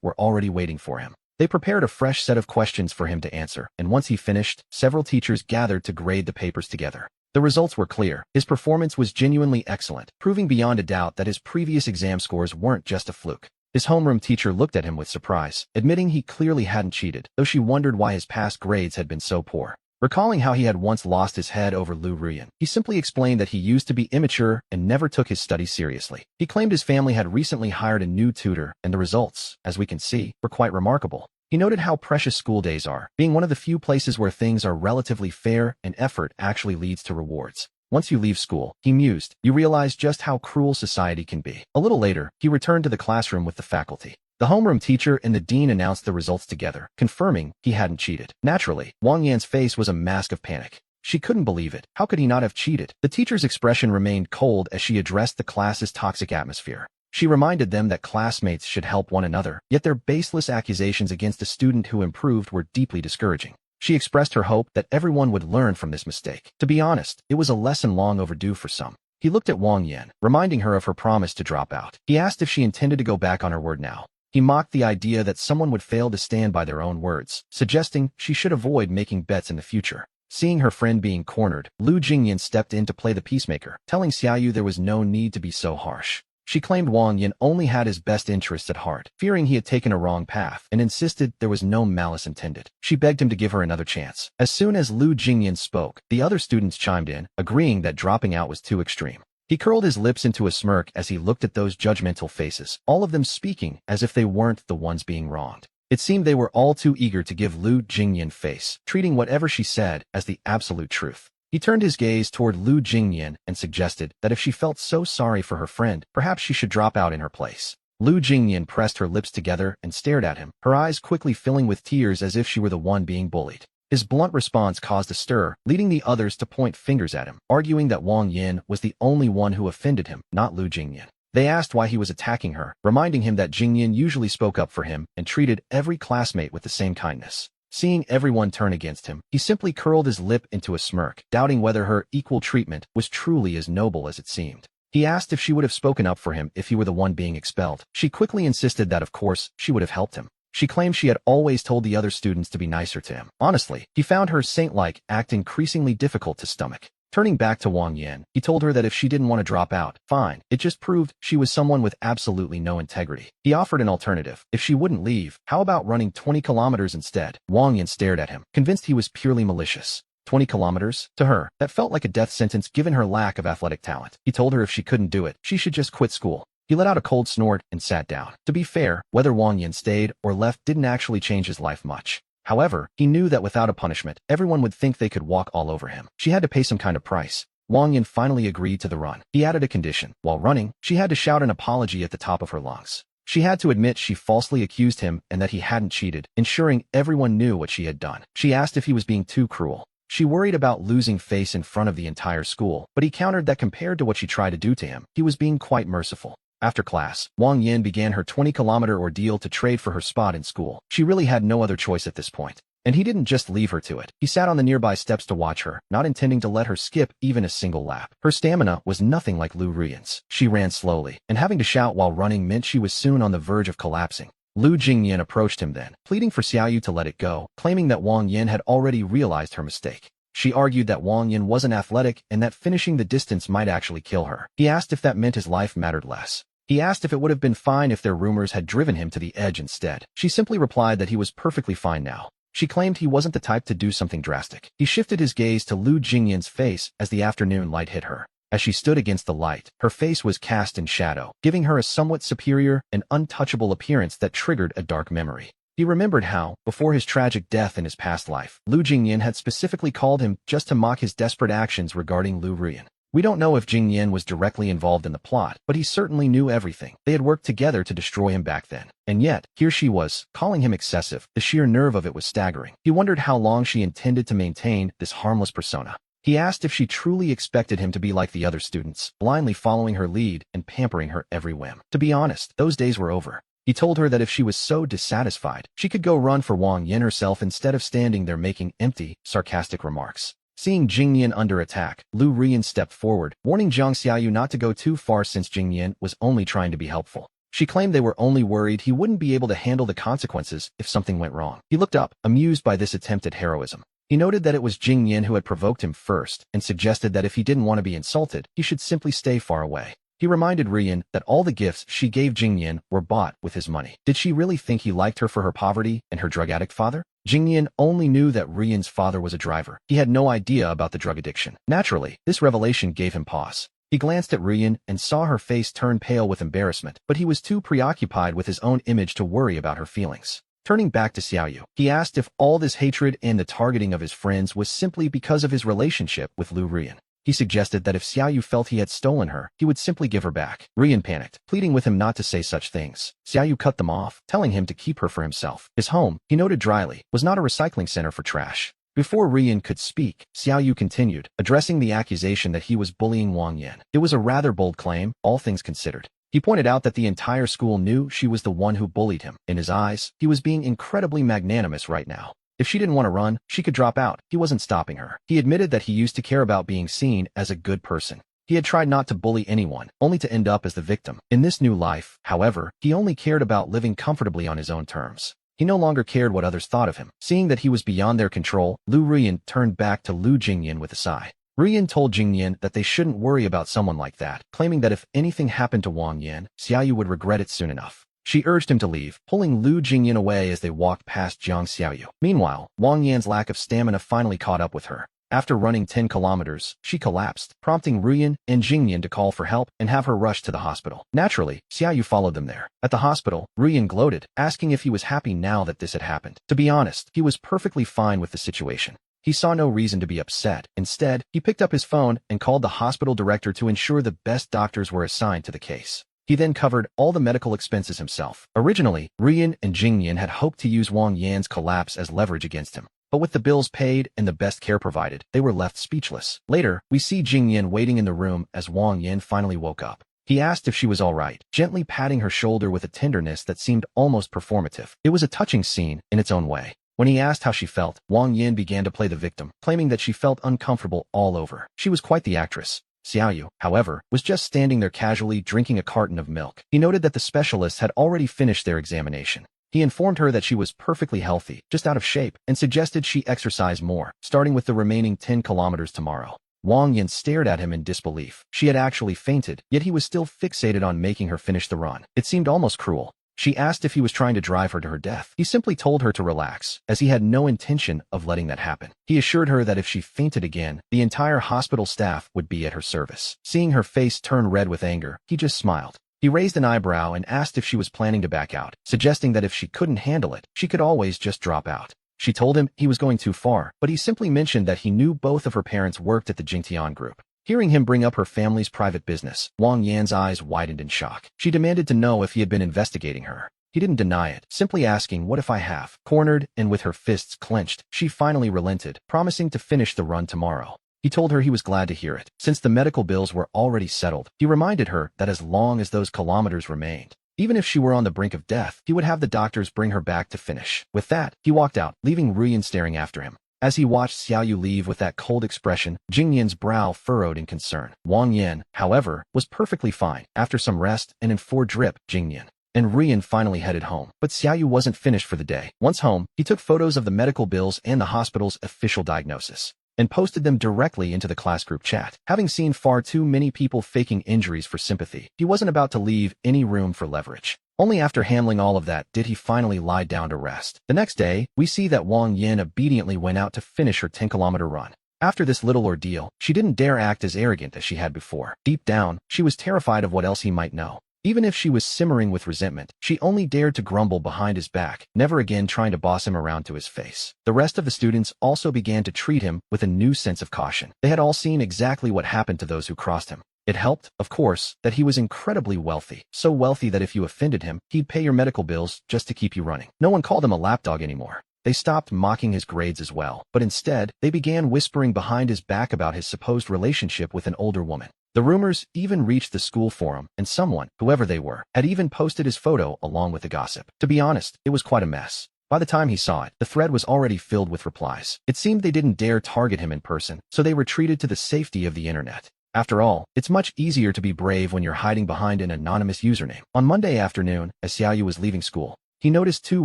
were already waiting for him. They prepared a fresh set of questions for him to answer, and once he finished, several teachers gathered to grade the papers together. The results were clear. His performance was genuinely excellent, proving beyond a doubt that his previous exam scores weren't just a fluke. His homeroom teacher looked at him with surprise, admitting he clearly hadn't cheated, though she wondered why his past grades had been so poor. Recalling how he had once lost his head over Liu Ruiyan, he simply explained that he used to be immature and never took his studies seriously. He claimed his family had recently hired a new tutor, and the results, as we can see, were quite remarkable. He noted how precious school days are, being one of the few places where things are relatively fair and effort actually leads to rewards. Once you leave school, he mused, you realize just how cruel society can be. A little later, he returned to the classroom with the faculty. The homeroom teacher and the dean announced the results together, confirming he hadn't cheated. Naturally, Wang Yan's face was a mask of panic. She couldn't believe it. How could he not have cheated? The teacher's expression remained cold as she addressed the class's toxic atmosphere. She reminded them that classmates should help one another, yet their baseless accusations against a student who improved were deeply discouraging. She expressed her hope that everyone would learn from this mistake. To be honest, it was a lesson long overdue for some. He looked at Wang Yan, reminding her of her promise to drop out. He asked if she intended to go back on her word now. He mocked the idea that someone would fail to stand by their own words, suggesting she should avoid making bets in the future. Seeing her friend being cornered, Liu Jingyan stepped in to play the peacemaker, telling Xiaoyu there was no need to be so harsh. She claimed Wang Yan only had his best interests at heart, fearing he had taken a wrong path, and insisted there was no malice intended. She begged him to give her another chance. As soon as Liu Jingyan spoke, the other students chimed in, agreeing that dropping out was too extreme. He curled his lips into a smirk as he looked at those judgmental faces, all of them speaking as if they weren't the ones being wronged. It seemed they were all too eager to give Liu Jingyan face, treating whatever she said as the absolute truth. He turned his gaze toward Liu Jingyan and suggested that if she felt so sorry for her friend, perhaps she should drop out in her place. Liu Jingyan pressed her lips together and stared at him, her eyes quickly filling with tears as if she were the one being bullied. His blunt response caused a stir, leading the others to point fingers at him, arguing that Wang Yan was the only one who offended him, not Liu Jingyan. They asked why he was attacking her, reminding him that Jingyan usually spoke up for him and treated every classmate with the same kindness. Seeing everyone turn against him, he simply curled his lip into a smirk, doubting whether her equal treatment was truly as noble as it seemed. He asked if she would have spoken up for him if he were the one being expelled. She quickly insisted that of course, she would have helped him. She claimed she had always told the other students to be nicer to him. Honestly, he found her saint-like act increasingly difficult to stomach. Turning back to Wang Yan, he told her that if she didn't want to drop out, fine. It just proved she was someone with absolutely no integrity. He offered an alternative. If she wouldn't leave, how about running 20 kilometers instead? Wang Yan stared at him, convinced he was purely malicious. 20 kilometers? To her, that felt like a death sentence given her lack of athletic talent. He told her if she couldn't do it, she should just quit school. He let out a cold snort and sat down. To be fair, whether Wang Yan stayed or left didn't actually change his life much. However, he knew that without a punishment, everyone would think they could walk all over him. She had to pay some kind of price. Wang Yan finally agreed to the run. He added a condition. While running, she had to shout an apology at the top of her lungs. She had to admit she falsely accused him and that he hadn't cheated, ensuring everyone knew what she had done. She asked if he was being too cruel. She worried about losing face in front of the entire school, but he countered that compared to what she tried to do to him, he was being quite merciful. After class, Wang Yan began her 20-kilometer ordeal to trade for her spot in school. She really had no other choice at this point. And he didn't just leave her to it. He sat on the nearby steps to watch her, not intending to let her skip even a single lap. Her stamina was nothing like Liu Ruiyan's. She ran slowly, and having to shout while running meant she was soon on the verge of collapsing. Liu Jingyan approached him then, pleading for Xiaoyu to let it go, claiming that Wang Yan had already realized her mistake. She argued that Wang Yan wasn't athletic and that finishing the distance might actually kill her. He asked if that meant his life mattered less. He asked if it would have been fine if their rumors had driven him to the edge instead. She simply replied that he was perfectly fine now. She claimed he wasn't the type to do something drastic. He shifted his gaze to Liu Jingyan's face as the afternoon light hit her. As she stood against the light, her face was cast in shadow, giving her a somewhat superior and untouchable appearance that triggered a dark memory. He remembered how, before his tragic death in his past life, Liu Jingyan had specifically called him just to mock his desperate actions regarding Liu Ruiyan. We don't know if Jingyan was directly involved in the plot, but he certainly knew everything. They had worked together to destroy him back then. And yet, here she was, calling him excessive. The sheer nerve of it was staggering. He wondered how long she intended to maintain this harmless persona. He asked if she truly expected him to be like the other students, blindly following her lead and pampering her every whim. To be honest, those days were over. He told her that if she was so dissatisfied, she could go run for Wang Yan herself instead of standing there making empty, sarcastic remarks. Seeing Jingyan under attack, Liu Ruiyan stepped forward, warning Jiang Xiaoyu not to go too far since Jingyan was only trying to be helpful. She claimed they were only worried he wouldn't be able to handle the consequences if something went wrong. He looked up, amused by this attempt at heroism. He noted that it was Jingyan who had provoked him first and suggested that if he didn't want to be insulted, he should simply stay far away. He reminded Ruiyan that all the gifts she gave Jingyan were bought with his money. Did she really think he liked her for her poverty and her drug addict father? Jingyan only knew that Ruiyan's father was a driver. He had no idea about the drug addiction. Naturally, this revelation gave him pause. He glanced at Ruiyan and saw her face turn pale with embarrassment, but he was too preoccupied with his own image to worry about her feelings. Turning back to Xiaoyu, he asked if all this hatred and the targeting of his friends was simply because of his relationship with Liu Ruiyan. He suggested that if Xiaoyu felt he had stolen her, he would simply give her back. Ruiyan panicked, pleading with him not to say such things. Xiaoyu cut them off, telling him to keep her for himself. His home, he noted dryly, was not a recycling center for trash. Before Ruiyan could speak, Xiaoyu continued, addressing the accusation that he was bullying Wang Yan. It was a rather bold claim, all things considered. He pointed out that the entire school knew she was the one who bullied him. In his eyes, he was being incredibly magnanimous right now. If she didn't want to run, she could drop out. He wasn't stopping her. He admitted that he used to care about being seen as a good person. He had tried not to bully anyone, only to end up as the victim. In this new life, however, he only cared about living comfortably on his own terms. He no longer cared what others thought of him. Seeing that he was beyond their control, Liu Ruiyan turned back to Liu Jingyan with a sigh. Ruiyan told Jingyan that they shouldn't worry about someone like that, claiming that if anything happened to Wang Yan, Xiaoyu would regret it soon enough. She urged him to leave, pulling Liu Jingyan away as they walked past Jiang Xiaoyu. Meanwhile, Wang Yan's lack of stamina finally caught up with her. After running 10 kilometers, she collapsed, prompting Ruiyan and Jingyan to call for help and have her rushed to the hospital. Naturally, Xiaoyu followed them there. At the hospital, Ruiyan gloated, asking if he was happy now that this had happened. To be honest, he was perfectly fine with the situation. He saw no reason to be upset. Instead, he picked up his phone and called the hospital director to ensure the best doctors were assigned to the case. He then covered all the medical expenses himself. Originally, Ruiyan and Jingyan had hoped to use Wang Yan's collapse as leverage against him. But with the bills paid and the best care provided, they were left speechless. Later, we see Jingyan waiting in the room as Wang Yan finally woke up. He asked if she was all right, gently patting her shoulder with a tenderness that seemed almost performative. It was a touching scene in its own way. When he asked how she felt, Wang Yan began to play the victim, claiming that she felt uncomfortable all over. She was quite the actress. Xiaoyu, however, was just standing there casually drinking a carton of milk. He noted that the specialists had already finished their examination. He informed her that she was perfectly healthy, just out of shape, and suggested she exercise more, starting with the remaining 10 kilometers tomorrow. Wang Yan stared at him in disbelief. She had actually fainted, yet he was still fixated on making her finish the run. It seemed almost cruel. She asked if he was trying to drive her to her death. He simply told her to relax, as he had no intention of letting that happen. He assured her that if she fainted again, the entire hospital staff would be at her service. Seeing her face turn red with anger, he just smiled. He raised an eyebrow and asked if she was planning to back out, suggesting that if she couldn't handle it, she could always just drop out. She told him he was going too far, but he simply mentioned that he knew both of her parents worked at the Jingtian group. Hearing him bring up her family's private business, Wang Yan's eyes widened in shock. She demanded to know if he had been investigating her. He didn't deny it, simply asking, "What if I have?" Cornered and with her fists clenched, she finally relented, promising to finish the run tomorrow. He told her he was glad to hear it. Since the medical bills were already settled, he reminded her that as long as those kilometers remained, Even if she were on the brink of death, he would have the doctors bring her back to finish. With that, he walked out, leaving Ruiyan staring after him. As he watched Xiaoyu leave with that cold expression, Jing Yan's brow furrowed in concern. Wang Yan, however, was perfectly fine. After some rest and in 4-drip, Jing Yan and Ruiyan finally headed home. But Xiaoyu wasn't finished for the day. Once home, he took photos of the medical bills and the hospital's official diagnosis and posted them directly into the class group chat. Having seen far too many people faking injuries for sympathy, he wasn't about to leave any room for leverage. Only after handling all of that did he finally lie down to rest. The next day, we see that Wang Yan obediently went out to finish her 10-kilometer run. After this little ordeal, she didn't dare act as arrogant as she had before. Deep down, she was terrified of what else he might know. Even if she was simmering with resentment, she only dared to grumble behind his back, never again trying to boss him around to his face. The rest of the students also began to treat him with a new sense of caution. They had all seen exactly what happened to those who crossed him. It helped, of course, that he was incredibly wealthy, so wealthy that if you offended him, he'd pay your medical bills just to keep you running. No one called him a lapdog anymore. They stopped mocking his grades as well, but instead, they began whispering behind his back about his supposed relationship with an older woman. The rumors even reached the school forum, and someone, whoever they were, had even posted his photo along with the gossip. To be honest, it was quite a mess. By the time he saw it, the thread was already filled with replies. It seemed they didn't dare target him in person, so they retreated to the safety of the internet. After all, it's much easier to be brave when you're hiding behind an anonymous username. On Monday afternoon, as Xiaoyu was leaving school, he noticed 2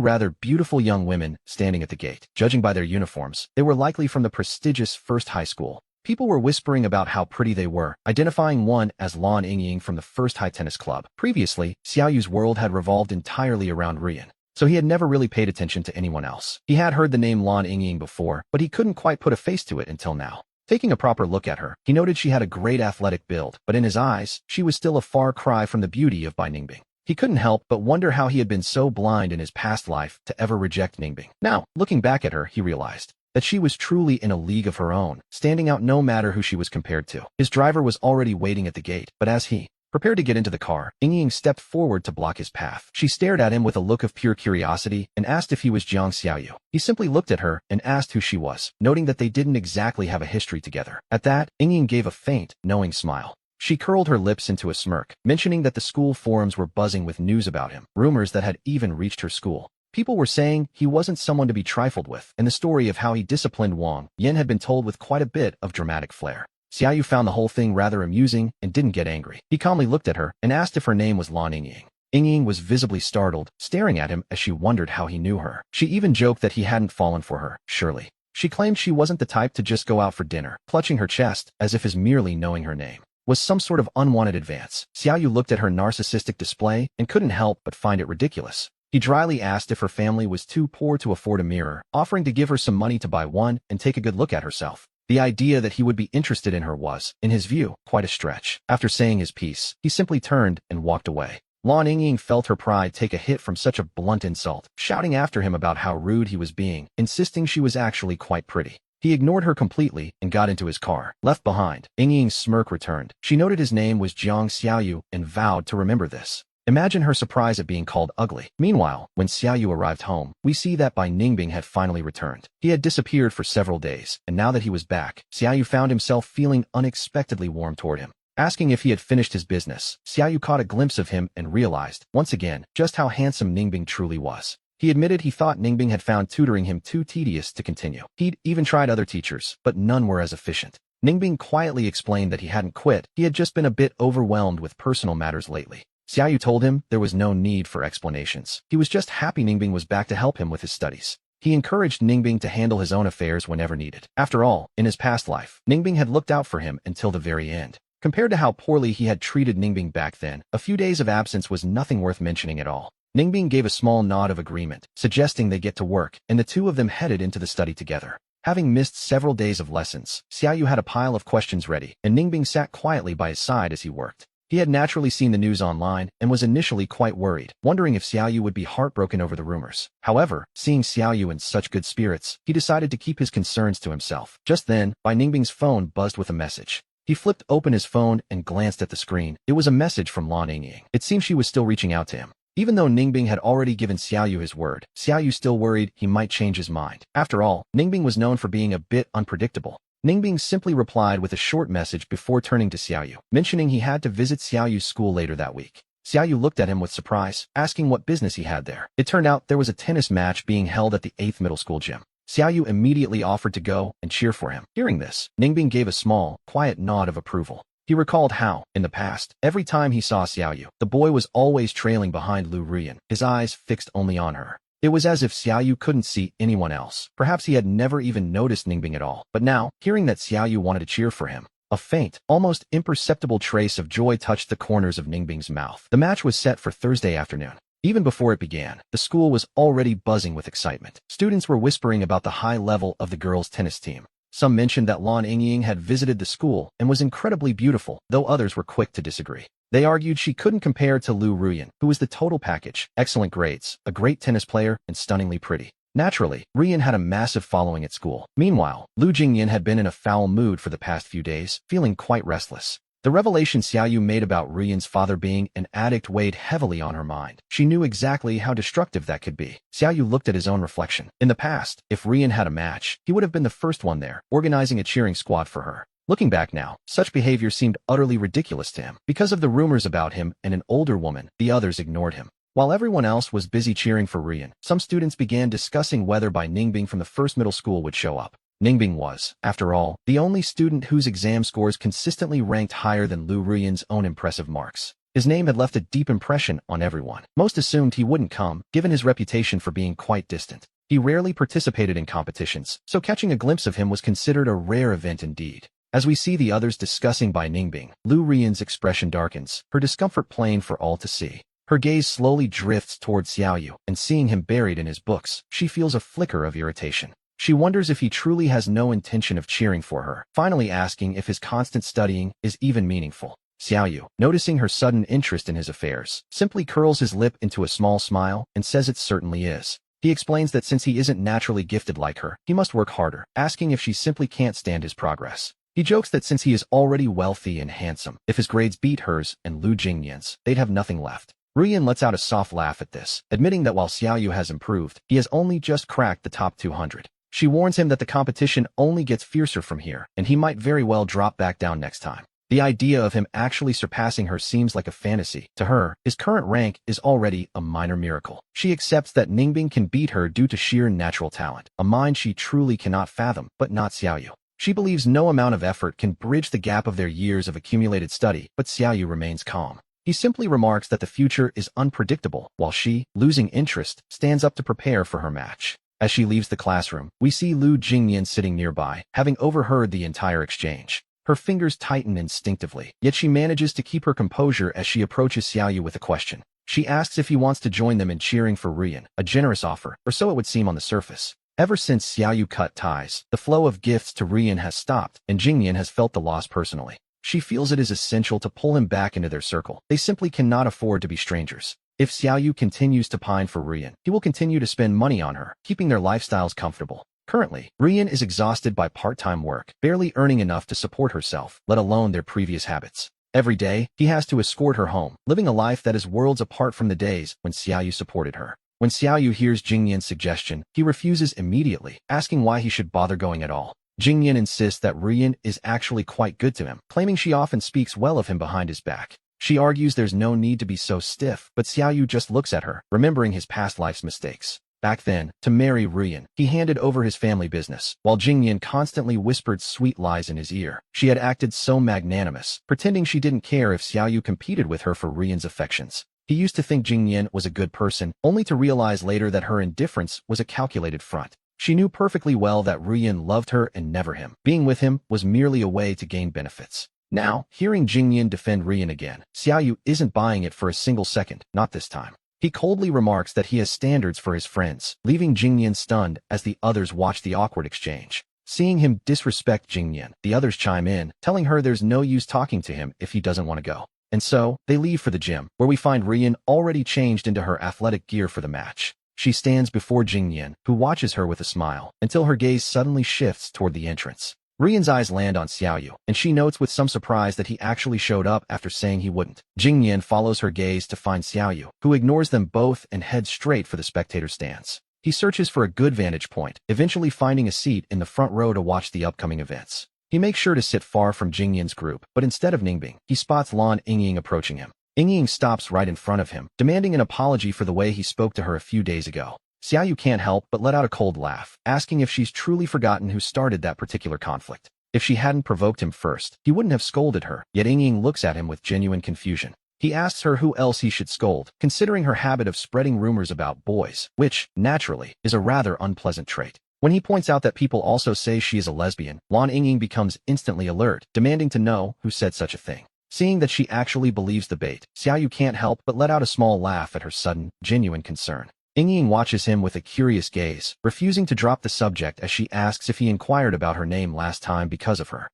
rather beautiful young women standing at the gate. Judging by their uniforms, they were likely from the prestigious First High School. People were whispering about how pretty they were, identifying one as Lan Yingying from the First High Tennis Club. Previously, Xiaoyu's world had revolved entirely around Ruiyan, so he had never really paid attention to anyone else. He had heard the name Lan Yingying before, but he couldn't quite put a face to it until now. Taking a proper look at her, he noted she had a great athletic build, but in his eyes, she was still a far cry from the beauty of Bai Ningbing. He couldn't help but wonder how he had been so blind in his past life to ever reject Ningbing. Now, looking back at her, he realized that she was truly in a league of her own, standing out no matter who she was compared to. His driver was already waiting at the gate, but as he prepared to get into the car, Yingying stepped forward to block his path. She stared at him with a look of pure curiosity and asked if he was Jiang Xiaoyu. He simply looked at her and asked who she was, noting that they didn't exactly have a history together. At that, Yingying gave a faint, knowing smile. She curled her lips into a smirk, mentioning that the school forums were buzzing with news about him, rumors that had even reached her school. People were saying he wasn't someone to be trifled with, and the story of how he disciplined Wang Yan had been told with quite a bit of dramatic flair. Xiaoyu found the whole thing rather amusing and didn't get angry. He calmly looked at her and asked if her name was Lan Yingying. Yingying was visibly startled, staring at him as she wondered how he knew her. She even joked that he hadn't fallen for her, surely. She claimed she wasn't the type to just go out for dinner, clutching her chest as if his merely knowing her name was some sort of unwanted advance. Xiaoyu looked at her narcissistic display and couldn't help but find it ridiculous. He dryly asked if her family was too poor to afford a mirror, offering to give her some money to buy one and take a good look at herself. The idea that he would be interested in her was, in his view, quite a stretch. After saying his piece, he simply turned and walked away. Lan Yingying felt her pride take a hit from such a blunt insult, shouting after him about how rude he was being, insisting she was actually quite pretty. He ignored her completely and got into his car. Left behind, Yingying's smirk returned. She noted his name was Jiang Xiaoyu and vowed to remember this. Imagine her surprise at being called ugly. Meanwhile, when Xiaoyu arrived home, we see that Bai Ningbing had finally returned. He had disappeared for several days, and now that he was back, Xiaoyu found himself feeling unexpectedly warm toward him. Asking if he had finished his business, Xiaoyu caught a glimpse of him and realized, once again, just how handsome Ningbing truly was. He admitted he thought Ningbing had found tutoring him too tedious to continue. He'd even tried other teachers, but none were as efficient. Ningbing quietly explained that he hadn't quit, he had just been a bit overwhelmed with personal matters lately. Xiaoyu told him there was no need for explanations. He was just happy Ningbing was back to help him with his studies. He encouraged Ningbing to handle his own affairs whenever needed. After all, in his past life, Ningbing had looked out for him until the very end. Compared to how poorly he had treated Ningbing back then, a few days of absence was nothing worth mentioning at all. Ningbing gave a small nod of agreement, suggesting they get to work, and the two of them headed into the study together. Having missed several days of lessons, Xiaoyu had a pile of questions ready, and Ningbing sat quietly by his side as he worked. He had naturally seen the news online and was initially quite worried, wondering if Xiaoyu would be heartbroken over the rumors. However, seeing Xiaoyu in such good spirits, he decided to keep his concerns to himself. Just then, Bai Ningbing's phone buzzed with a message. He flipped open his phone and glanced at the screen. It was a message from Lan Yingying. It seemed she was still reaching out to him. Even though Ningbing had already given Xiaoyu his word, Xiaoyu still worried he might change his mind. After all, Ningbing was known for being a bit unpredictable. Ningbing simply replied with a short message before turning to Xiaoyu, mentioning he had to visit Xiaoyu's school later that week. Xiaoyu looked at him with surprise, asking what business he had there. It turned out there was a tennis match being held at the 8th middle school gym. Xiaoyu immediately offered to go and cheer for him. Hearing this, Ningbing gave a small, quiet nod of approval. He recalled how, in the past, every time he saw Xiaoyu, the boy was always trailing behind Liu Ruiyan, his eyes fixed only on her. It was as if Xiaoyu couldn't see anyone else. Perhaps he had never even noticed Ningbing at all. But now, hearing that Xiaoyu wanted to cheer for him, a faint, almost imperceptible trace of joy touched the corners of Ningbing's mouth. The match was set for Thursday afternoon. Even before it began, the school was already buzzing with excitement. Students were whispering about the high level of the girls' tennis team. Some mentioned that Lan Yingying had visited the school and was incredibly beautiful, though others were quick to disagree. They argued she couldn't compare to Liu Ruiyan, who was the total package, excellent grades, a great tennis player, and stunningly pretty. Naturally, Ruiyan had a massive following at school. Meanwhile, Liu Jingyan had been in a foul mood for the past few days, feeling quite restless. The revelation Xiaoyu made about Ruiyan's father being an addict weighed heavily on her mind. She knew exactly how destructive that could be. Xiaoyu looked at his own reflection. In the past, if Ruiyan had a match, he would have been the first one there, organizing a cheering squad for her. Looking back now, such behavior seemed utterly ridiculous to him. Because of the rumors about him and an older woman, the others ignored him. While everyone else was busy cheering for Ruiyan, some students began discussing whether Ningbing from the first middle school would show up. Ningbing was, after all, the only student whose exam scores consistently ranked higher than Liu Ruiyan's own impressive marks. His name had left a deep impression on everyone. Most assumed he wouldn't come, given his reputation for being quite distant. He rarely participated in competitions, so catching a glimpse of him was considered a rare event indeed. As we see the others discussing Ningbing, Liu Ruiyan's expression darkens, her discomfort plain for all to see. Her gaze slowly drifts towards Xiaoyu, and seeing him buried in his books, she feels a flicker of irritation. She wonders if he truly has no intention of cheering for her, finally asking if his constant studying is even meaningful. Xiaoyu, noticing her sudden interest in his affairs, simply curls his lip into a small smile and says it certainly is. He explains that since he isn't naturally gifted like her, he must work harder, asking if she simply can't stand his progress. He jokes that since he is already wealthy and handsome, if his grades beat hers and Liu Jingyan's, they'd have nothing left. Ruiyan lets out a soft laugh at this, admitting that while Xiaoyu has improved, he has only just cracked the top 200. She warns him that the competition only gets fiercer from here, and he might very well drop back down next time. The idea of him actually surpassing her seems like a fantasy. To her, his current rank is already a minor miracle. She accepts that Ningbing can beat her due to sheer natural talent, a mind she truly cannot fathom, but not Xiaoyu. She believes no amount of effort can bridge the gap of their years of accumulated study, but Xiaoyu remains calm. He simply remarks that the future is unpredictable, while she, losing interest, stands up to prepare for her match. As she leaves the classroom, we see Liu Jingyan sitting nearby, having overheard the entire exchange. Her fingers tighten instinctively, yet she manages to keep her composure as she approaches Xiaoyu with a question. She asks if he wants to join them in cheering for Ruiyan, a generous offer, or so it would seem on the surface. Ever since Xiaoyu cut ties, the flow of gifts to Ruiyan has stopped, and Jingyan has felt the loss personally. She feels it is essential to pull him back into their circle. They simply cannot afford to be strangers. If Xiaoyu continues to pine for Ruiyan, he will continue to spend money on her, keeping their lifestyles comfortable. Currently, Ruiyan is exhausted by part-time work, barely earning enough to support herself, let alone their previous habits. Every day, he has to escort her home, living a life that is worlds apart from the days when Xiaoyu supported her. When Xiaoyu hears Jingyan's suggestion, he refuses immediately, asking why he should bother going at all. Jingyan insists that Ruiyan is actually quite good to him, claiming she often speaks well of him behind his back. She argues there's no need to be so stiff, but Xiaoyu just looks at her, remembering his past life's mistakes. Back then, to marry Ruiyan, he handed over his family business, while Jingyan constantly whispered sweet lies in his ear. She had acted so magnanimous, pretending she didn't care if Xiaoyu competed with her for Ruiyan's affections. He used to think Jingyan was a good person, only to realize later that her indifference was a calculated front. She knew perfectly well that Ruiyan loved her and never him. Being with him was merely a way to gain benefits. Now, hearing Jingyan defend Ruiyan again, Xiaoyu isn't buying it for a single second, not this time. He coldly remarks that he has standards for his friends, leaving Jingyan stunned as the others watch the awkward exchange. Seeing him disrespect Jingyan, the others chime in, telling her there's no use talking to him if he doesn't want to go. And so, they leave for the gym, where we find Ruiyan already changed into her athletic gear for the match. She stands before Jingyan, who watches her with a smile, until her gaze suddenly shifts toward the entrance. Ruiyan's eyes land on Xiaoyu, and she notes with some surprise that he actually showed up after saying he wouldn't. Jingyan follows her gaze to find Xiaoyu, who ignores them both and heads straight for the spectator stands. He searches for a good vantage point, eventually finding a seat in the front row to watch the upcoming events. He makes sure to sit far from Jingyan's group, but instead of Ningbing, he spots Lan Yingying approaching him. Ying stops right in front of him, demanding an apology for the way he spoke to her a few days ago. Xiaoyu can't help but let out a cold laugh, asking if she's truly forgotten who started that particular conflict. If she hadn't provoked him first, he wouldn't have scolded her, yet Ying looks at him with genuine confusion. He asks her who else he should scold, considering her habit of spreading rumors about boys, which, naturally, is a rather unpleasant trait. When he points out that people also say she is a lesbian, Ying becomes instantly alert, demanding to know who said such a thing. Seeing that she actually believes the bait, Xiaoyu can't help but let out a small laugh at her sudden, genuine concern. Ying watches him with a curious gaze, refusing to drop the subject as she asks if he inquired about her name last time because of her.